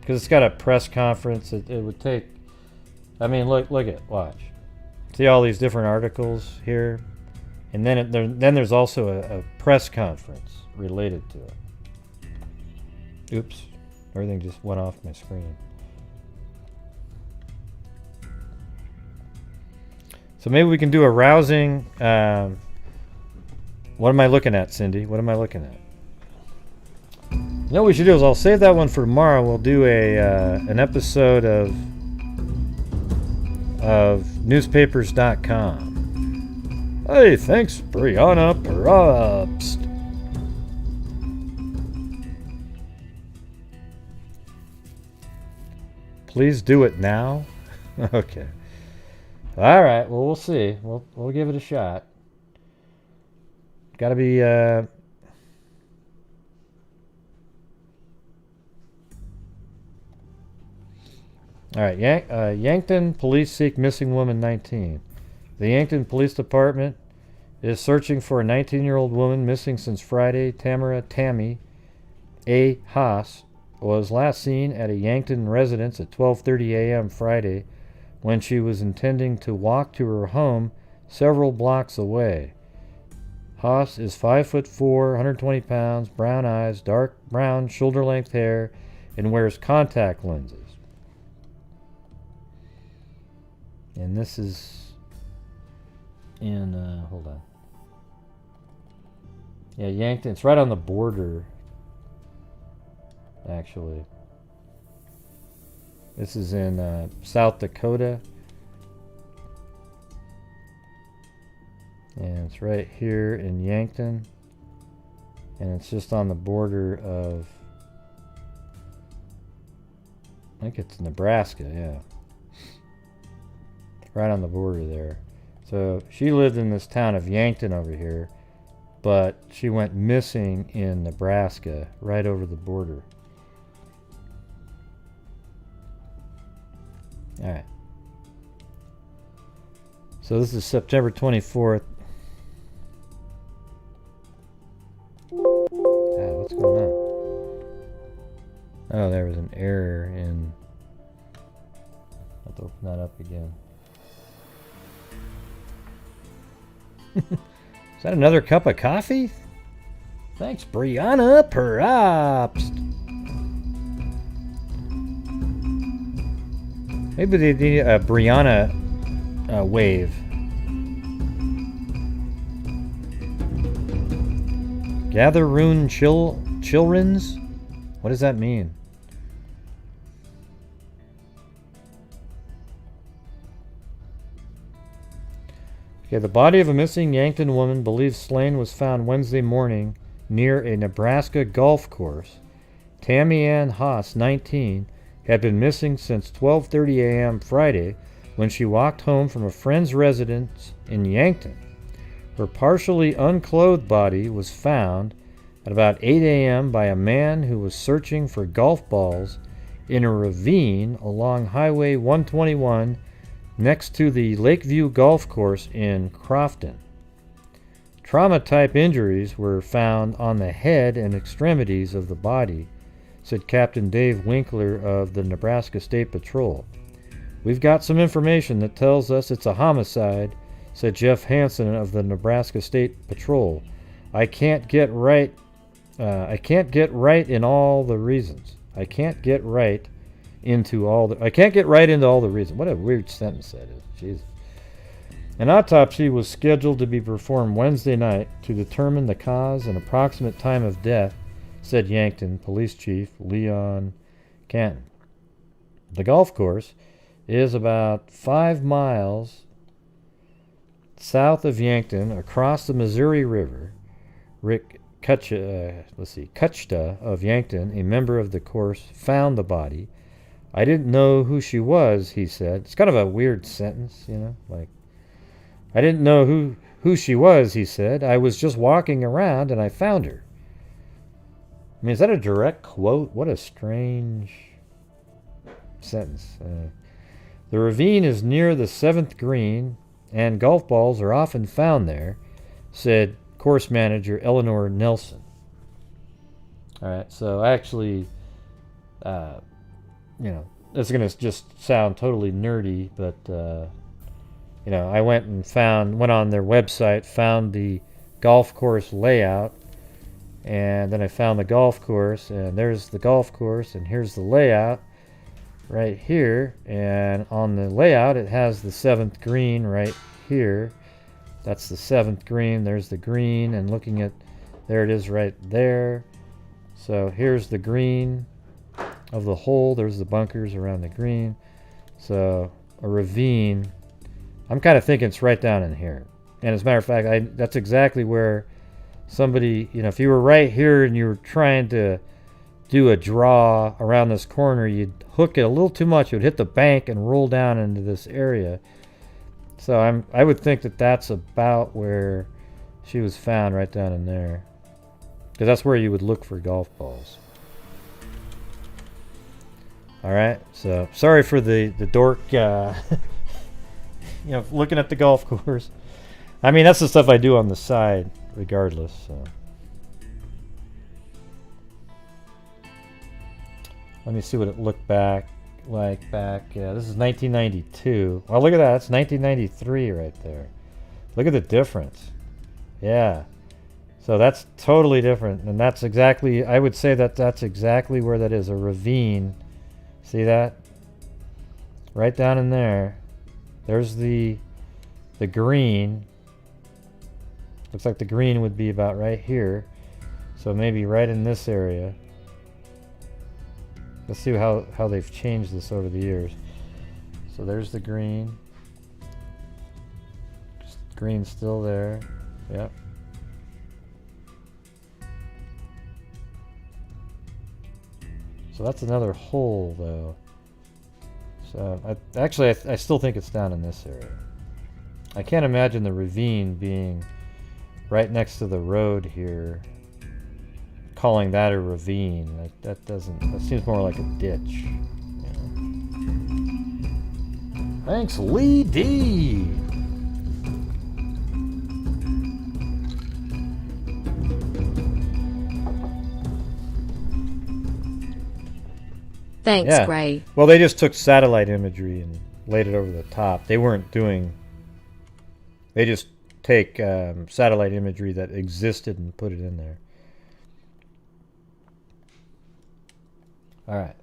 Because it's got a press conference. It would take... I mean, look watch. See all these different articles here? And then there's also a press conference related to it. Oops. Everything just went off my screen. So maybe we can do a rousing... what am I looking at, Cindy? What am I looking at? You know what we should do is I'll save that one for tomorrow. We'll do an episode of newspapers.com. Hey, thanks, Brianna Probst. Please do it now. Okay. All right. Well, we'll see. We'll give it a shot. Got to be. All right. Yankton police seek missing woman 19. The Yankton Police Department is searching for a 19-year-old woman missing since Friday. Tammy Haas was last seen at a Yankton residence at 12:30 a.m. Friday when she was intending to walk to her home several blocks away. Haas is 5'4", 120 pounds, brown eyes, dark brown shoulder-length hair, and wears contact lenses. And this is in, hold on. Yeah, Yankton. It's right on the border, actually. This is in South Dakota. And it's right here in Yankton. And it's just on the border of, I think it's Nebraska, yeah. Right on the border there. So she lived in this town of Yankton over here, but she went missing in Nebraska, right over the border. Alright. So this is September 24th. What's going on? Oh, there was an error in... I'll have to open that up again. Is that another cup of coffee? Thanks, Brianna. Perhaps. Maybe they need a Brianna wave. Gather rune children's? What does that mean? Okay, the body of a missing Yankton woman believed slain was found Wednesday morning near a Nebraska golf course. Tammy Haas, 19, had been missing since 12:30 a.m. Friday when she walked home from a friend's residence in Yankton. Her partially unclothed body was found at about 8 a.m. by a man who was searching for golf balls in a ravine along Highway 121 next to the Lakeview Golf Course in Crofton. Trauma-type injuries were found on the head and extremities of the body, said Captain Dave Winkler of the Nebraska State Patrol. We've got some information that tells us it's a homicide, said Jeff Hansen of the Nebraska State Patrol. I can't get right into all the reasons. What a weird sentence that is. Jesus. An autopsy was scheduled to be performed Wednesday night to determine the cause and approximate time of death, said Yankton Police Chief Leon Canton. The golf course is about 5 miles south of Yankton across the Missouri River. Rick Kuchta of Yankton, a member of the course, found the body. I didn't know who she was, he said. It's kind of a weird sentence, you know, like, I didn't know who she was, he said. I was just walking around and I found her. I mean, is that a direct quote? What a strange sentence. The ravine is near the 7th green and golf balls are often found there, said course manager Eleanor Nelson. All right, so actually, it's going to just sound totally nerdy, but, I went on their website, found the golf course layout, and then I found the golf course, and there's the golf course, and here's the layout right here, and on the layout it has the 7th green right here. That's the 7th green. There's the green, and looking at, there it is right there. So here's the green of the hole. There's the bunkers around the green. So a ravine, I'm kind of thinking it's right down in here. And as a matter of fact, that's exactly where somebody, if you were right here and you were trying to do a draw around this corner, you'd hook it a little too much. It would hit the bank and roll down into this area. So I would think that that's about where she was found, right down in there. Because that's where you would look for golf balls. Alright, so sorry for the dork, looking at the golf course. I mean, that's the stuff I do on the side, regardless. So. Let me see what it looked like back. Yeah, this is 1992. Well, look at that. That's 1993 right there. Look at the difference. Yeah. So that's totally different. And that's exactly, I would say that that's exactly where that is, a ravine. See that? Right down in there. There's the green. Looks like the green would be about right here. So maybe right in this area. Let's see how they've changed this over the years. So there's the green. Green's still there. Yep. So that's another hole, though. So I still think it's down in this area. I can't imagine the ravine being right next to the road here. Calling that a ravine, that seems more like a ditch. Thanks, Lee D. Thanks, Gray. Well, they just took satellite imagery and laid it over the top. They weren't doing. They just take satellite imagery that existed and put it in there. All right.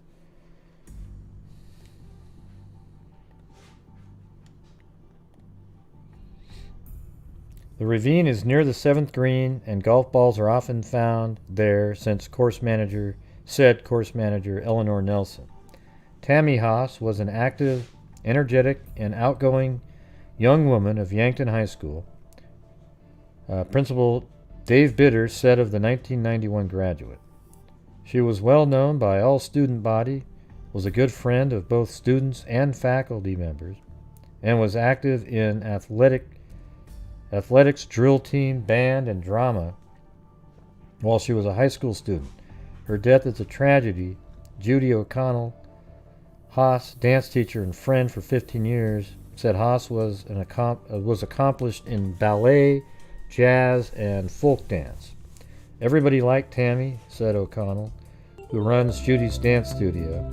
The ravine is near the 7th green, and golf balls are often found there, said course manager Eleanor Nelson. Tammy Haas was an active, energetic, and outgoing young woman of Yankton High School. Principal Dave Bitters said of the 1991 graduate. She was well known by all student body, was a good friend of both students and faculty members, and was active in athletics, drill team, band, and drama while she was a high school student. Her death is a tragedy. Judy O'Connell, Haas, dance teacher and friend for 15 years, said Haas was accomplished in ballet, jazz, and folk dance. Everybody liked Tammy, said O'Connell, who runs Judy's dance studio,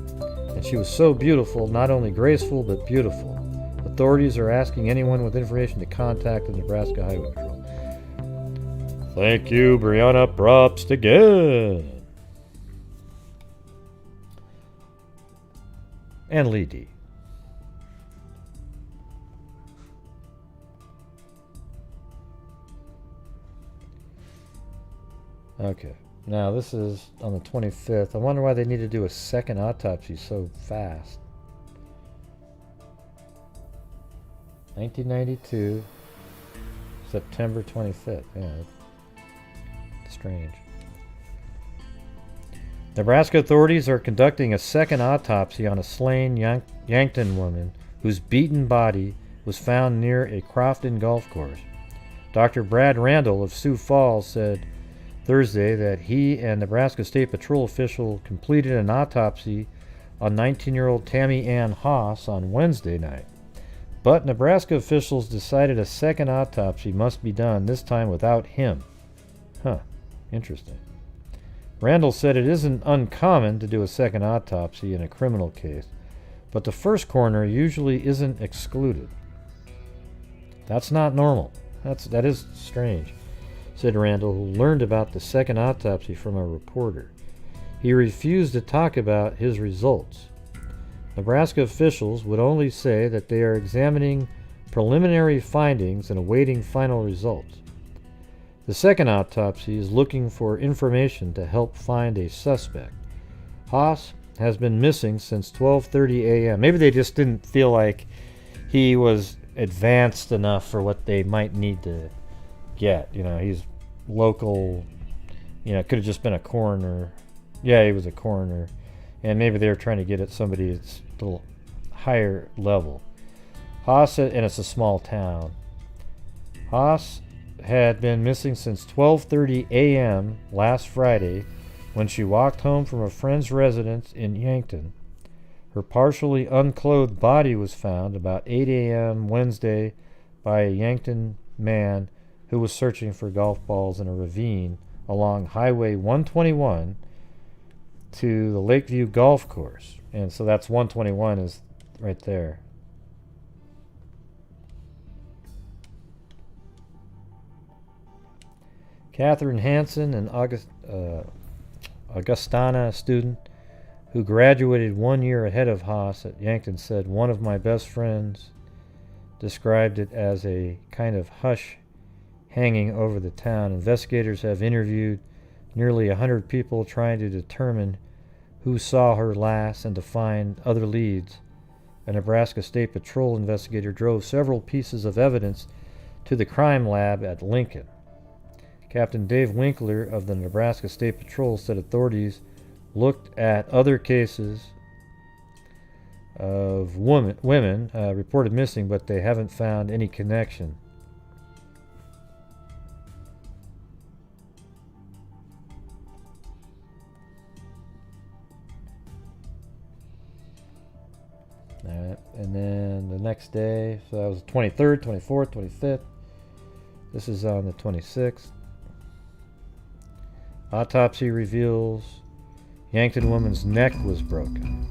and she was so beautiful, not only graceful, but beautiful. Authorities are asking anyone with information to contact the Nebraska Highway Patrol. Thank you, Brianna Probst again. And Lee D. Okay, now this is on the 25th. I wonder why they need to do a second autopsy so fast. 1992, September 25th. Yeah, strange. Nebraska authorities are conducting a second autopsy on a slain Yankton woman whose beaten body was found near a Crofton golf course. Dr. Brad Randall of Sioux Falls said Thursday that he and Nebraska State Patrol official completed an autopsy on 19-year-old Tammy Ann Haas on Wednesday night. But Nebraska officials decided a second autopsy must be done, this time without him. Huh, interesting. Randall said it isn't uncommon to do a second autopsy in a criminal case, but the first coroner usually isn't excluded. That's not normal. That is strange, said Randall, who learned about the second autopsy from a reporter. He refused to talk about his results. Nebraska officials would only say that they are examining preliminary findings and awaiting final results. The second autopsy is looking for information to help find a suspect. Haas has been missing since 12:30 a.m. Maybe they just didn't feel like he was advanced enough for what they might need to get. You know, he's local. You know, it could have just been a coroner. Yeah, he was a coroner. And maybe they were trying to get at somebody that's a little higher level. Haas, and it's a small town. Haas had been missing since 12:30 a.m. last Friday when she walked home from a friend's residence in Yankton. Her partially unclothed body was found about 8 a.m. Wednesday by a Yankton man who was searching for golf balls in a ravine along Highway 121 to the Lakeview Golf Course. And so that's 121 is right there. Catherine Hansen, an Augustana student who graduated 1 year ahead of Haas at Yankton, said, "One of my best friends described it as a kind of hush hanging over the town. Investigators have interviewed nearly 100 people trying to determine who saw her last and to find other leads. A Nebraska State Patrol investigator drove several pieces of evidence to the crime lab at Lincoln. Captain Dave Winkler of the Nebraska State Patrol said authorities looked at other cases of women reported missing, but they haven't found any connection. And then the next day, so that was the 23rd, 24th, 25th. This is on the 26th. Autopsy reveals Yankton woman's neck was broken.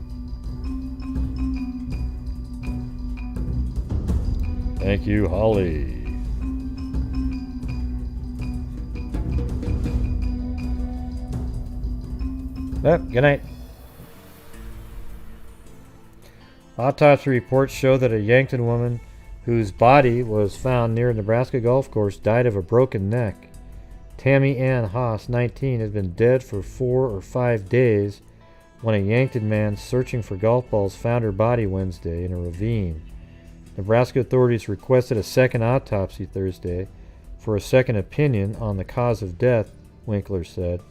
Thank you, Holly. Good night. Autopsy reports show that a Yankton woman whose body was found near a Nebraska golf course died of a broken neck. Tammy Ann Haas, 19, had been dead for 4 or 5 days when a Yankton man searching for golf balls found her body Wednesday in a ravine. Nebraska authorities requested a second autopsy Thursday for a second opinion on the cause of death, Winkler said.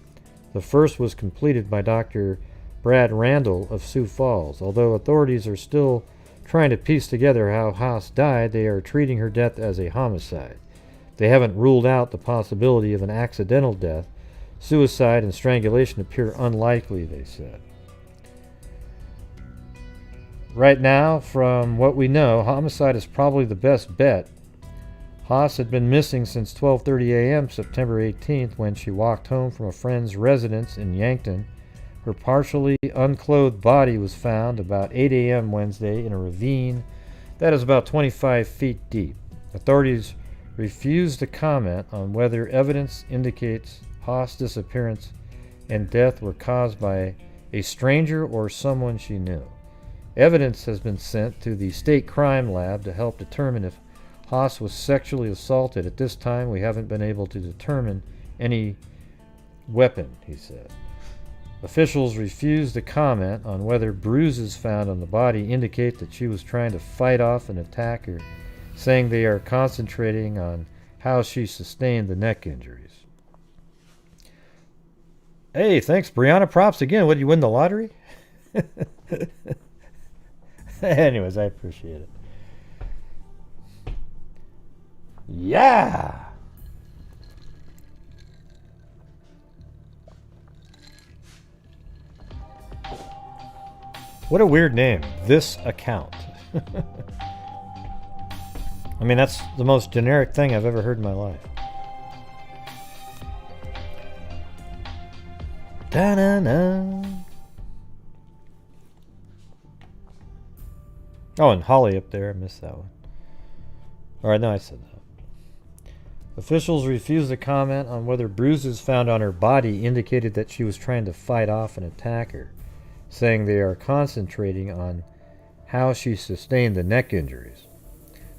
The first was completed by Dr. Brad Randall of Sioux Falls. Although authorities are still trying to piece together how Haas died, they are treating her death as a homicide. They haven't ruled out the possibility of an accidental death. Suicide and strangulation appear unlikely, they said. Right now, from what we know, homicide is probably the best bet. Haas had been missing since 12:30 a.m. September 18th when she walked home from a friend's residence in Yankton. Her partially unclothed body was found about 8 a.m. Wednesday in a ravine that is about 25 feet deep. Authorities refused to comment on whether evidence indicates Haas' disappearance and death were caused by a stranger or someone she knew. Evidence has been sent to the state crime lab to help determine if Haas was sexually assaulted. At this time, we haven't been able to determine any weapon, he said. Officials refused to comment on whether bruises found on the body indicate that she was trying to fight off an attacker, saying they are concentrating on how she sustained the neck injuries. Hey, thanks, Brianna. Props again. What, did you win the lottery? Anyways, I appreciate it. Yeah! What a weird name. This account. I mean, that's the most generic thing I've ever heard in my life. Da-na-na. Oh, and Holly up there. I missed that one. Alright, no, I said that. Officials refused to comment on whether bruises found on her body indicated that she was trying to fight off an attacker, saying they are concentrating on how she sustained the neck injuries.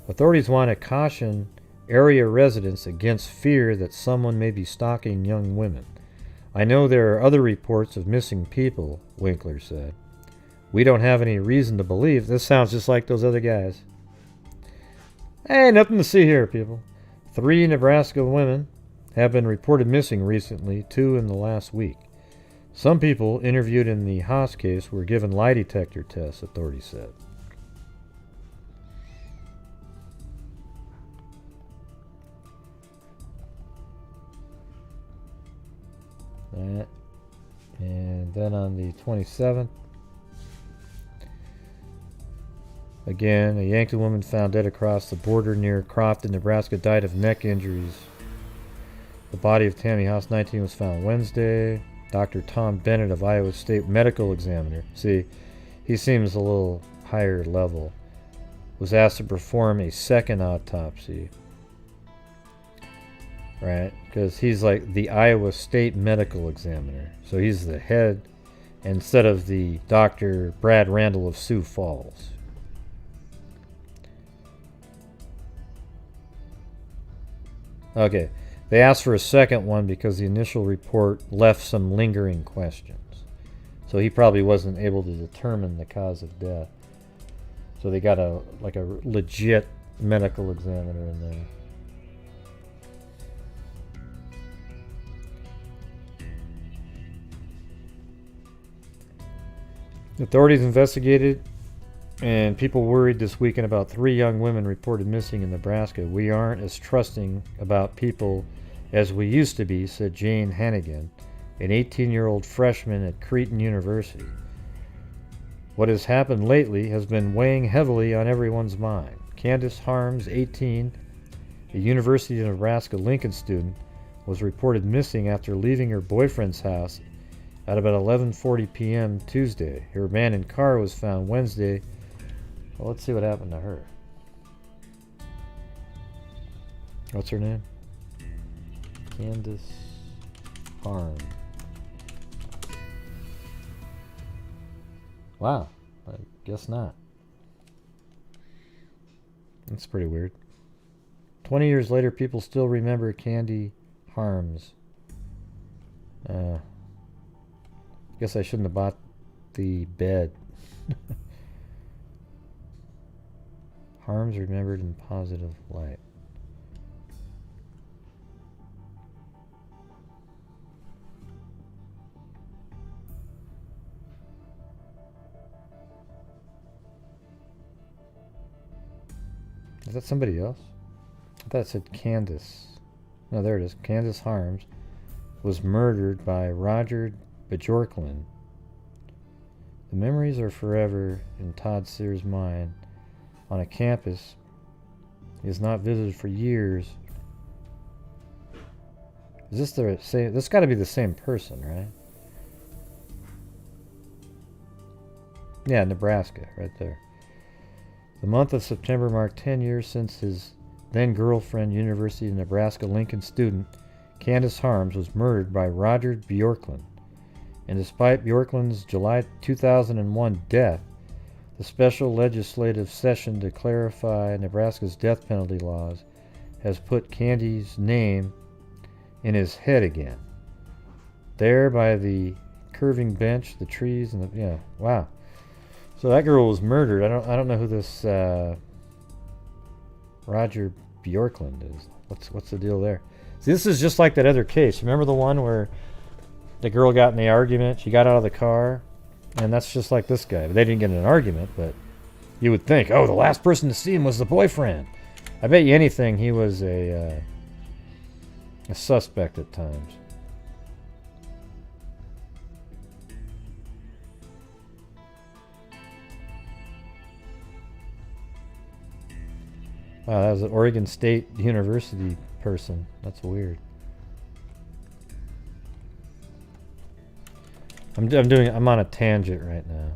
Authorities want to caution area residents against fear that someone may be stalking young women. I know there are other reports of missing people, Winkler said. We don't have any reason to believe. This sounds just like those other guys. Hey, nothing to see here, people. 3 Nebraska women have been reported missing recently, 2 in the last week. Some people interviewed in the Haas case were given lie detector tests, authorities said. That. And then on the 27th, again, a Yankton woman found dead across the border near Crofton, Nebraska, died of neck injuries. The body of Tammy Haas, 19, was found Wednesday. Dr. Tom Bennett of Iowa State Medical Examiner, see, he seems a little higher level, was asked to perform a second autopsy. Right? Because he's like the Iowa State Medical Examiner. So he's the head instead of the Dr. Brad Randall of Sioux Falls. Okay. They asked for a second one because the initial report left some lingering questions. So he probably wasn't able to determine the cause of death. So they got a legit medical examiner in there. Authorities investigated, and people worried this weekend about 3 young women reported missing in Nebraska. We aren't as trusting about people as we used to be, said Jane Hannigan, an 18-year-old freshman at Cretin University. What has happened lately has been weighing heavily on everyone's mind. Candace Harms, 18, a University of Nebraska-Lincoln student, was reported missing after leaving her boyfriend's house at about 11:40 p.m. Tuesday. Her abandoned car was found Wednesday. Well, let's see what happened to her. What's her name? Candace Harms. Wow, I guess not. That's pretty weird. 20 years later, people still remember Candy Harms. Guess I shouldn't have bought the bed. Harms remembered in positive light. Is that somebody else? I thought it said Candace. No, there it is. Candace Harms was murdered by Roger Bjorklund. The memories are forever in Todd Sears' mind. On a campus he has not visited for years. Is this the same? This got to be the same person, right? Yeah, Nebraska, right there. The month of September marked 10 years since his then-girlfriend, University of Nebraska-Lincoln student, Candace Harms, was murdered by Roger Bjorklund. And despite Bjorklund's July 2001 death, the special legislative session to clarify Nebraska's death penalty laws has put Candy's name in his head again. There by the curving bench, the trees, and the, yeah, wow. So that girl was murdered. I don't know who this Roger Bjorklund is. What's the deal there? See, this is just like that other case. Remember the one where the girl got in the argument? She got out of the car, and that's just like this guy. They didn't get in an argument, but you would think, oh, the last person to see him was the boyfriend. I bet you anything he was a suspect at times. Wow, that was an Oregon State University person. That's weird. I'm on a tangent right now.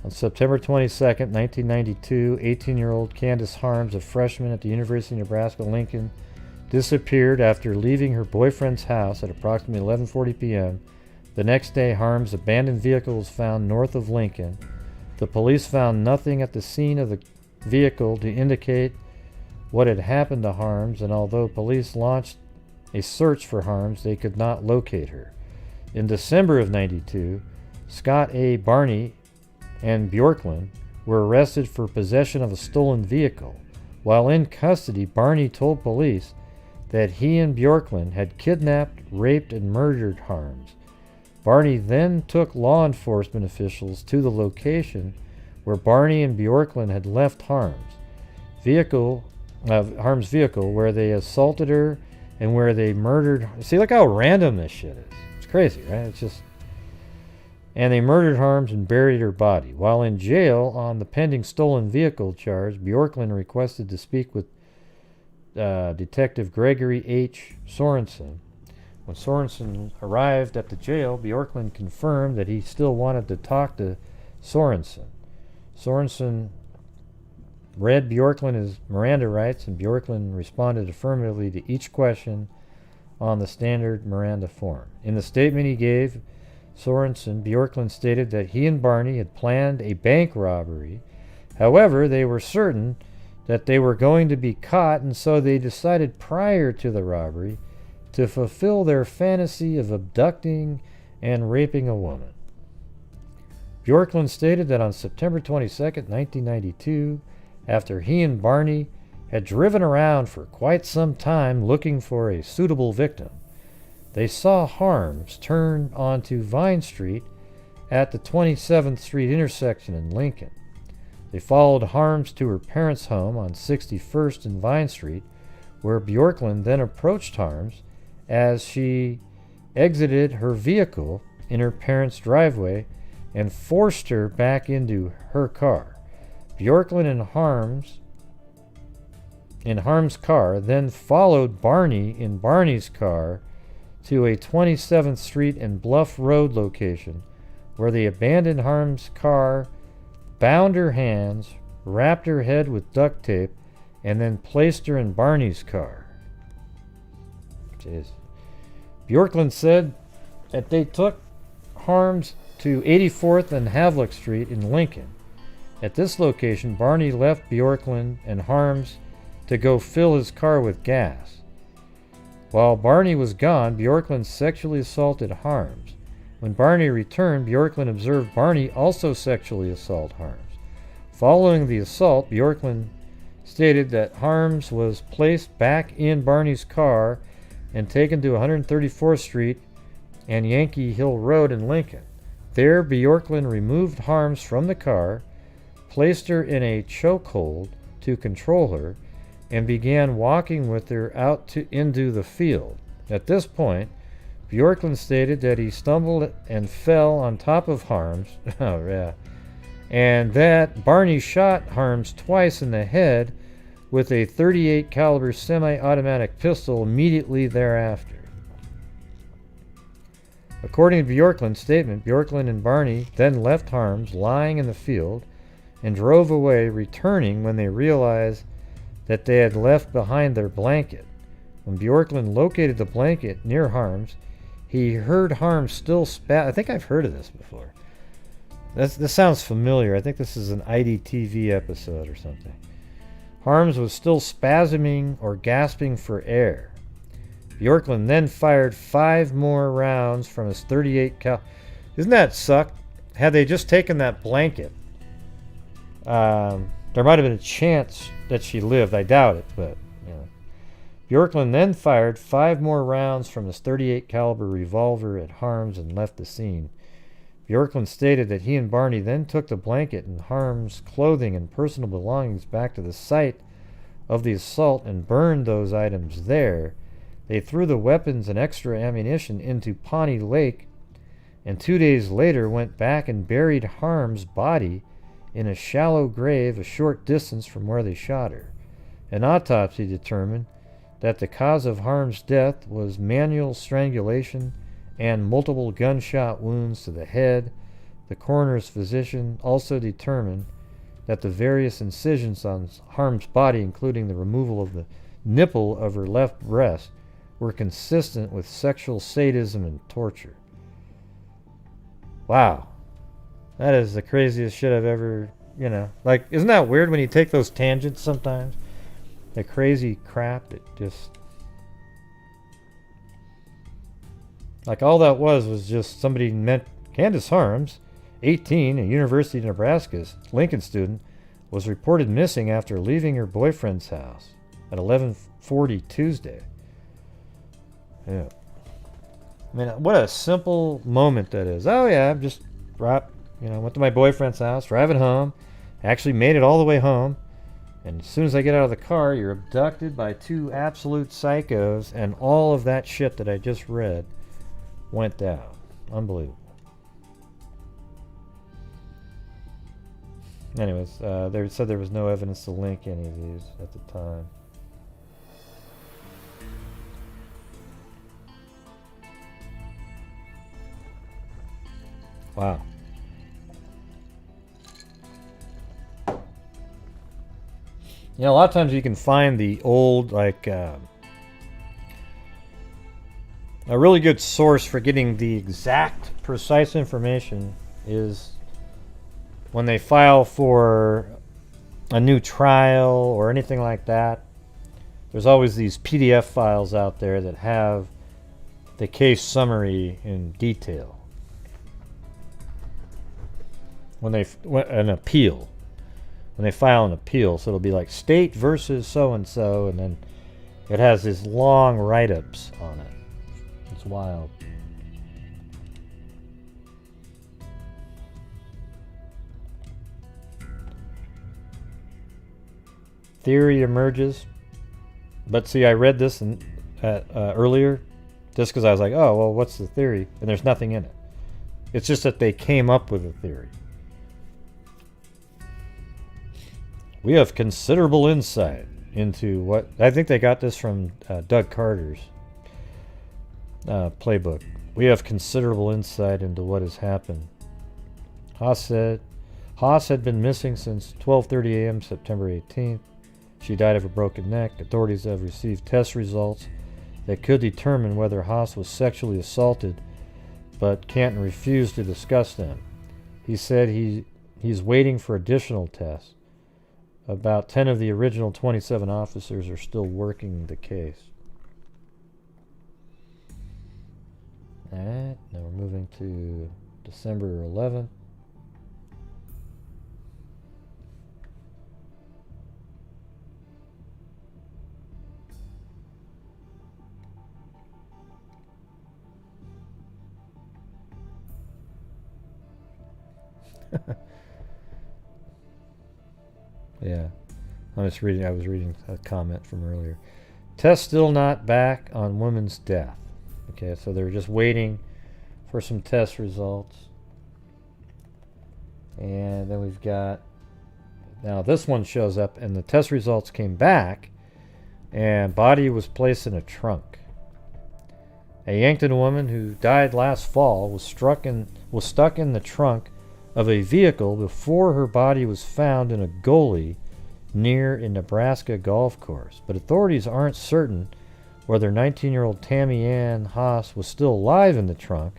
On September 22nd, 1992, 18-year-old Candace Harms, a freshman at the University of Nebraska-Lincoln, disappeared after leaving her boyfriend's house at approximately 11:40 p.m. The next day, Harms' abandoned vehicle was found north of Lincoln. The police found nothing at the scene of the vehicle to indicate what had happened to Harms, and although police launched a search for Harms, they could not locate her. In December of '92, Scott A. Barney and Bjorklund were arrested for possession of a stolen vehicle. While in custody, Barney told police that he and Bjorklund had kidnapped, raped, and murdered Harms. Barney then took law enforcement officials to the location where Barney and Bjorklund had left Harms' vehicle, where they assaulted her and where they murdered her. See, look how random this shit is. It's crazy, right? It's just... And they murdered Harms and buried her body. While in jail on the pending stolen vehicle charge, Bjorklund requested to speak with Detective Gregory H. Sorensen. When Sorensen arrived at the jail, Bjorklund confirmed that he still wanted to talk to Sorensen. Sorensen read Bjorklund his Miranda rights, and Bjorklund responded affirmatively to each question on the standard Miranda form. In the statement he gave Sorensen, Bjorklund stated that he and Barney had planned a bank robbery. However, they were certain that they were going to be caught, and so they decided prior to the robbery to fulfill their fantasy of abducting and raping a woman. Bjorklund stated that on September 22, 1992, after he and Barney had driven around for quite some time looking for a suitable victim, they saw Harms turn onto Vine Street at the 27th Street intersection in Lincoln. They followed Harms to her parents' home on 61st and Vine Street, where Bjorklund then approached Harms as she exited her vehicle in her parents' driveway and forced her back into her car. Bjorklund in Harms' car then followed Barney in Barney's car to a 27th Street and Bluff Road location, where they abandoned Harms' car, bound her hands, wrapped her head with duct tape, and then placed her in Barney's car. Jeez. Bjorklund said that they took Harms to 84th and Havelock Street in Lincoln. At this location, Barney left Bjorklund and Harms to go fill his car with gas. While Barney was gone, Bjorklund sexually assaulted Harms. When Barney returned, Bjorklund observed Barney also sexually assault Harms. Following the assault, Bjorklund stated that Harms was placed back in Barney's car and taken to 134th Street and Yankee Hill Road in Lincoln. There, Bjorklund removed Harms from the car, placed her in a chokehold to control her, and began walking with her out into the field. At this point, Bjorklund stated that he stumbled and fell on top of Harms, and that Barney shot Harms twice in the head with a .38 caliber semi-automatic pistol immediately thereafter. According to Bjorklund's statement, Bjorklund and Barney then left Harms lying in the field and drove away, returning when they realized that they had left behind their blanket. When Bjorklund located the blanket near Harms, he heard Harms still I think I've heard of this before. This sounds familiar. I think this is an IDTV episode or something. Harms was still spasming or gasping for air. Bjorklund then fired 5 more rounds from his .38 cal. Isn't that suck? Had they just taken that blanket, there might have been a chance that she lived. I doubt it, but you know. Bjorklund then fired 5 more rounds from his .38 caliber revolver at Harms and left the scene. Bjorklund stated that he and Barney then took the blanket and Harms' clothing and personal belongings back to the site of the assault and burned those items there. They threw the weapons and extra ammunition into Pawnee Lake, and 2 days later went back and buried Harms' body in a shallow grave a short distance from where they shot her. An autopsy determined that the cause of Harms' death was manual strangulation and multiple gunshot wounds to the head. The coroner's physician also determined that the various incisions on Harms' body, including the removal of the nipple of her left breast, were consistent with sexual sadism and torture. Wow. That is the craziest shit I've ever, like, isn't that weird when you take those tangents sometimes? The crazy crap that just, like, all that was just somebody meant Candace Harms, 18, a University of Nebraska Lincoln student, was reported missing after leaving her boyfriend's house at 11:40 Tuesday. Yeah. I mean, what a simple moment that is. Oh yeah, I'm just went to my boyfriend's house, driving home. Actually made it all the way home. And as soon as I get out of the car, you're abducted by two absolute psychos, and all of that shit that I just read went down. Unbelievable. Anyways, they said there was no evidence to link any of these at the time. Wow. You know, a lot of times you can find the old, like, a really good source for getting the exact, precise information is when they file for a new trial or anything like that. There's always these PDF files out there that have the case summary in detail. When they an appeal. When they file an appeal, so it'll be like state versus so-and-so, and then it has these long write-ups on it. It's wild. Theory emerges. But see, I read this earlier just because I was like, oh, well, what's the theory? And there's nothing in it. It's just that they came up with a theory. We have considerable insight into what... I think they got this from Doug Carter's playbook. We have considerable insight into what has happened. Haas had been missing since 12:30 a.m. September 18th. She died of a broken neck. Authorities have received test results that could determine whether Haas was sexually assaulted, but Canton refused to discuss them. He said he's waiting for additional tests. About 10 of the original 27 officers are still working the case. Alright, now we're moving to December 11th. Yeah, I was reading a comment from earlier. Test still not back on woman's death. Okay, so they're just waiting for some test results. And then we've got, now this one shows up and the test results came back and body was placed in a trunk. A Yankton woman who died last fall was stuck in the trunk of a vehicle before her body was found in a gully near a Nebraska golf course. But authorities aren't certain whether 19-year-old Tammy Haas was still alive in the trunk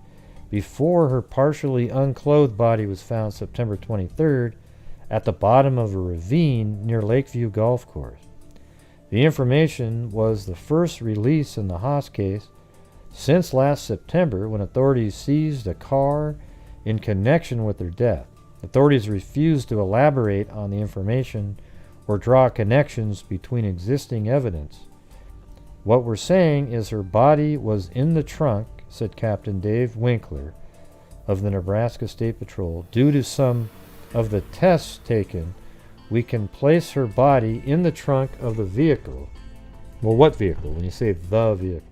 before her partially unclothed body was found September 23rd at the bottom of a ravine near Lakeview Golf Course. The information was the first release in the Haas case since last September, when authorities seized a car in connection with her death. Authorities refused to elaborate on the information or draw connections between existing evidence. What we're saying is her body was in the trunk, said Captain Dave Winkler of the Nebraska State Patrol. Due to some of the tests taken, we can place her body in the trunk of the vehicle. Well, what vehicle? When you say the vehicle.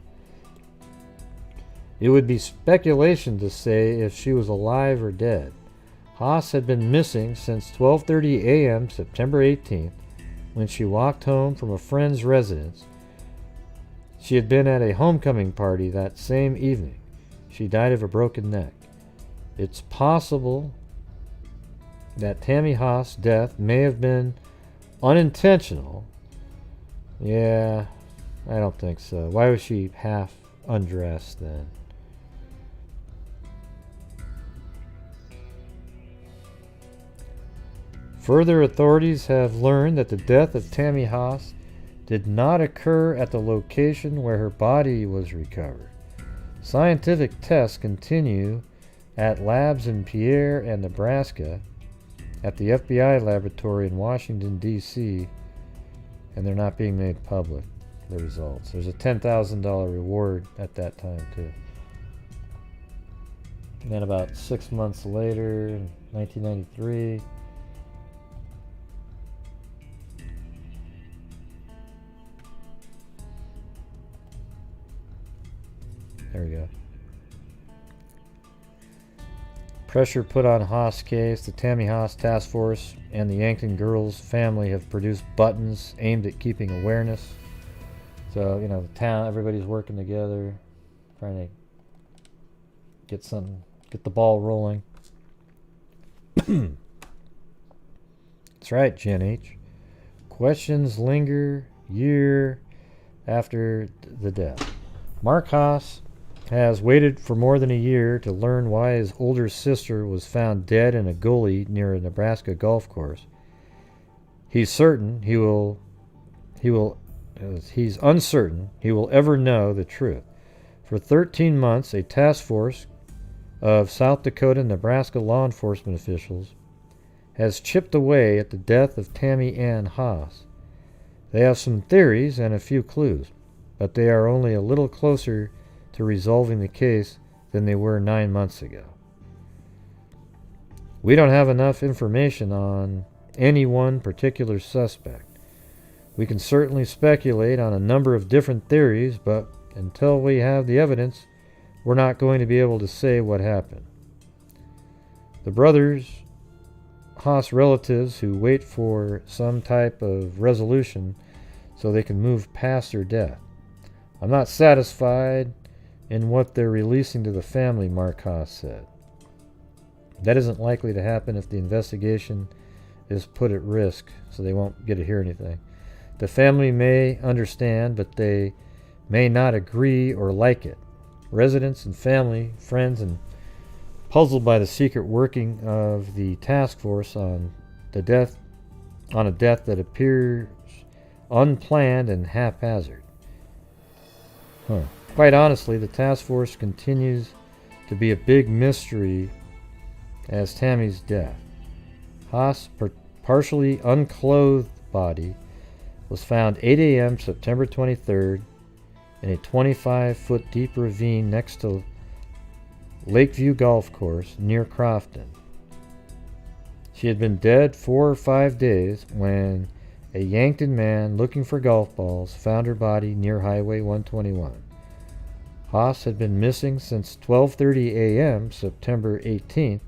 It would be speculation to say if she was alive or dead. Haas had been missing since 12:30 a.m. September 18th, when she walked home from a friend's residence. She had been at a homecoming party that same evening. She died of a broken neck. It's possible that Tammy Haas' death may have been unintentional. Yeah, I don't think so. Why was she half undressed then? Further authorities have learned that the death of Tammy Haas did not occur at the location where her body was recovered. Scientific tests continue at labs in Pierre and Nebraska, at the FBI laboratory in Washington, D.C., and they're not being made public, the results. There's a $10,000 reward at that time, too. And then about 6 months later, in 1993, There we go. Pressure put on Haas case. The Tammy Haas task force and the Yankton girls' family have produced buttons aimed at keeping awareness. So, you know, the town, everybody's working together, trying to get the ball rolling. That's right, Jen H. Questions linger year after the death. Mark Haas has waited for more than a year to learn why his older sister was found dead in a gully near a Nebraska golf course. He's uncertain he will ever know the truth. For 13 months, a task force of South Dakota and Nebraska law enforcement officials has chipped away at the death of Tammy Ann Haas. They have some theories and a few clues, but they are only a little closer to resolving the case than they were 9 months ago. We don't have enough information on any one particular suspect. We can certainly speculate on a number of different theories, but until we have the evidence, we're not going to be able to say what happened. The brothers, Haas relatives who wait for some type of resolution so they can move past their death. I'm not satisfied in what they're releasing to the family, Mark Haas said. That isn't likely to happen if the investigation is put at risk, so they won't get to hear anything. The family may understand, but they may not agree or like it. Residents and family, friends, and puzzled by the secret working of the task force on a death that appears unplanned and haphazard. Quite honestly, the task force continues to be a big mystery as Tammy's death. Haas' partially unclothed body was found 8 a.m. September 23rd in a 25-foot deep ravine next to Lakeview Golf Course near Crofton. She had been dead 4 or 5 days when a Yankton man looking for golf balls found her body near Highway 121. Haas had been missing since 12:30 a.m. September 18th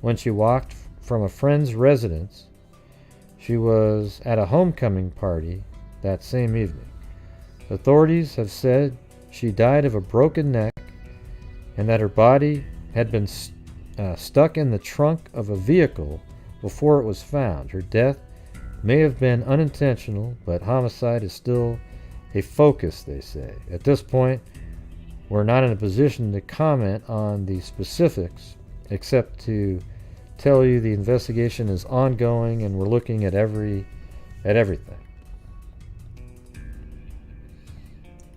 when she walked from a friend's residence. She was at a homecoming party that same evening. Authorities have said she died of a broken neck and that her body had been stuck in the trunk of a vehicle before it was found. Her death may have been unintentional, but homicide is still a focus, they say. At this point, we're not in a position to comment on the specifics, except to tell you the investigation is ongoing and we're looking at everything.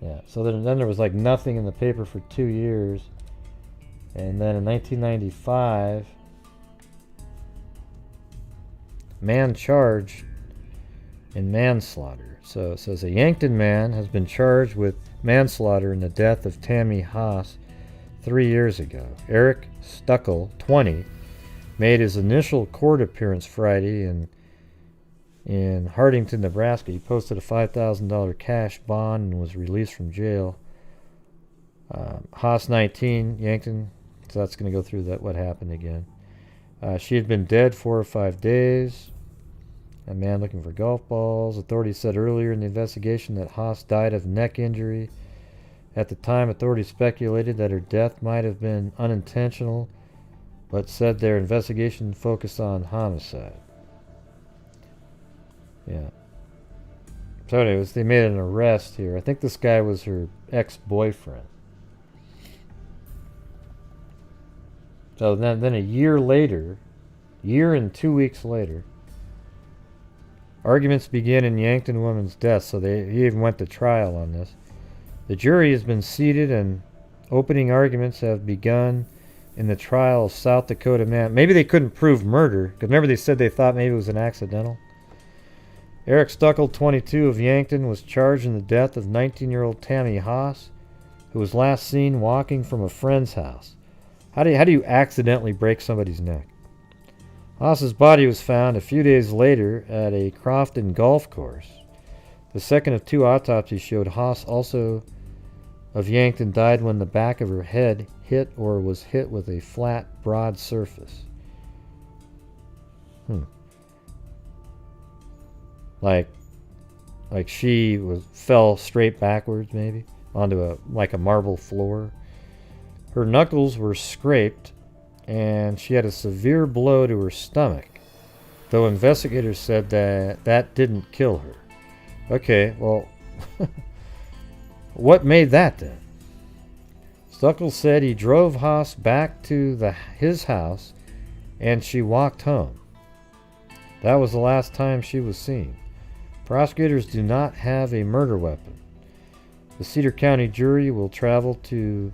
Yeah, so then there was like nothing in the paper for 2 years. And then in 1995, man charged in manslaughter. So it says a Yankton man has been charged with manslaughter in the death of Tammy Haas 3 years ago. Eric Stuckel, 20, made his initial court appearance Friday in Hardington, Nebraska. He posted a $5,000 cash bond and was released from jail. Haas, 19, Yankton, so that's going to go through that, what happened again. She had been dead 4 or 5 days. A man looking for golf balls. Authorities said earlier in the investigation that Haas died of neck injury. At the time, authorities speculated that her death might have been unintentional, but said their investigation focused on homicide. Yeah. So anyways, they made an arrest here. I think this guy was her ex-boyfriend. So then a year later, year and 2 weeks later, arguments begin in Yankton woman's death, so he even went to trial on this. The jury has been seated and opening arguments have begun in the trial of South Dakota man. Maybe they couldn't prove murder, because remember they said they thought maybe it was an accidental? Eric Stuckel, 22, of Yankton, was charged in the death of 19-year-old Tammy Haas, who was last seen walking from a friend's house. How do you accidentally break somebody's neck? Haas's body was found a few days later at a Crofton golf course. The second of 2 autopsies showed Haas also of Yankton died when the back of her head hit or was hit with a flat, broad surface. Like she fell straight backwards, maybe onto a marble floor. Her knuckles were scraped, and she had a severe blow to her stomach, though investigators said that didn't kill her. Okay, well, what made that then? Stuckel said he drove Haas back to his house, and she walked home. That was the last time she was seen. Prosecutors do not have a murder weapon. The Cedar County jury will go to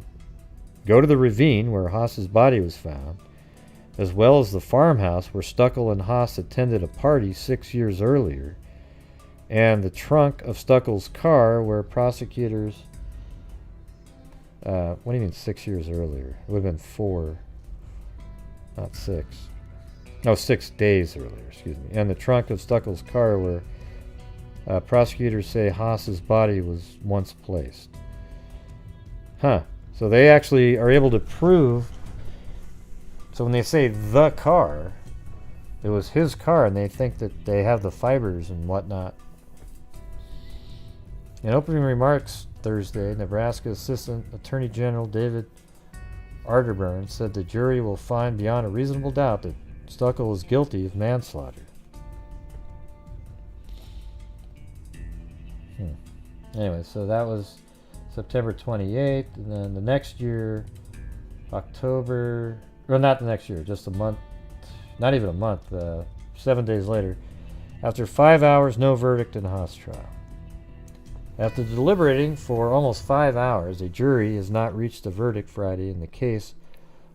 the ravine where Haas's body was found, as well as the farmhouse where Stuckel and Haas attended a party 6 years earlier, and the trunk of Stuckel's car where prosecutors... what do you mean 6 years earlier? It would have been 4, not 6. No, 6 days earlier, excuse me. And the trunk of Stuckel's car where prosecutors say Haas's body was once placed. So they actually are able to prove... So when they say the car, it was his car, and they think that they have the fibers and whatnot. In opening remarks Thursday, Nebraska Assistant Attorney General David Arterburn said the jury will find beyond a reasonable doubt that Stuckel is guilty of manslaughter. Anyway, so that was September 28th, and then the next year, October... Well, not the next year, just a month, not even a month, 7 days later. After 5 hours, no verdict in Haas trial. After deliberating for almost 5 hours, a jury has not reached a verdict Friday in the case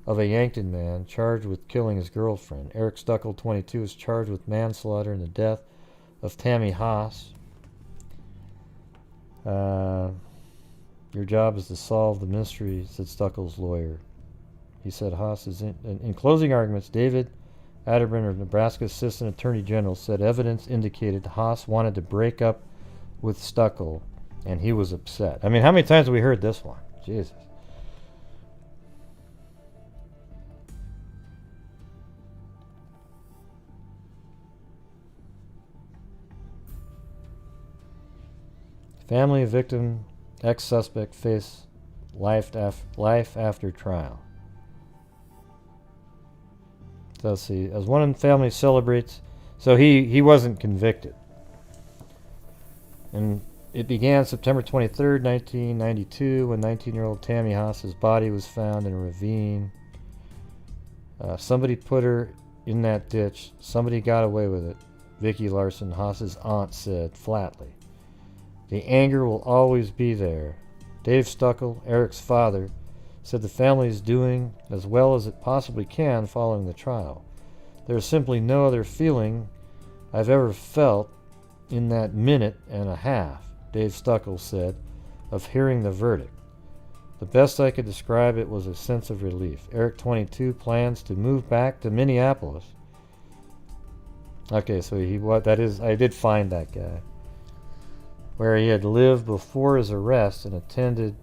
of a Yankton man charged with killing his girlfriend. Eric Stuckel, 22, is charged with manslaughter in the death of Tammy Haas. Your job is to solve the mystery, said Stuckel's lawyer. He said Haas is in closing arguments. David Arterburn of Nebraska Assistant Attorney General said evidence indicated Haas wanted to break up with Stuckel, and he was upset. I mean, how many times have we heard this one? Jesus. Family of victim, ex-suspect face life after trial. So let's see. As one family celebrates, so he wasn't convicted. And it began September 23rd, 1992, when 19-year-old Tammy Haas's body was found in a ravine. Somebody put her in that ditch. Somebody got away with it. Vicki Larson, Haas's aunt, said flatly. The anger will always be there. Dave Stuckel, Eric's father, said the family is doing as well as it possibly can following the trial. There is simply no other feeling I've ever felt in that minute and a half, Dave Stuckel said, of hearing the verdict. The best I could describe it was a sense of relief. Eric, 22, plans to move back to Minneapolis. Okay, so I did find that guy. Where he had lived before his arrest and attended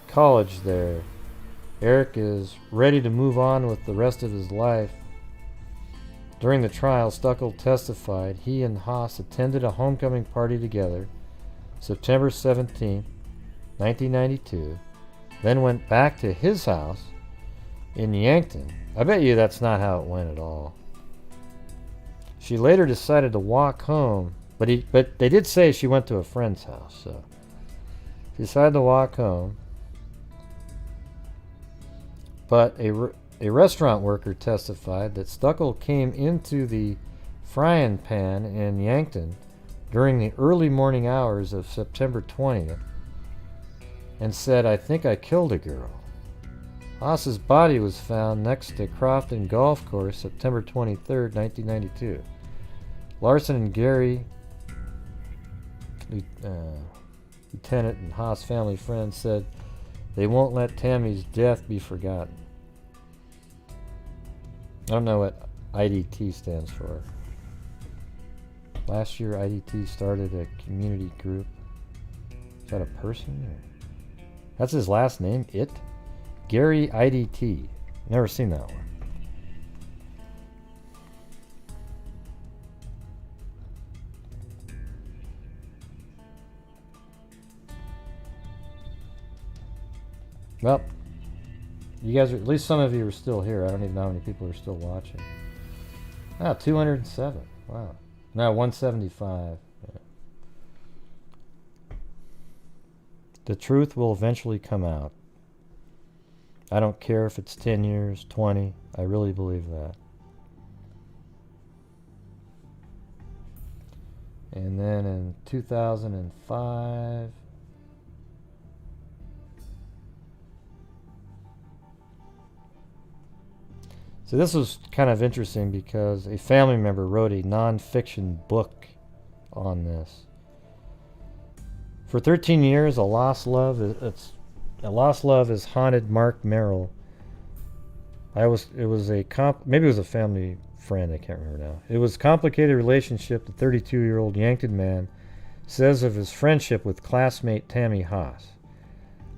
college there. Eric is ready to move on with the rest of his life. During the trial, Stuckel testified he and Haas attended a homecoming party together September 17, 1992, then went back to his house in Yankton. I bet you that's not how it went at all. She later decided to walk home, but they did say she went to a friend's house, so she decided to walk home. But a restaurant worker testified that Stuckel came into the frying pan in Yankton during the early morning hours of September 20th and said, "I think I killed a girl." Haas's body was found next to Crofton Golf Course September 23rd, 1992. Larson and Gary, lieutenant and Haas family friends, said they won't let Tammy's death be forgotten. I don't know what IDT stands for. Last year, IDT started a community group. Is that a person? That's his last name, It? Gary IDT. Never seen that one. Well, you guys are, at least some of you are still here. I don't even know how many people are still watching. Ah, 207. Wow. No, 175. Yeah. The truth will eventually come out. I don't care if it's 10 years, 20. I really believe that. And then in 2005... So this was kind of interesting because a family member wrote a non-fiction book on this. For 13 years, a lost love has haunted Mark Merrill. Maybe it was a family friend, I can't remember now. It was a complicated relationship the 32-year-old Yankton man says of his friendship with classmate Tammy Haas.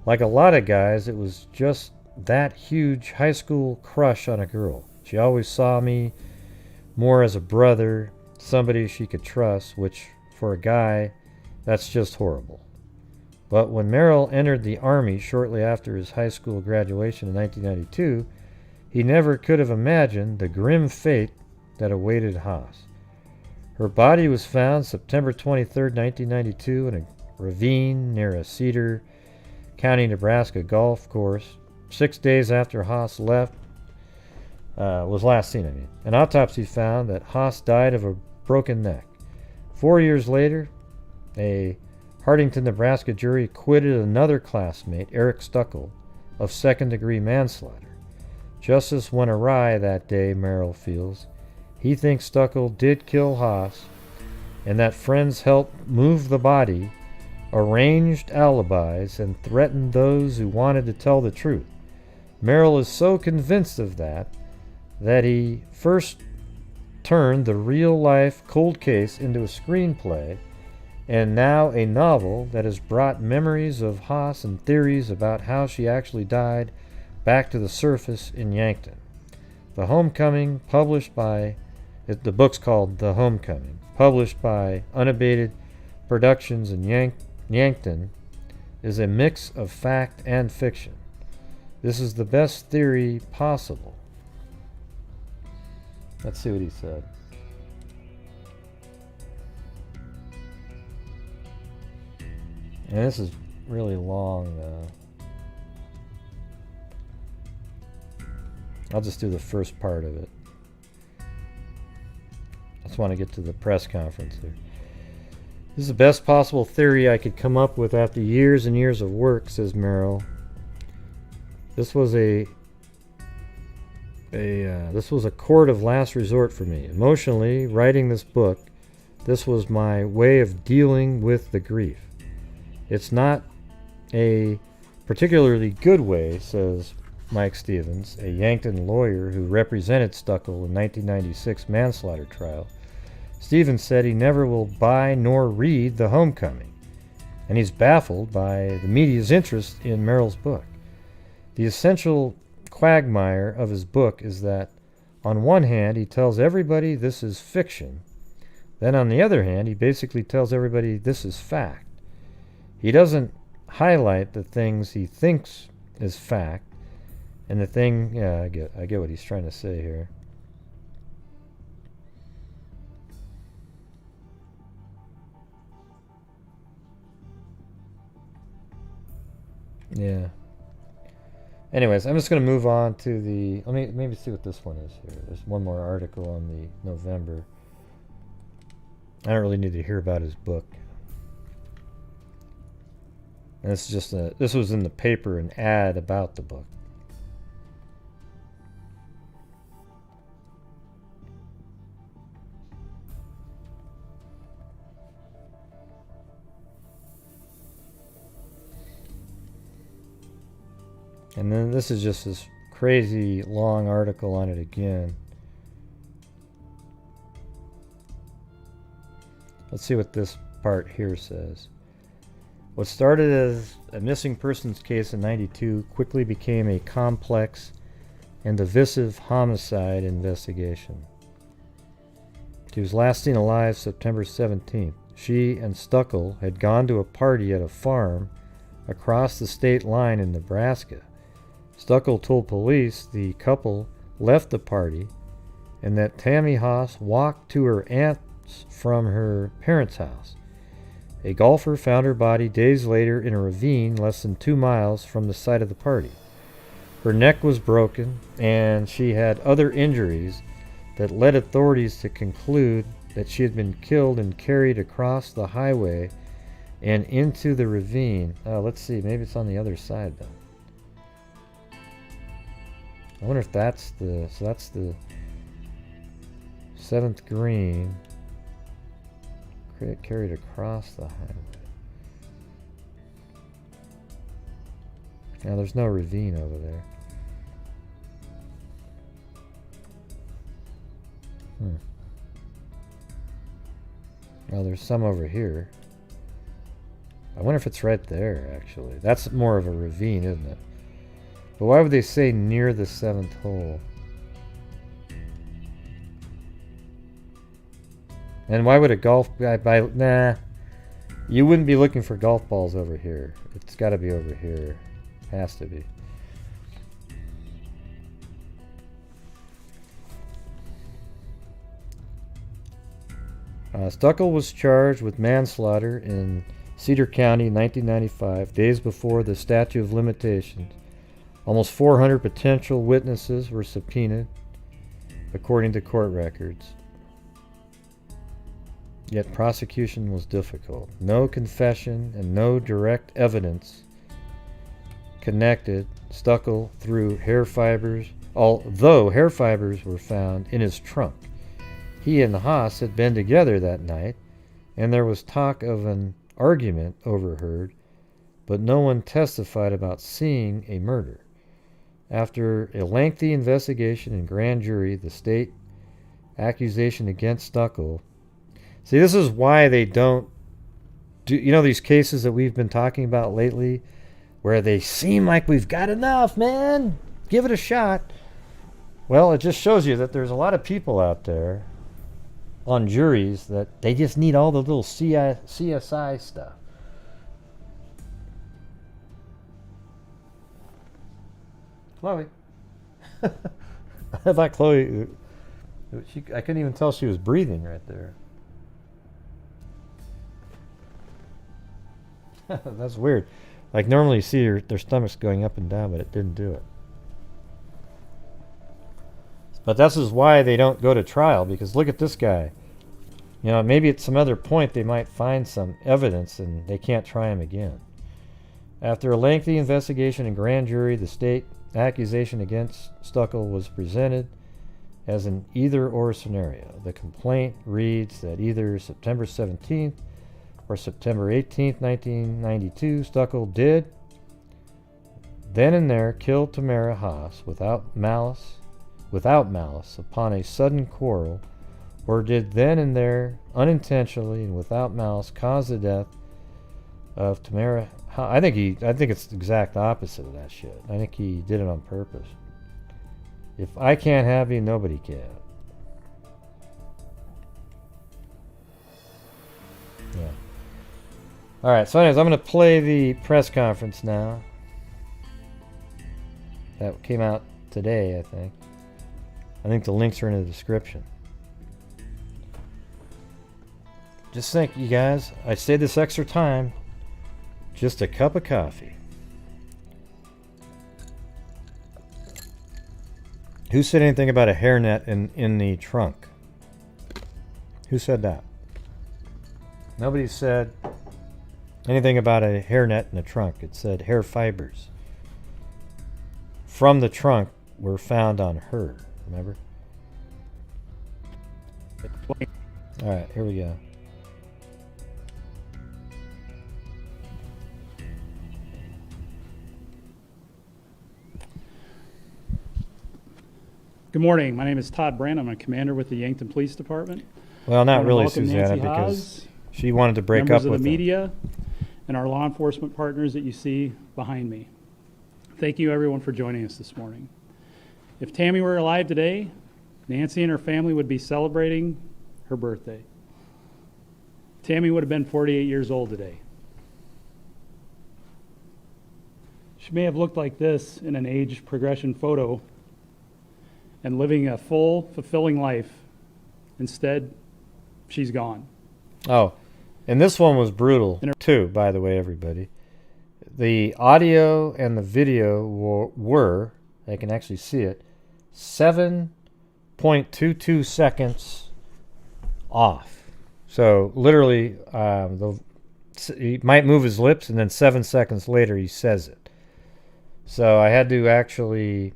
Like a lot of guys, it was just that huge high school crush on a girl. She always saw me more as a brother, somebody she could trust, which for a guy, that's just horrible. But when Merrill entered the Army shortly after his high school graduation in 1992, he never could have imagined the grim fate that awaited Haas. Her body was found September 23, 1992 in a ravine near a Cedar County, Nebraska golf course. 6 days after Haas was last seen. An autopsy found that Haas died of a broken neck. 4 years later, a Hartington, Nebraska jury acquitted another classmate, Eric Stuckel, of second-degree manslaughter. Justice went awry that day, Merrill feels. He thinks Stuckel did kill Haas, and that friends helped move the body, arranged alibis, and threatened those who wanted to tell the truth. Merrill is so convinced of that he first turned the real-life cold case into a screenplay, and now a novel that has brought memories of Haas and theories about how she actually died back to the surface in Yankton. The Homecoming, the book's called The Homecoming, published by Unabated Productions in Yankton, is a mix of fact and fiction. This is the best theory possible. Let's see what he said. And this is really long. I'll just do the first part of it. I just want to get to the press conference here. This is the best possible theory I could come up with after years and years of work, says Merrill. This was a court of last resort for me. Emotionally, writing this book, this was my way of dealing with the grief. It's not a particularly good way, says Mike Stevens, a Yankton lawyer who represented Stuckel in 1996 manslaughter trial. Stevens said he never will buy nor read The Homecoming, and he's baffled by the media's interest in Merrill's book. The essential quagmire of his book is that, on one hand, he tells everybody this is fiction. Then, on the other hand, he basically tells everybody this is fact. He doesn't highlight the things he thinks is fact, and the thing, I get what he's trying to say here. Yeah. Anyways, I'm just going to move on to the... Let me maybe see what this one is here. There's one more article on the November. I don't really need to hear about his book. And it's just this was in the paper, an ad about the book. And then this is just this crazy long article on it again. Let's see what this part here says. What started as a missing persons case in '92 quickly became a complex and divisive homicide investigation. She was last seen alive September 17th. She and Stuckel had gone to a party at a farm across the state line in Nebraska. Stuckel told police the couple left the party and that Tammy Haas walked to her aunt's from her parents' house. A golfer found her body days later in a ravine less than 2 miles from the site of the party. Her neck was broken, and she had other injuries that led authorities to conclude that she had been killed and carried across the highway and into the ravine. Oh, let's see. Maybe it's on the other side, though. I wonder if that's the... So that's the 7th green. Carried across the highway. Now there's no ravine over there. Well, there's some over here. I wonder if it's right there, actually. That's more of a ravine, isn't it? But why would they say near the 7th hole? And why would a golf guy buy... Nah. You wouldn't be looking for golf balls over here. It's got to be over here. Has to be. Stuckel was charged with manslaughter in Cedar County in 1995, days before the statute of limitations. Almost 400 potential witnesses were subpoenaed, according to court records. Yet prosecution was difficult. No confession and no direct evidence connected Stuckel through hair fibers, although hair fibers were found in his trunk. He and Haas had been together that night, and there was talk of an argument overheard, but no one testified about seeing a murder. After a lengthy investigation and grand jury, the state accusation against Stuckel... See, this is why they don't do... You know these cases that we've been talking about lately, where they seem like we've got enough, man? Give it a shot. Well, it just shows you that there's a lot of people out there on juries that they just need all the little CSI stuff. Chloe. I thought Chloe... I couldn't even tell she was breathing right there. That's weird. Like normally you see their stomachs going up and down, but it didn't do it. But this is why they don't go to trial, because look at this guy. You know, maybe at some other point they might find some evidence and they can't try him again. After a lengthy investigation and grand jury, the state accusation against Stuckel was presented as an either-or scenario. The complaint reads that either September 17th or September 18th, 1992, Stuckel did then and there kill Tamara Haas without malice upon a sudden quarrel, or did then and there unintentionally and without malice cause the death of Tamara Haas. I think it's the exact opposite of that shit. I think he did it on purpose. If I can't have you, nobody can. Yeah. Alright, so anyways, I'm going to play the press conference now. That came out today, I think. I think the links are in the description. Just think, you guys, I stayed this extra time. Just a cup of coffee. Who said anything about a hairnet in the trunk? Who said that? Nobody said anything about a hairnet in the trunk. It said hair fibers from the trunk were found on her. Remember? Alright, here we go. Good morning. My name is Todd Brand. I'm a commander with the Yankton Police Department. Well, not really, welcome Susanna, Nancy because Haas, she wanted to break up with members of the media, and our law enforcement partners that you see behind me. Thank you everyone for joining us this morning. If Tammy were alive today, Nancy and her family would be celebrating her birthday. Tammy would have been 48 years old today. She may have looked like this in an age progression photo and living a full, fulfilling life. Instead, she's gone. Oh, and this one was brutal too, by the way, everybody. The audio and the video were, I can actually see it, 7.22 seconds off. So literally, he might move his lips and then 7 seconds later he says it. So I had to actually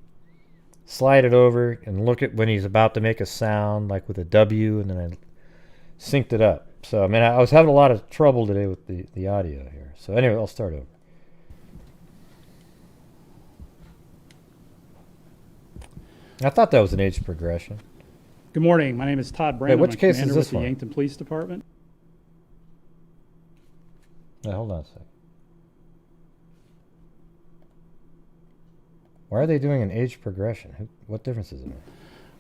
slide it over and look at when he's about to make a sound, like with a W, and then I synced it up. So, I mean, I was having a lot of trouble today with the audio here. So anyway, I'll start over. I thought that was an age progression. Good morning. My name is Todd Brandon. Which case I'm is commander this with the one? Yankton Police Department. Hold on a second. Why are they doing an age progression? What difference does it make? I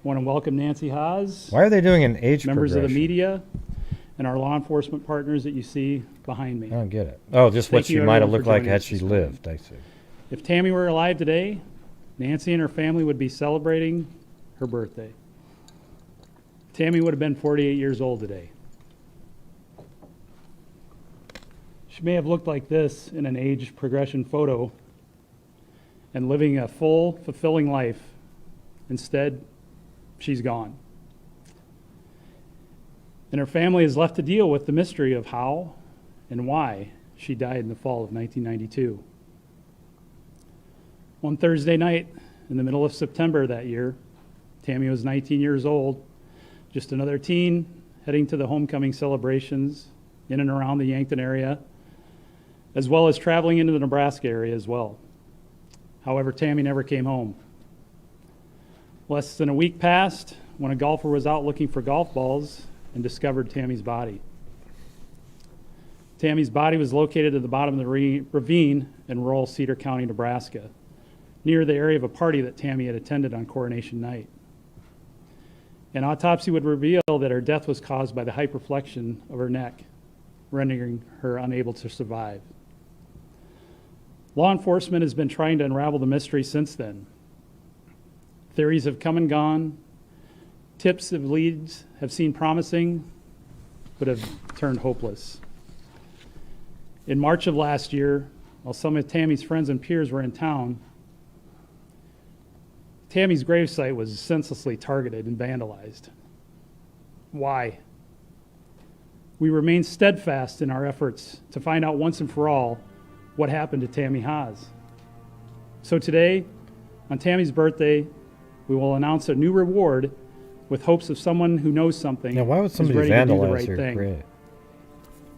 want to welcome Nancy Haas. Why are they doing an age members progression? of the media and our law enforcement partners that you see behind me. I don't get it. Oh, just what she might have looked like had she lived. I see. If Tammy were alive today, Nancy and her family would be celebrating her birthday. Tammy would have been 48 years old today. She may have looked like this in an age progression photo and living a full, fulfilling life. Instead, she's gone. And her family is left to deal with the mystery of how and why she died in the fall of 1992. One Thursday night in the middle of September that year, Tammy was 19 years old, just another teen heading to the homecoming celebrations in and around the Yankton area, as well as traveling into the Nebraska area as well. However, Tammy never came home. Less than a week passed when a golfer was out looking for golf balls and discovered Tammy's body. Tammy's body was located at the bottom of the ravine in rural Cedar County, Nebraska, near the area of a party that Tammy had attended on coronation night. An autopsy would reveal that her death was caused by the hyperflexion of her neck, rendering her unable to survive. Law enforcement has been trying to unravel the mystery since then. Theories have come and gone. Tips of leads have seemed promising, but have turned hopeless. In March of last year, while some of Tammy's friends and peers were in town, Tammy's gravesite was senselessly targeted and vandalized. Why? We remain steadfast in our efforts to find out once and for all what happened to Tammy Haas. So today, on Tammy's birthday, we will announce a new reward with hopes of someone who knows something. Now, why would is somebody ready to do the vandalize right her thing. grave?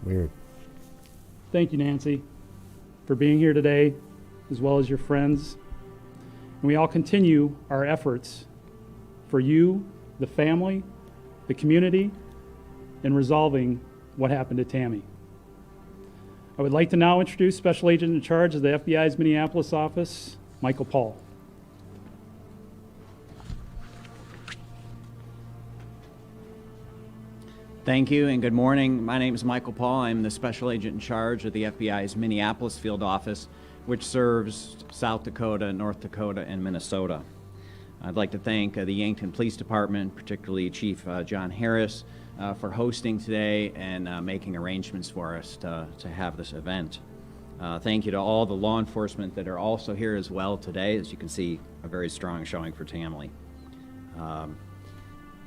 Weird. Thank you, Nancy, for being here today, as well as your friends. And we all continue our efforts for you, the family, the community, in resolving what happened to Tammy. I would like to now introduce Special Agent in Charge of the FBI's Minneapolis office, Michael Paul. Thank you and good morning. My name is Michael Paul. I'm the Special Agent in Charge of the FBI's Minneapolis field office, which serves South Dakota, North Dakota, and Minnesota. I'd like to thank the Yankton Police Department, particularly Chief John Harris, for hosting today and making arrangements for us to have this event. Thank you to all the law enforcement that are also here as well today. As you can see, a very strong showing for Tammy.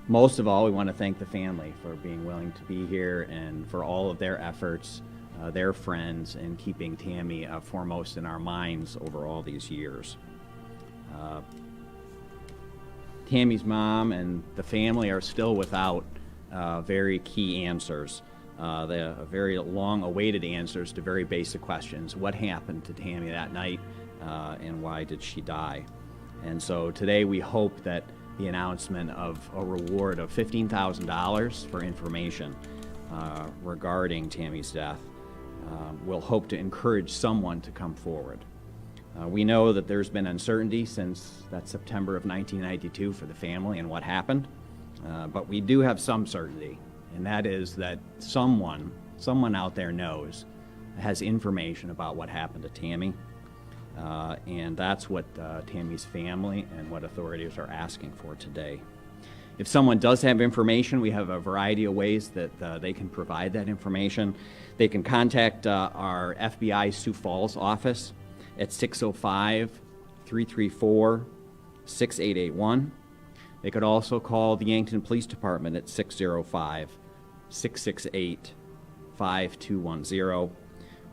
Most of all, we want to thank the family for being willing to be here and for all of their efforts, their friends, in keeping Tammy foremost in our minds over all these years. Tammy's mom and the family are still without very key answers. The very long-awaited answers to very basic questions. What happened to Tammy that night, and why did she die? And so today we hope that the announcement of a reward of $15,000 for information regarding Tammy's death will hope to encourage someone to come forward. We know that there's been uncertainty since that September of 1992 for the family and what happened, but we do have some certainty, and that is that someone out there knows, has information about what happened to Tammy, and that's what Tammy's family and what authorities are asking for today. If someone does have information, we have a variety of ways that they can provide that information. They can contact our FBI Sioux Falls office at 605-334-6881. They could also call the Yankton Police Department at 605-668-5210,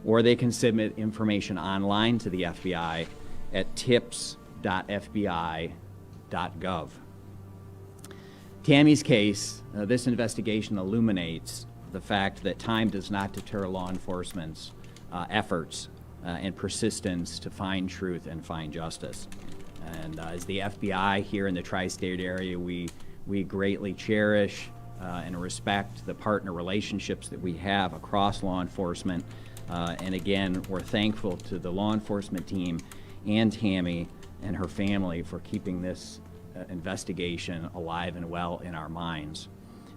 or they can submit information online to the FBI at tips.fbi.gov. Tammy's case, this investigation illuminates the fact that time does not deter law enforcement's efforts and persistence to find truth and find justice. And as the FBI here in the tri-state area, we greatly cherish and respect the partner relationships that we have across law enforcement. And again, we're thankful to the law enforcement team and Tammy and her family for keeping this investigation alive and well in our minds.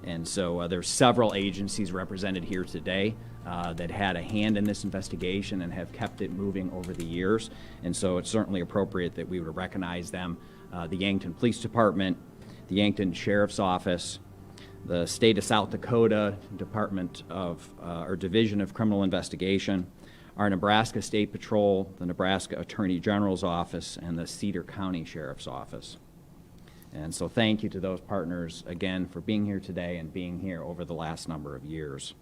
And so there's several agencies represented here today that had a hand in this investigation and have kept it moving over the years. And so it's certainly appropriate that we would recognize them. The Yankton Police Department, the Yankton Sheriff's Office, the State of South Dakota Department of, or Division of Criminal Investigation, our Nebraska State Patrol, the Nebraska Attorney General's Office, and the Cedar County Sheriff's Office. And so thank you to those partners again for being here today and being here over the last number of years.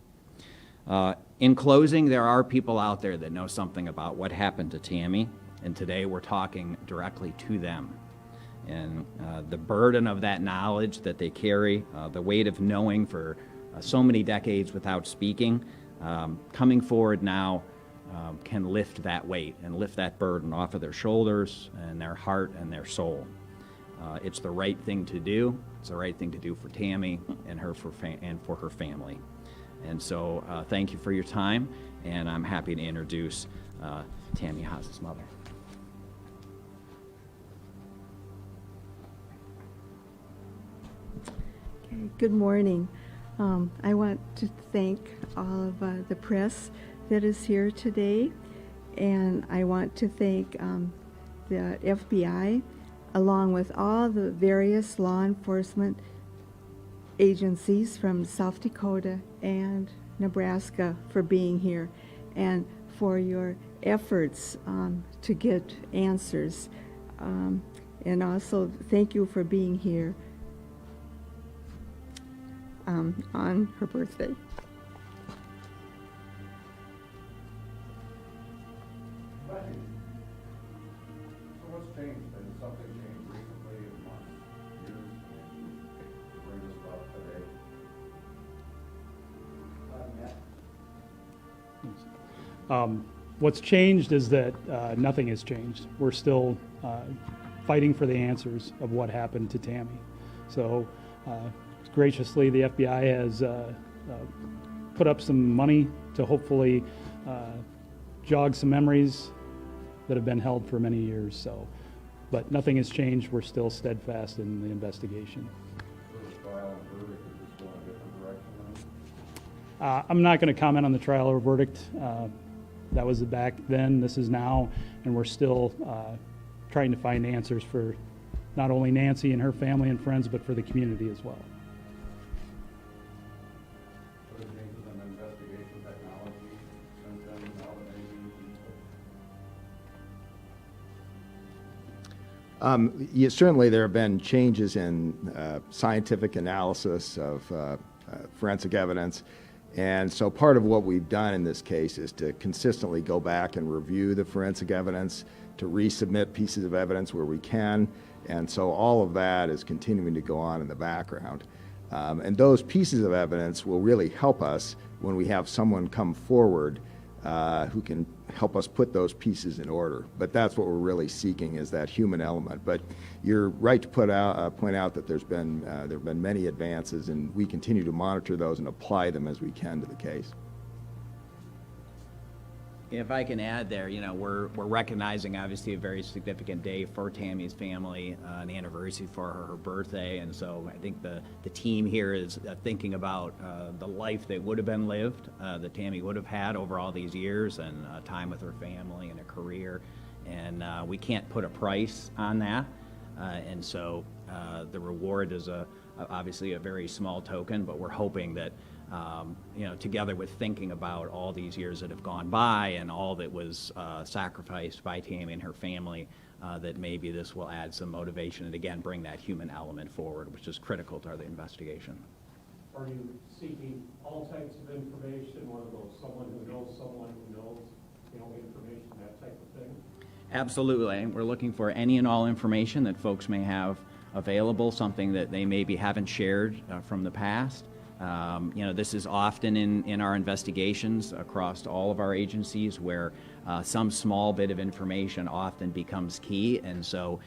In closing, there are people out there that know something about what happened to Tammy, and today we're talking directly to them. And the burden of that knowledge that they carry, the weight of knowing for so many decades without speaking, coming forward now can lift that weight and lift that burden off of their shoulders and their heart and their soul. It's the right thing to do. It's the right thing to do for Tammy and for her family. And so thank you for your time, and I'm happy to introduce Tammy Haas's mother. Okay, good morning. I want to thank all of the press that is here today, and I want to thank the FBI, along with all the various law enforcement agencies from South Dakota and Nebraska for being here and for your efforts to get answers. And also thank you for being here on her birthday. What's changed? Has something changed recently in months, years, to bring this about today? What's changed is that nothing has changed. We're still fighting for the answers of what happened to Tammy. So graciously, the FBI has put up some money to hopefully jog some memories that have been held for many years. So, but nothing has changed. We're still steadfast in the investigation. I'm not going to comment on the trial or verdict. That was back then, this is now, and we're still trying to find answers for not only Nancy and her family and friends, but for the community as well. Certainly there have been changes in scientific analysis of forensic evidence, and so part of what we've done in this case is to consistently go back and review the forensic evidence, to resubmit pieces of evidence where we can, and so all of that is continuing to go on in the background. And those pieces of evidence will really help us when we have someone come forward who can help us put those pieces in order. But that's what we're really seeking, is that human element. But you're right to point out that there have been many advances, and we continue to monitor those and apply them as we can to the case. If I can add there, you know, we're recognizing obviously a very significant day for Tammy's family, an anniversary for her birthday, and so I think the team here is thinking about the life that would have been lived, that Tammy would have had over all these years, and time with her family and a career, and we can't put a price on that, and so the reward is obviously a very small token, but we're hoping that you know, together with thinking about all these years that have gone by and all that was sacrificed by Tammy and her family, that maybe this will add some motivation and again bring that human element forward, which is critical to the investigation. Are you seeking all types of information, one of those, someone who knows, you know, information, that type of thing? Absolutely. We're looking for any and all information that folks may have available, something that they maybe haven't shared from the past. You know, this is often in our investigations across all of our agencies where some small bit of information often becomes key, and so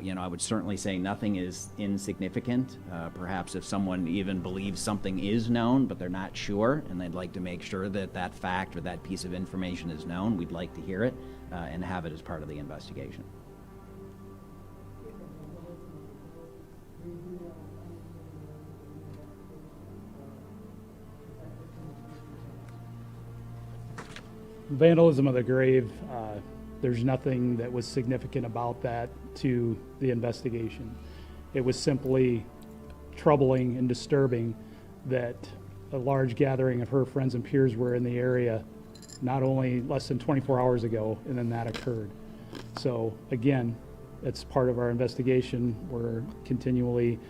you know, I would certainly say nothing is insignificant. Perhaps if someone even believes something is known but they're not sure and they'd like to make sure that that fact or that piece of information is known, we'd like to hear it and have it as part of the investigation. Vandalism of the grave, there's nothing that was significant about that to the investigation. It was simply troubling and disturbing that a large gathering of her friends and peers were in the area not only less than 24 hours ago, and then that occurred. So again, it's part of our investigation. We're continually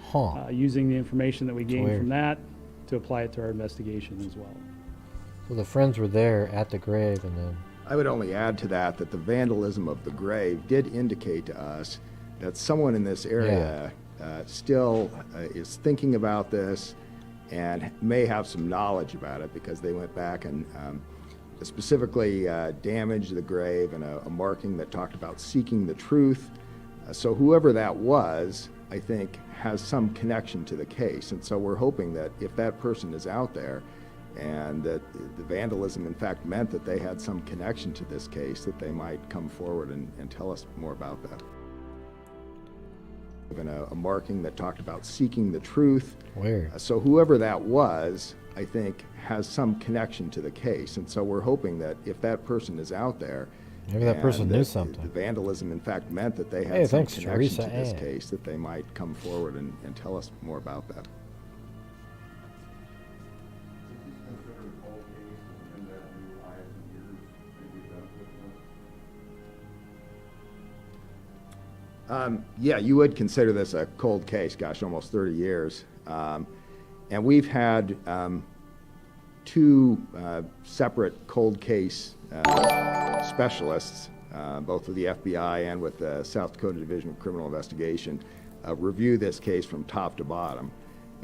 using the information that we gain from that to apply it to our investigation as well. So the friends were there at the grave, and then... I would only add to that the vandalism of the grave did indicate to us that someone in this area still is thinking about this and may have some knowledge about it, because they went back and specifically damaged the grave and a marking that talked about seeking the truth. So whoever that was, I think, has some connection to the case. And so we're hoping that if that person is out there, and that the vandalism in fact meant that they had some connection to this case, that they might come forward and tell us more about that. Even a marking that talked about seeking the truth. Weird. So whoever that was, I think, has some connection to the case. And so we're hoping that if that person is out there, maybe that person knew something. The vandalism in fact meant that they had some connection Teresa to this case, that they might come forward and tell us more about that. Yeah, you would consider this a cold case, gosh, almost 30 years. And we've had two separate cold case specialists, both with the FBI and with the South Dakota Division of Criminal Investigation, review this case from top to bottom.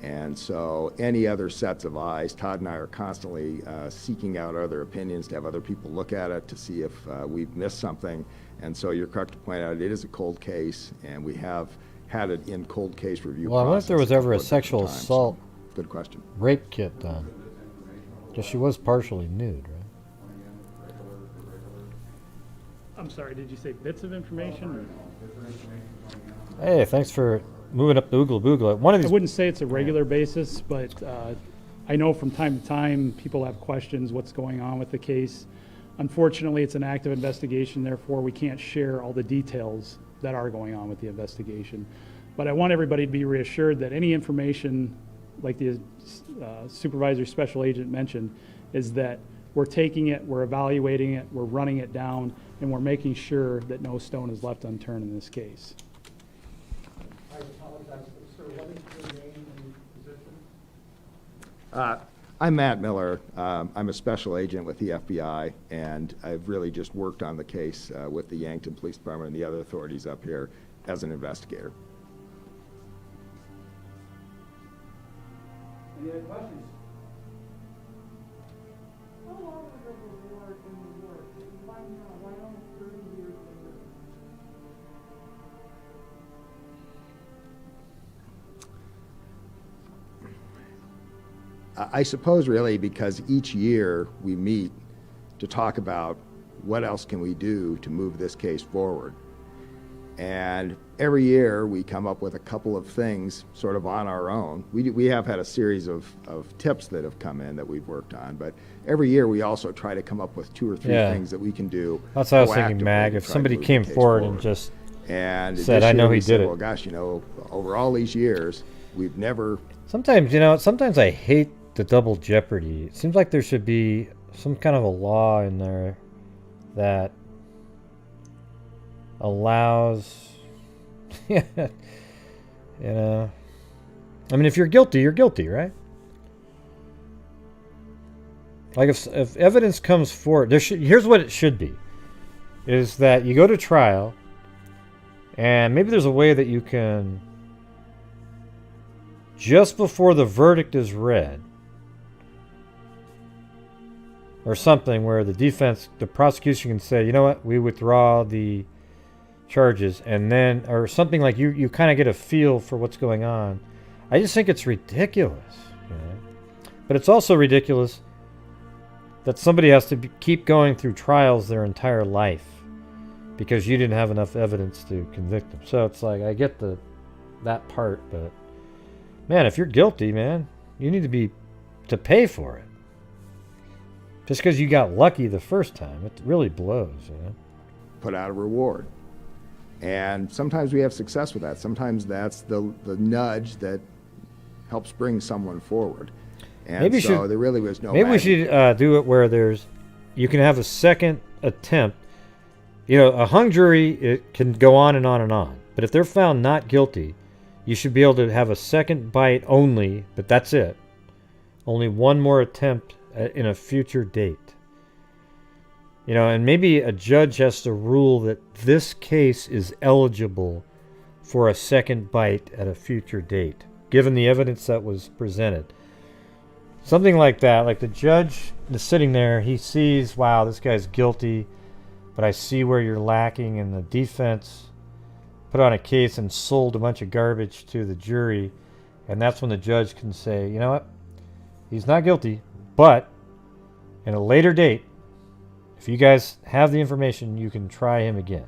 And so any other sets of eyes, Todd and I are constantly seeking out other opinions to have other people look at it to see if we've missed something. And so you're correct to point out it is a cold case, and we have had it in cold case review. Well, I wonder if there was ever a sexual assault good question. rape kit done. Because she was partially nude, right? I'm sorry, did you say bits of information? Hey, thanks for moving up the oogle boogle. One of these... I wouldn't say it's a regular basis, but I know from time to time people have questions what's going on with the case. Unfortunately, it's an active investigation, therefore we can't share all the details that are going on with the investigation. But I want everybody to be reassured that any information, like the supervisor special agent mentioned, is that we're taking it, we're evaluating it, we're running it down, and we're making sure that no stone is left unturned in this case. I apologize, sir, what is your name and position? I'm Matt Miller. I'm a special agent with the FBI, and I've really just worked on the case with the Yankton Police Department and the other authorities up here as an investigator. Any other questions? How long ago was the war in New York? Why almost 30 years later? I suppose really because each year we meet to talk about what else can we do to move this case forward? And every year we come up with a couple of things sort of on our own. We have had a series of tips that have come in that we've worked on, but every year we also try to come up with 2 or 3 things that we can do. That's what I was thinking, Mag. If somebody came forward and just said, I know he did it. Well, gosh, you know, over all these years, we've never... Sometimes, you know, sometimes I hate the double jeopardy. It seems like there should be some kind of a law in there that allows, you know, I mean, if you're guilty, right? Like if evidence comes forward, here's what it should be, is that you go to trial, and maybe there's a way that you can, just before the verdict is read, or something where the prosecution can say, you know what, we withdraw the charges, and then, or something like you kind of get a feel for what's going on. I just think it's ridiculous, you know? But it's also ridiculous that somebody has to keep going through trials their entire life because you didn't have enough evidence to convict them. So it's like, I get that part, but man, if you're guilty, man, you need to pay for it. Just because you got lucky the first time, it really blows, you know? Put out a reward. And sometimes we have success with that. Sometimes that's the nudge that helps bring someone forward. And maybe so there really was no maybe we should do it where you can have a second attempt. You know, a hung jury, it can go on and on and on. But if they're found not guilty, you should be able to have a second bite only, but that's it. Only one more attempt in a future date. You know, and maybe a judge has to rule that this case is eligible for a second bite at a future date, given the evidence that was presented. Something like that, like the judge is sitting there, he sees, wow, this guy's guilty, but I see where you're lacking, and the defense put on a case and sold a bunch of garbage to the jury, and that's when the judge can say, you know what, he's not guilty, but in a later date, if you guys have the information, you can try him again.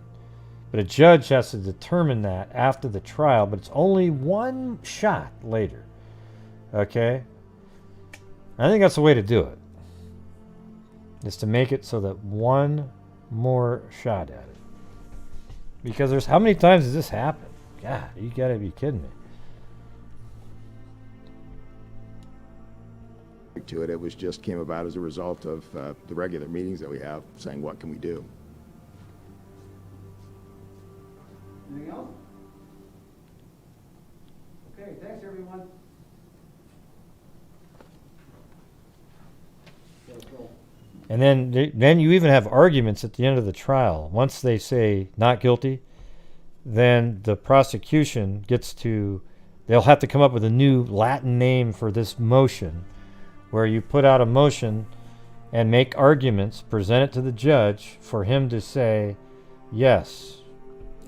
But a judge has to determine that after the trial, but it's only one shot later. Okay? I think that's the way to do it. Is to make it so that one more shot at it. Because how many times has this happened? God, you gotta be kidding me. To it. It was just came about as a result of the regular meetings that we have, saying what can we do. Anything else? Okay, thanks everyone. And then you even have arguments at the end of the trial. Once they say not guilty, then the prosecution they'll have to come up with a new Latin name for this motion, where you put out a motion and make arguments, present it to the judge for him to say, yes,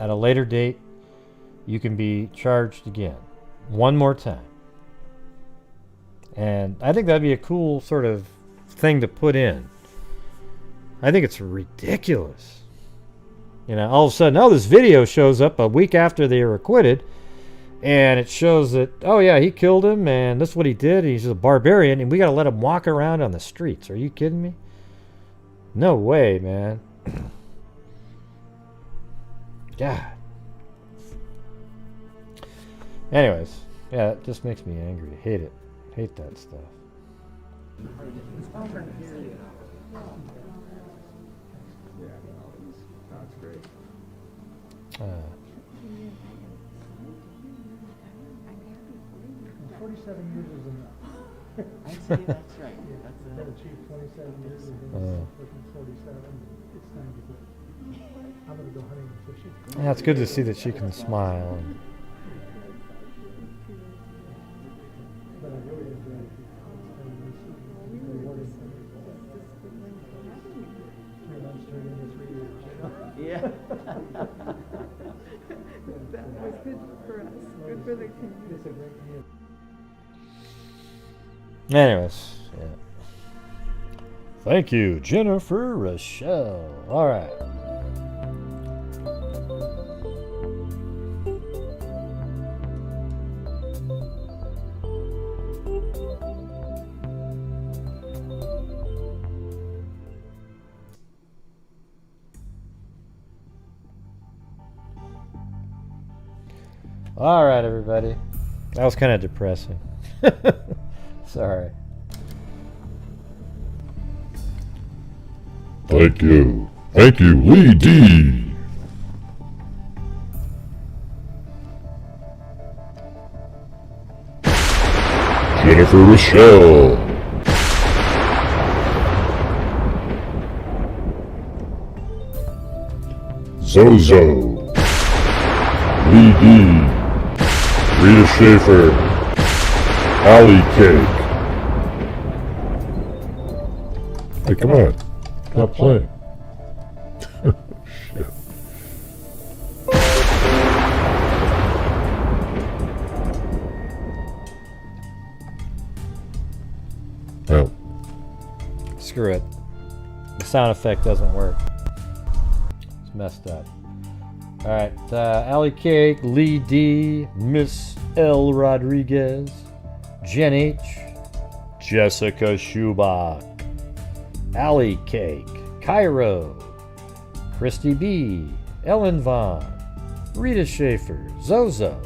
at a later date, you can be charged again, one more time. And I think that'd be a cool sort of thing to put in. I think it's ridiculous. You know, all of a sudden, this video shows up a week after they were acquitted, and it shows that, oh yeah, he killed him, and that's what he did. He's a barbarian, and we got to let him walk around on the streets. Are you kidding me? No way, man. God. Anyways, yeah, it just makes me angry. I hate it. Hate that stuff. That's great. 47 years is enough. I'd say that's right. That's Got to achieve 27 years is enough. 47. It's time to quit. I'm going to go hunting and fishing. Yeah, it's good to see that she can smile. But I really enjoy it. It's rewarding for me. 3 months turned into 3 years, you know? Yeah. That was good for us. Good for the community. It's a great community. Anyways, yeah. Thank you, Jennifer Rochelle. All right. All right, everybody. That was kind of depressing. Sorry. Thank you. Thank you, Lee D. Jennifer Rochelle. Zozo. Lee D. Rita Schaefer. Allie Cake. Hey, come on. Stop playing. Shit. Oh. Screw it. The sound effect doesn't work. It's messed up. Alright, Allie Cake, Lee D, Miss L. Rodriguez, Jen H, Jessica Schubach, Allie Cake, Cairo, Christy B, Ellen Vaughn, Rita Schaefer, Zozo,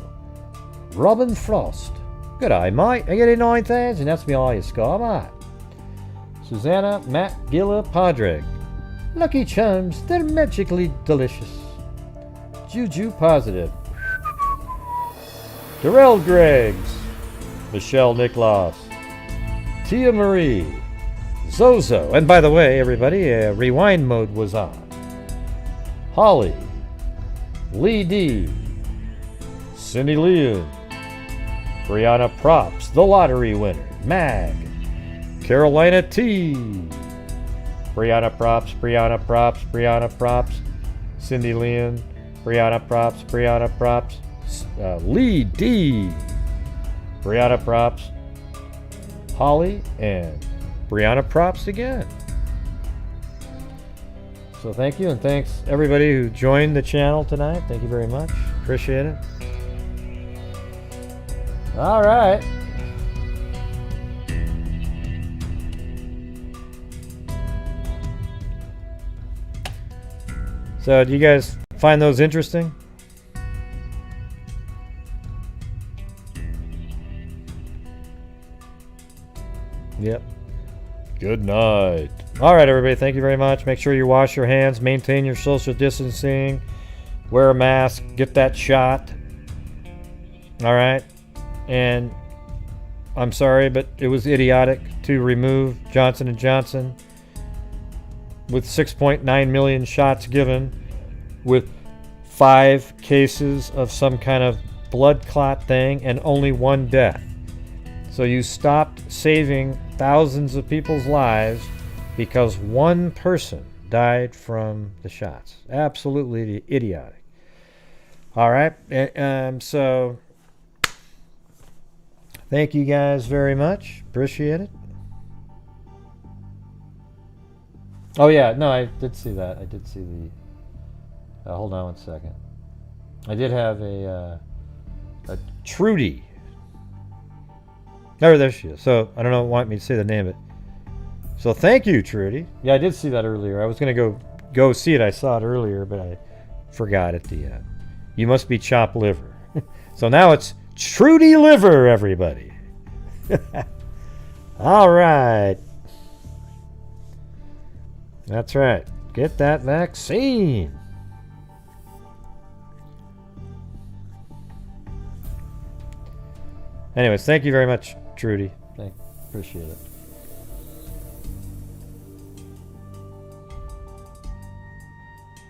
Robin Frost. Good eye, mate. I get 9,000. That's me eye, scar, mate. Susanna, Matt, Gilla, Padre. Lucky Chums, they're magically delicious. Juju Positive. Darrell Greggs, Michelle Nicholas, Tia Marie, Zozo, and by the way, everybody, rewind mode was on. Holly, Lee D, Cindy Leon, Brianna Props, the lottery winner, Mag, Carolina T, Brianna Props, Brianna Props, Brianna Props, Cindy Leon, Brianna Props, Brianna Props, Lee D, Brianna Props, Holly, and Brianna Props again. So thank you, and thanks everybody who joined the channel tonight. Thank you very much. Appreciate it. All right. So do you guys find those interesting? Yep. Good night. All right, everybody. Thank you very much. Make sure you wash your hands, maintain your social distancing, wear a mask, get that shot. All right. And I'm sorry, but it was idiotic to remove Johnson & Johnson with 6.9 million shots given, with 5 cases of some kind of blood clot thing and only 1 death. So you stopped saving thousands of people's lives because 1 person died from the shots. Absolutely idiotic. All right. So thank you guys very much. Appreciate it. Oh yeah, no, I did see that. I did see the. Hold on 1 second. I did have a Trudy. Oh, there she is. So I don't know. Want me to say the name of it? So thank you, Trudy. Yeah, I did see that earlier. I was gonna go see it. I saw it earlier, but I forgot at the end. You must be chopped liver. So now it's Trudy liver, everybody. All right. That's right. Get that vaccine. Anyways, thank you very much, Trudy. Appreciate it.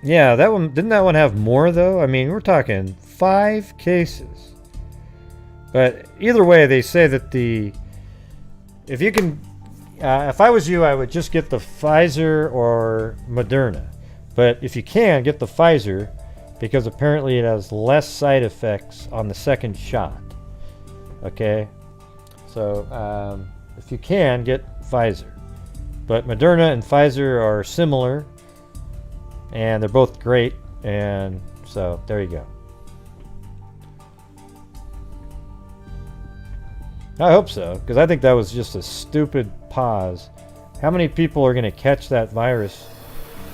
Yeah, that one, didn't that one have more though? I mean, we're talking 5 cases. But either way, they say that if you can, if I was you, I would just get the Pfizer or Moderna. But if you can, get the Pfizer, because apparently it has less side effects on the second shot. Okay? So, if you can, get Pfizer. But Moderna and Pfizer are similar, and they're both great, and so there you go. I hope so, because I think that was just a stupid pause. How many people are going to catch that virus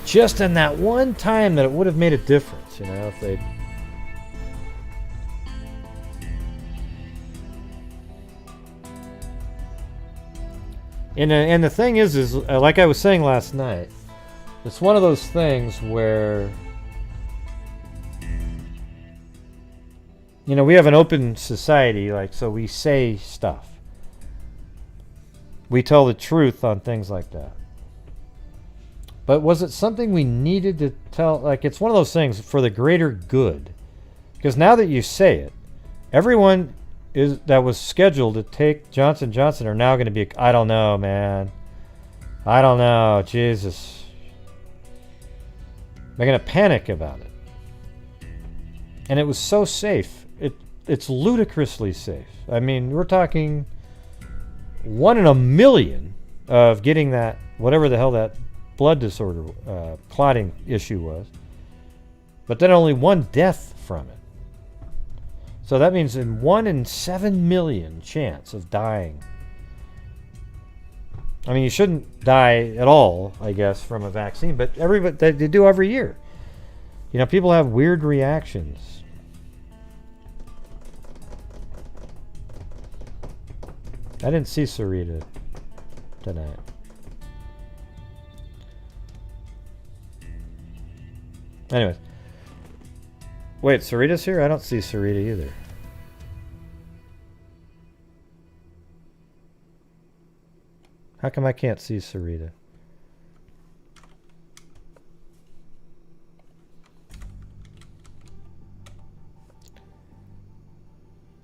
just in that one time that it would have made a difference, you know, if they... And the thing is like I was saying last night, it's one of those things where, you know, we have an open society, like, so we say stuff. We tell the truth on things like that. But was it something we needed to tell? Like, it's one of those things for the greater good. Because now that you say it, everyone that was scheduled to take Johnson & Johnson are now going to be, I don't know, man. I don't know, Jesus. They're going to panic about it. And it was so safe. It's ludicrously safe. I mean, we're talking 1 in a million of getting that, whatever the hell that blood disorder, clotting issue was. But then only 1 death from it. So that means in 1 in 7 million chance of dying. I mean, you shouldn't die at all, I guess, from a vaccine, but they do every year. You know, people have weird reactions. I didn't see Sarita tonight. Anyways. Wait, Sarita's here? I don't see Sarita either. How come I can't see Sarita?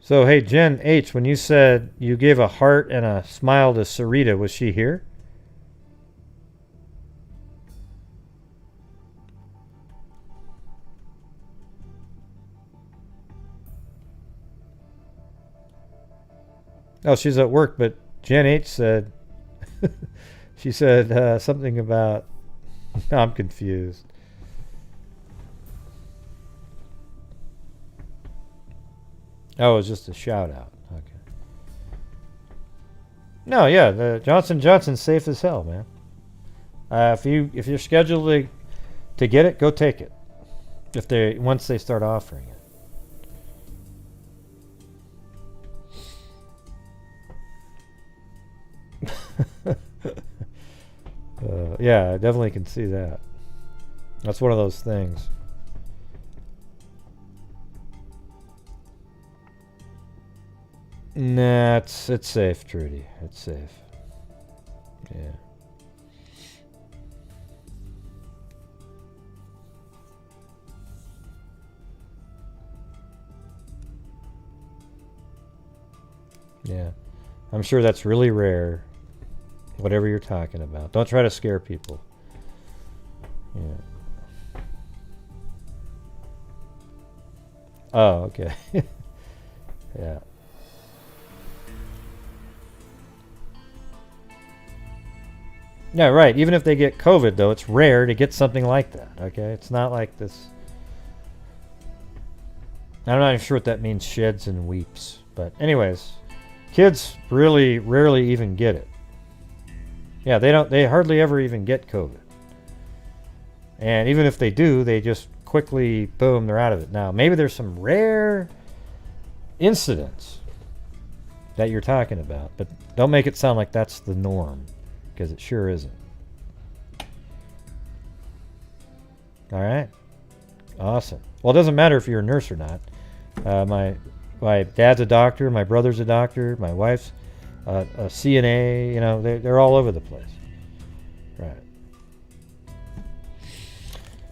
So, hey, Jen H., when you said you gave a heart and a smile to Sarita, was she here? Oh, she's at work, but Jen H. said, she said something about, I'm confused. Oh, it was just a shout out. Okay. No, yeah, the Johnson & Johnson's safe as hell, man. If you're scheduled to get it, go take it. Once they start offering it. Yeah, I definitely can see that. That's one of those things. Nah, it's safe, Trudy. It's safe. Yeah. Yeah. I'm sure that's really rare. Whatever you're talking about. Don't try to scare people. Yeah. Oh, okay. Yeah. Yeah, right. Even if they get COVID, though, it's rare to get something like that. Okay? It's not like this. I'm not even sure what that means, sheds and weeps. But anyways, kids really rarely even get it. Yeah, they hardly ever even get COVID. And even if they do, they just quickly, boom, they're out of it. Now, maybe there's some rare incidents that you're talking about, but don't make it sound like that's the norm, because it sure isn't. All right? Awesome. Well, it doesn't matter if you're a nurse or not. My dad's a doctor, my brother's a doctor, my wife's a CNA, you know, they're all over the place. Right.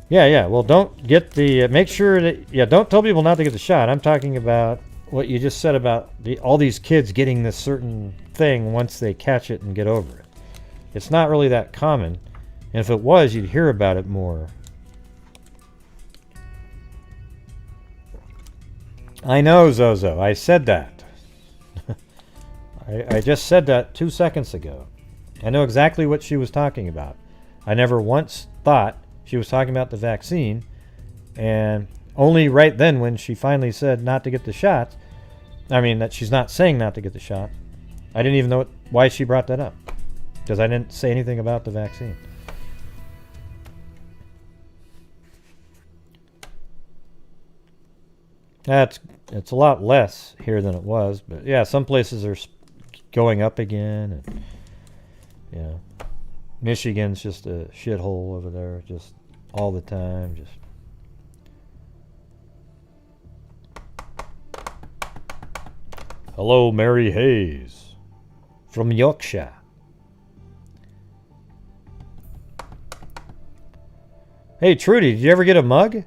Yeah. Well, don't get the, make sure that, don't tell people not to get the shot. I'm talking about what you just said about all these kids getting this certain thing once they catch it and get over it. It's not really that common. And if it was, you'd hear about it more. I know, Zozo. I said that. I just said that 2 seconds ago. I know exactly what she was talking about. I never once thought she was talking about the vaccine, and only right then when she finally said not to get the shots, I mean that she's not saying not to get the shot, I didn't even know why she brought that up, because I didn't say anything about the vaccine. It's a lot less here than it was, but yeah, some places are going up again, and yeah, Michigan's just a shithole over there, just all the time. Just hello, Mary Hayes from Yorkshire. Hey, Trudy, did you ever get a mug?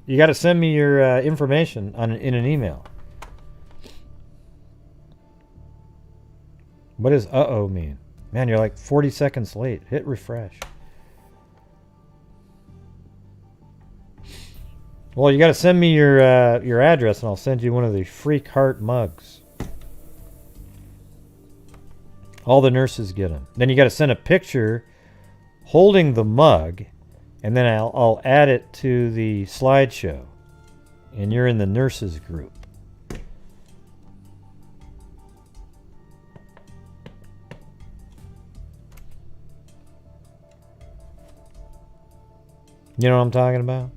You got to send me your information in an email. What does uh-oh mean? Man, you're like 40 seconds late. Hit refresh. Well, you got to send me your address, and I'll send you one of the Freak Heart mugs. All the nurses get them. Then you got to send a picture holding the mug, and then I'll add it to the slideshow, and you're in the nurses group. You know what I'm talking about?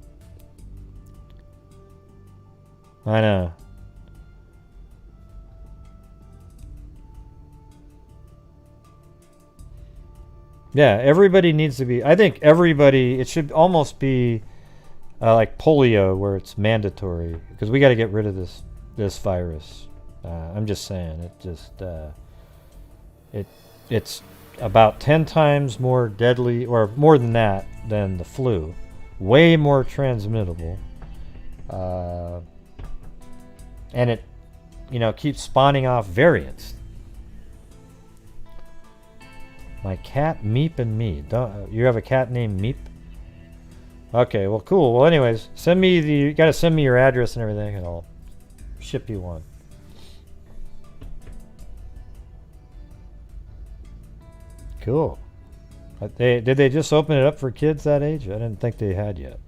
I know. Yeah, everybody needs to be... I think everybody... It should almost be like polio, where it's mandatory. Because we got to get rid of this virus. I'm just saying. It just... It's about 10 times more deadly, or more than that, than the flu. Way more transmittable. And it, keeps spawning off variants. My cat Meep and me. You have a cat named Meep? Okay, well, cool. Well, anyways, you gotta send me your address and everything, and I'll ship you one. Cool. Did they just open it up for kids that age? I didn't think they had yet.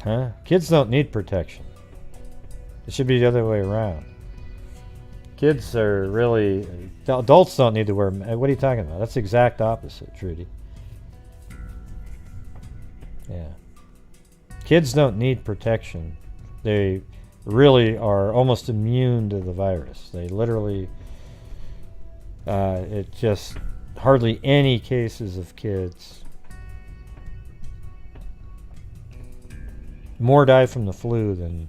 Huh? Kids don't need protection. It should be the other way around. Kids are really... Adults don't need to wear... What are you talking about? That's the exact opposite, Trudy. Yeah. Kids don't need protection. They really are almost immune to the virus. They literally... it just... Hardly any cases of kids... More die from the flu than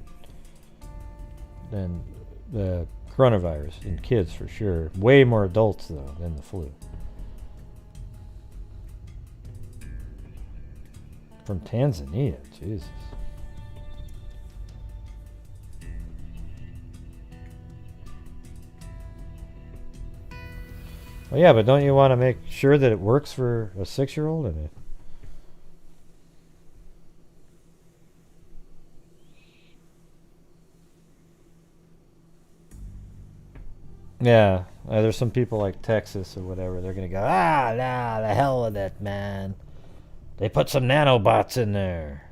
the coronavirus in kids, for sure. Way more adults, though, than the flu. From Tanzania, Jesus. Well, yeah, but don't you want to make sure that it works for a 6-year-old? And yeah, there's some people like Texas or whatever. They're going to go, nah, the hell with it, man. They put some nanobots in there.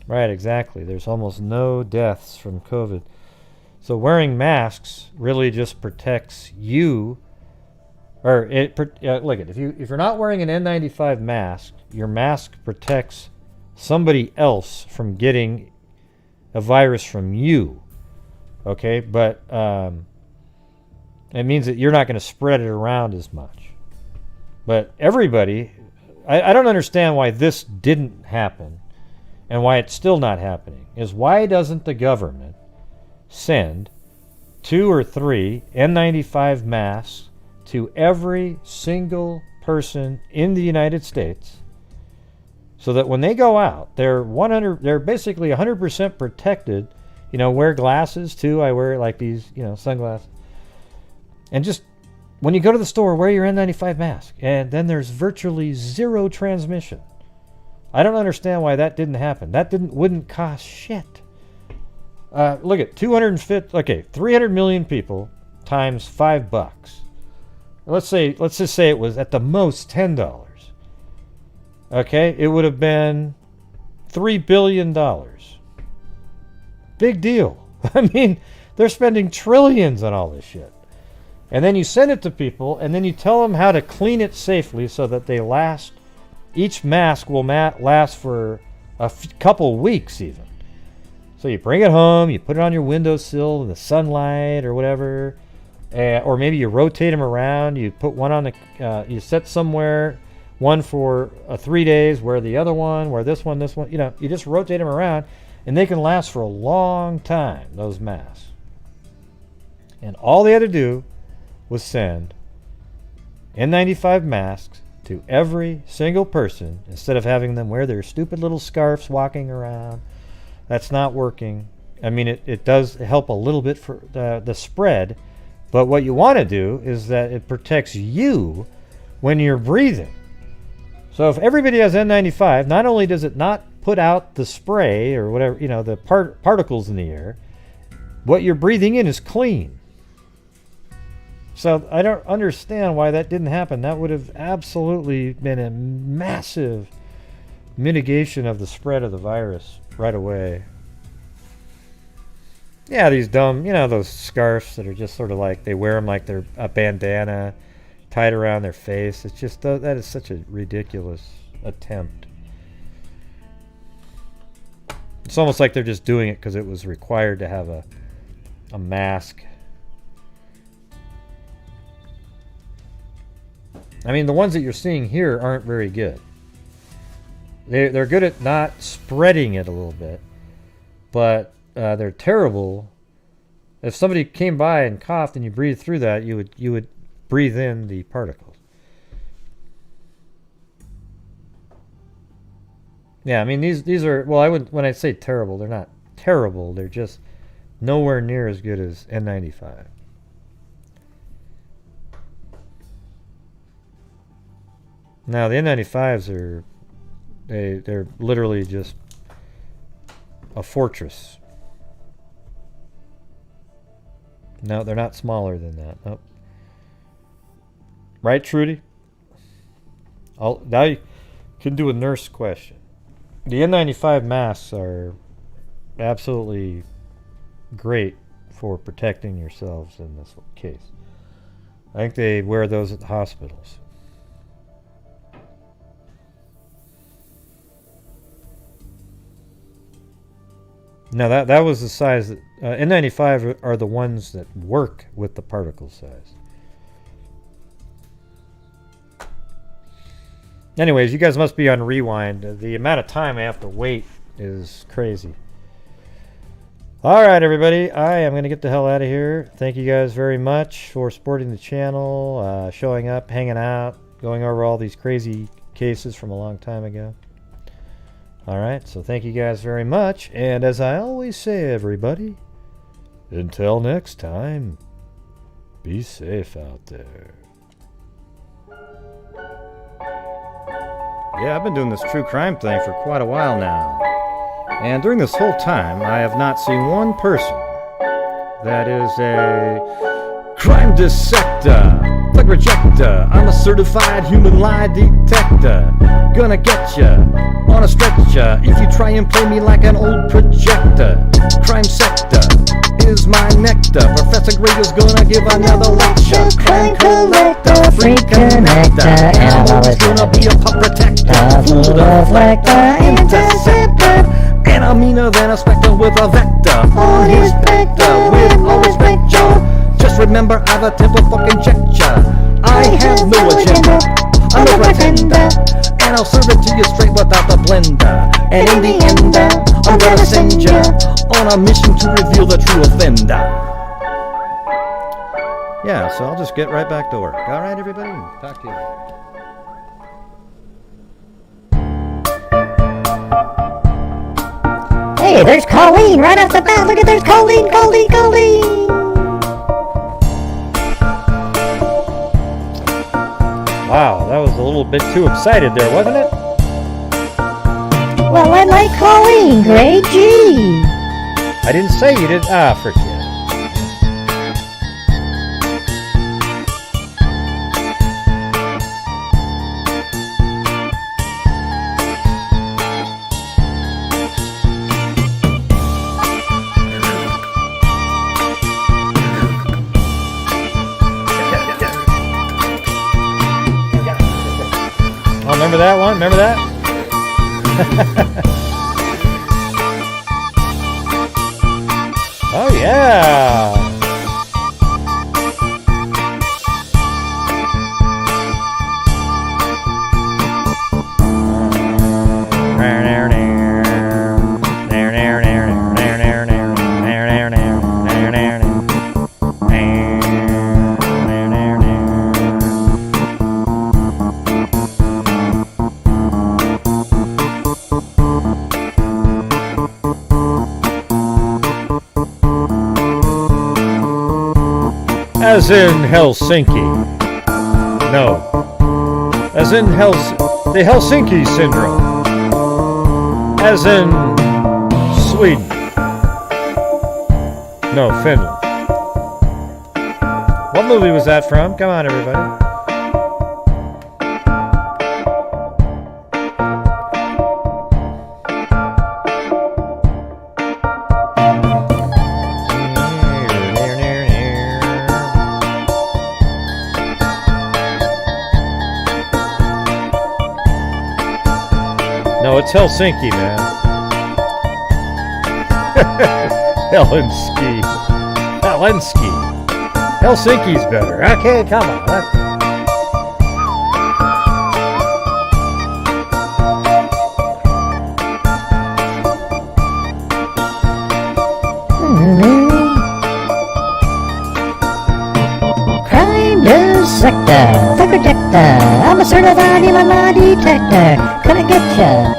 Right, exactly. There's almost no deaths from COVID. So wearing masks really just protects you. Or look, if you're not wearing an N95 mask, your mask protects somebody else from getting a virus from you. Okay, but it means that you're not going to spread it around as much. But everybody, I don't understand why this didn't happen and why it's still not happening, is why doesn't the government send 2 or 3 N95 masks to every single person in the United States so that when they go out, they're basically 100% protected. Wear glasses too. I wear like these, sunglasses. And just when you go to the store, wear your N95 mask, and then there's virtually zero transmission. I don't understand why that didn't happen. That wouldn't cost shit. Look at 300 million people times $5. Let's just say it was at the most $10. Okay, it would have been $3 billion. Big deal. I mean, they're spending trillions on all this shit. And then you send it to people, and then you tell them how to clean it safely so that they last. Each mask will last for a couple weeks even. So you bring it home, you put it on your windowsill in the sunlight or whatever, or maybe you rotate them around. You put one on the, you set somewhere, one for 3 days, wear the other one, wear this one. You know, you just rotate them around, and they can last for a long time, those masks. And all they had to do was send N95 masks to every single person instead of having them wear their stupid little scarves walking around. That's not working. I mean, it does help a little bit for the spread, but what you want to do is that it protects you when you're breathing. So if everybody has N95, not only does it not put out the spray or whatever, you know, the particles in the air, what you're breathing in is clean. So I don't understand why that didn't happen. That would have absolutely been a massive mitigation of the spread of the virus right away. Yeah, these dumb, you know, those scarves that are just sort of like, they wear them like they're a bandana tied around their face. It's just, that is such a ridiculous attempt. It's almost like they're just doing it because it was required to have a mask. I mean, the ones that you're seeing here aren't very good. They're good at not spreading it a little bit, but they're terrible. If somebody came by and coughed and you breathed through that, you would breathe in the particles. Yeah, I mean these are, well, when I say terrible, they're not terrible. They're just nowhere near as good as N95. Now the N95s are they're literally just a fortress. No, they're not smaller than that. Nope. Right, Trudy? Now you can do a nurse question. The N95 masks are absolutely great for protecting yourselves in this case. I think they wear those at the hospitals. Now that was the size that N95 are the ones that work with the particle size. Anyways, you guys must be on rewind. The amount of time I have to wait is crazy. All right, everybody. I am going to get the hell out of here. Thank you guys very much for supporting the channel, showing up, hanging out, going over all these crazy cases from a long time ago. All right, so thank you guys very much. And as I always say, everybody, until next time, be safe out there. Yeah, I've been doing this true crime thing for quite a while now. And during this whole time, I have not seen one person that is a crime dissector, thug rejector. I'm a certified human lie detector. Gonna get ya on a stretcher if you try and play me like an old projector. Crime sector is my nectar. Professor Grader's gonna give another lecture. Crime collector, freak connector, and I'm always gonna be a pup protector. Fool deflector, interceptor, and I'm meaner than a spectre with a vector on his vector. With all respect, y'all, just remember I've a temper fucking check ya. I have no agenda, I'm no pretender, and I'll serve it to you straight without the blender. And in the end, I'm gonna send ya on a mission to reveal the true offender. Yeah, so I'll just get right back to work. All right, everybody, talk to you later. Hey, there's Colleen right off the bat. Look at, there's Colleen. little bit too excited there, wasn't it? Well, I like Colleen, great G. I didn't say you did. Ah, forget it. Oh, remember that one? Remember that? Oh, yeah. As in Helsinki. No. As in the Helsinki syndrome. As in Sweden. No, Finland. What movie was that from? Come on, everybody. No, it's Helsinki, man. Helsinki. Helsinki's better. Okay, come on. Crime dissector, the projector. I'm a certified lie detector. Can I get ya?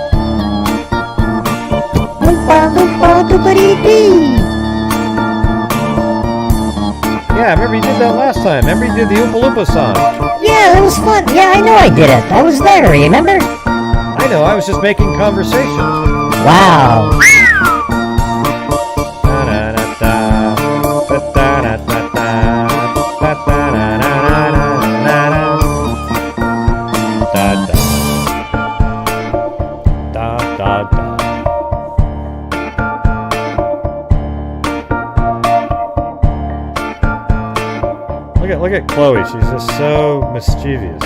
Yeah, I remember you did that last time. Remember you did the Oompa Loompa song. Yeah, it was fun. Yeah, I know I did it. I was there, remember? I know, I was just making conversation. Wow. Look at Chloe, she's just so mischievous.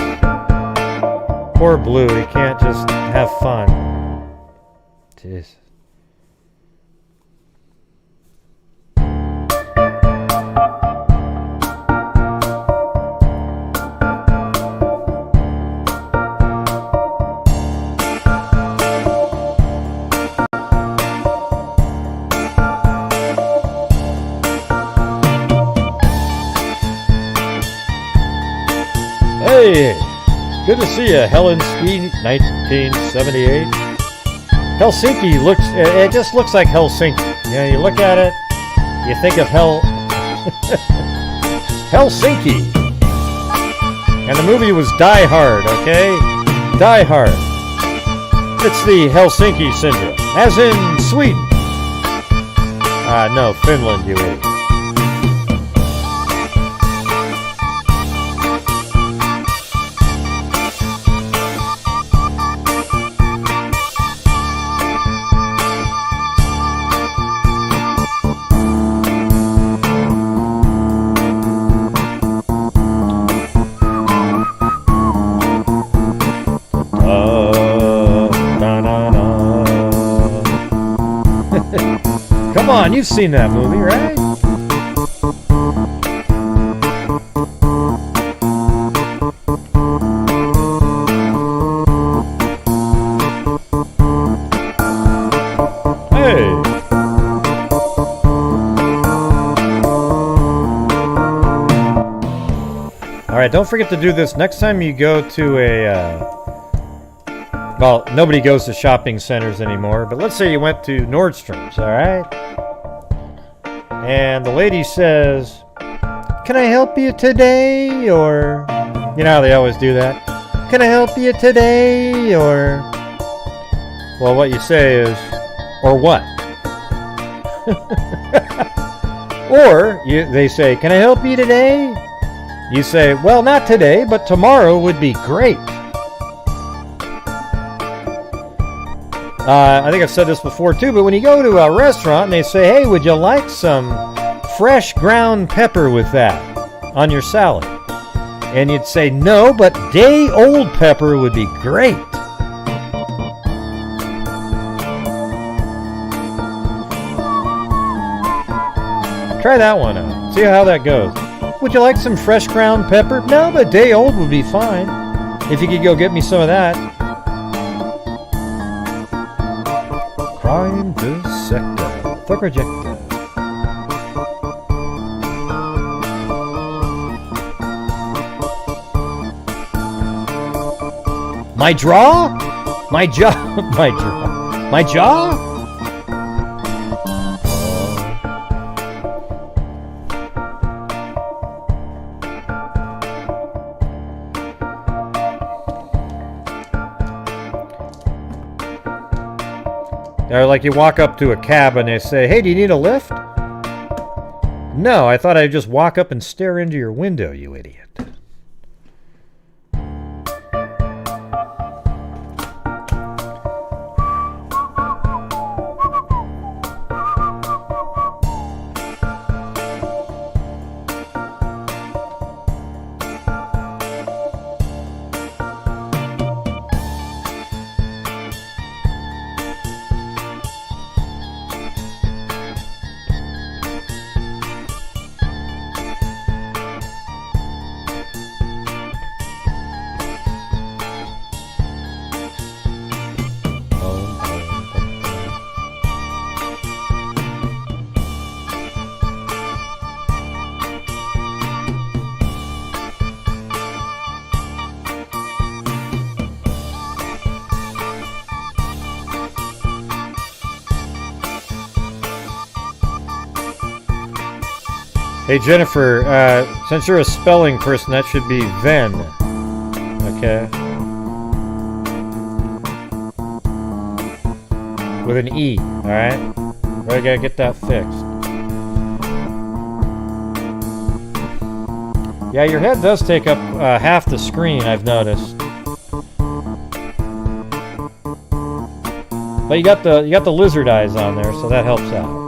Poor Blue, he can't just have fun. Jeez. Hey, good to see you, Helsinki, 1978. Helsinki looks, it just looks like Helsinki. You know, you look at it, you think of Helsinki. And the movie was Die Hard, okay? Die Hard. It's the Helsinki syndrome, as in Sweden. No, Finland, you idiot. Come on, you've seen that movie, right? Hey! Alright, don't forget to do this next time you go to well, nobody goes to shopping centers anymore, but let's say you went to Nordstrom's, alright? And the lady says, "Can I help you today?" Or, you know how they always do that? can I help you today? Or, well, what you say is, or what? Or they say, can I help you today? You say, well, not today, but tomorrow would be great. I think I've said this before too, but when you go to a restaurant and they say, hey, would you like some fresh ground pepper with that on your salad? And you'd say, no, but day-old pepper would be great. Try that one out. See how that goes. Would you like some fresh ground pepper? No, but day-old would be fine. If you could go get me some of that. Crime dissector. The projector. My draw? My jaw? My draw? My jaw? Or like you walk up to a cab and they say, hey, do you need a lift? No, I thought I'd just walk up and stare into your window, you idiot. Hey Jennifer, since you're a spelling person, that should be Ven. Okay. With an E, alright? I gotta get that fixed. Yeah, your head does take up half the screen, I've noticed. But you got the lizard eyes on there, so that helps out.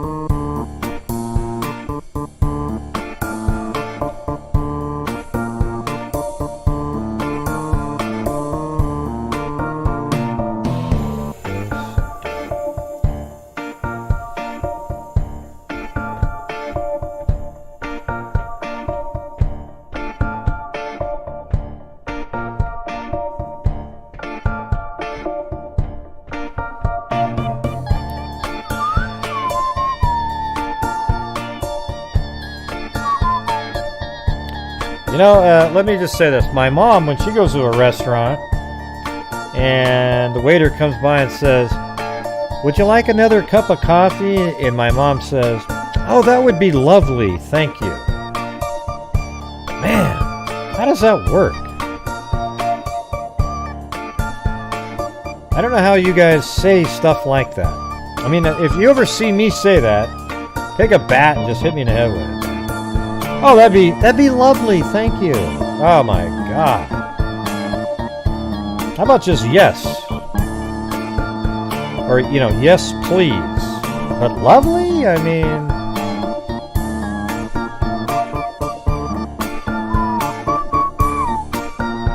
You know, let me just say this. My mom, when she goes to a restaurant and the waiter comes by and says, would you like another cup of coffee? And my mom says, oh, that would be lovely. Thank you. Man, how does that work? I don't know how you guys say stuff like that. I mean, if you ever see me say that, take a bat and just hit me in the head with it. Oh, that'd be lovely, thank you. Oh my God. How about just yes? Or, you know, yes please. But lovely? I mean...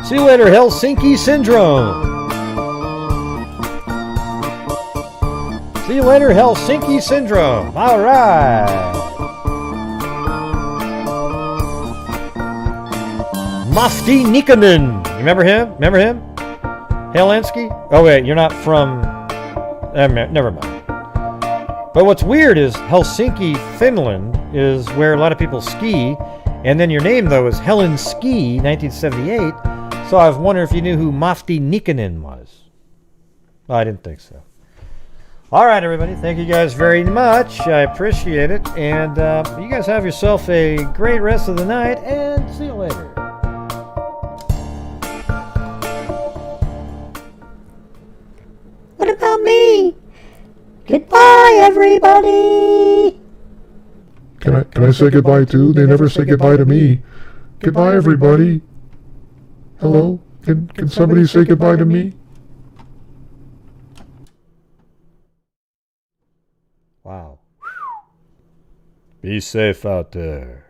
See you later, Helsinki Syndrome. See you later, Helsinki Syndrome. All right. Mafti Nikkanen. You remember him? Remember him? Helsinki? Oh wait, you're not from... never mind. But what's weird is Helsinki, Finland is where a lot of people ski. And then your name, though, is Helen Ski, 1978. So I was wondering if you knew who Mafti Nikkanen was. Well, I didn't think so. All right, everybody. Thank you guys very much. I appreciate it. And you guys have yourself a great rest of the night. And see you later. Goodbye, everybody. Can I say goodbye too? They never say goodbye to me. Goodbye, everybody. Hello? Can somebody say goodbye to me? Wow. Be safe out there.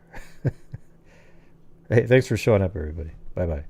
Hey, thanks for showing up, everybody. Bye-bye.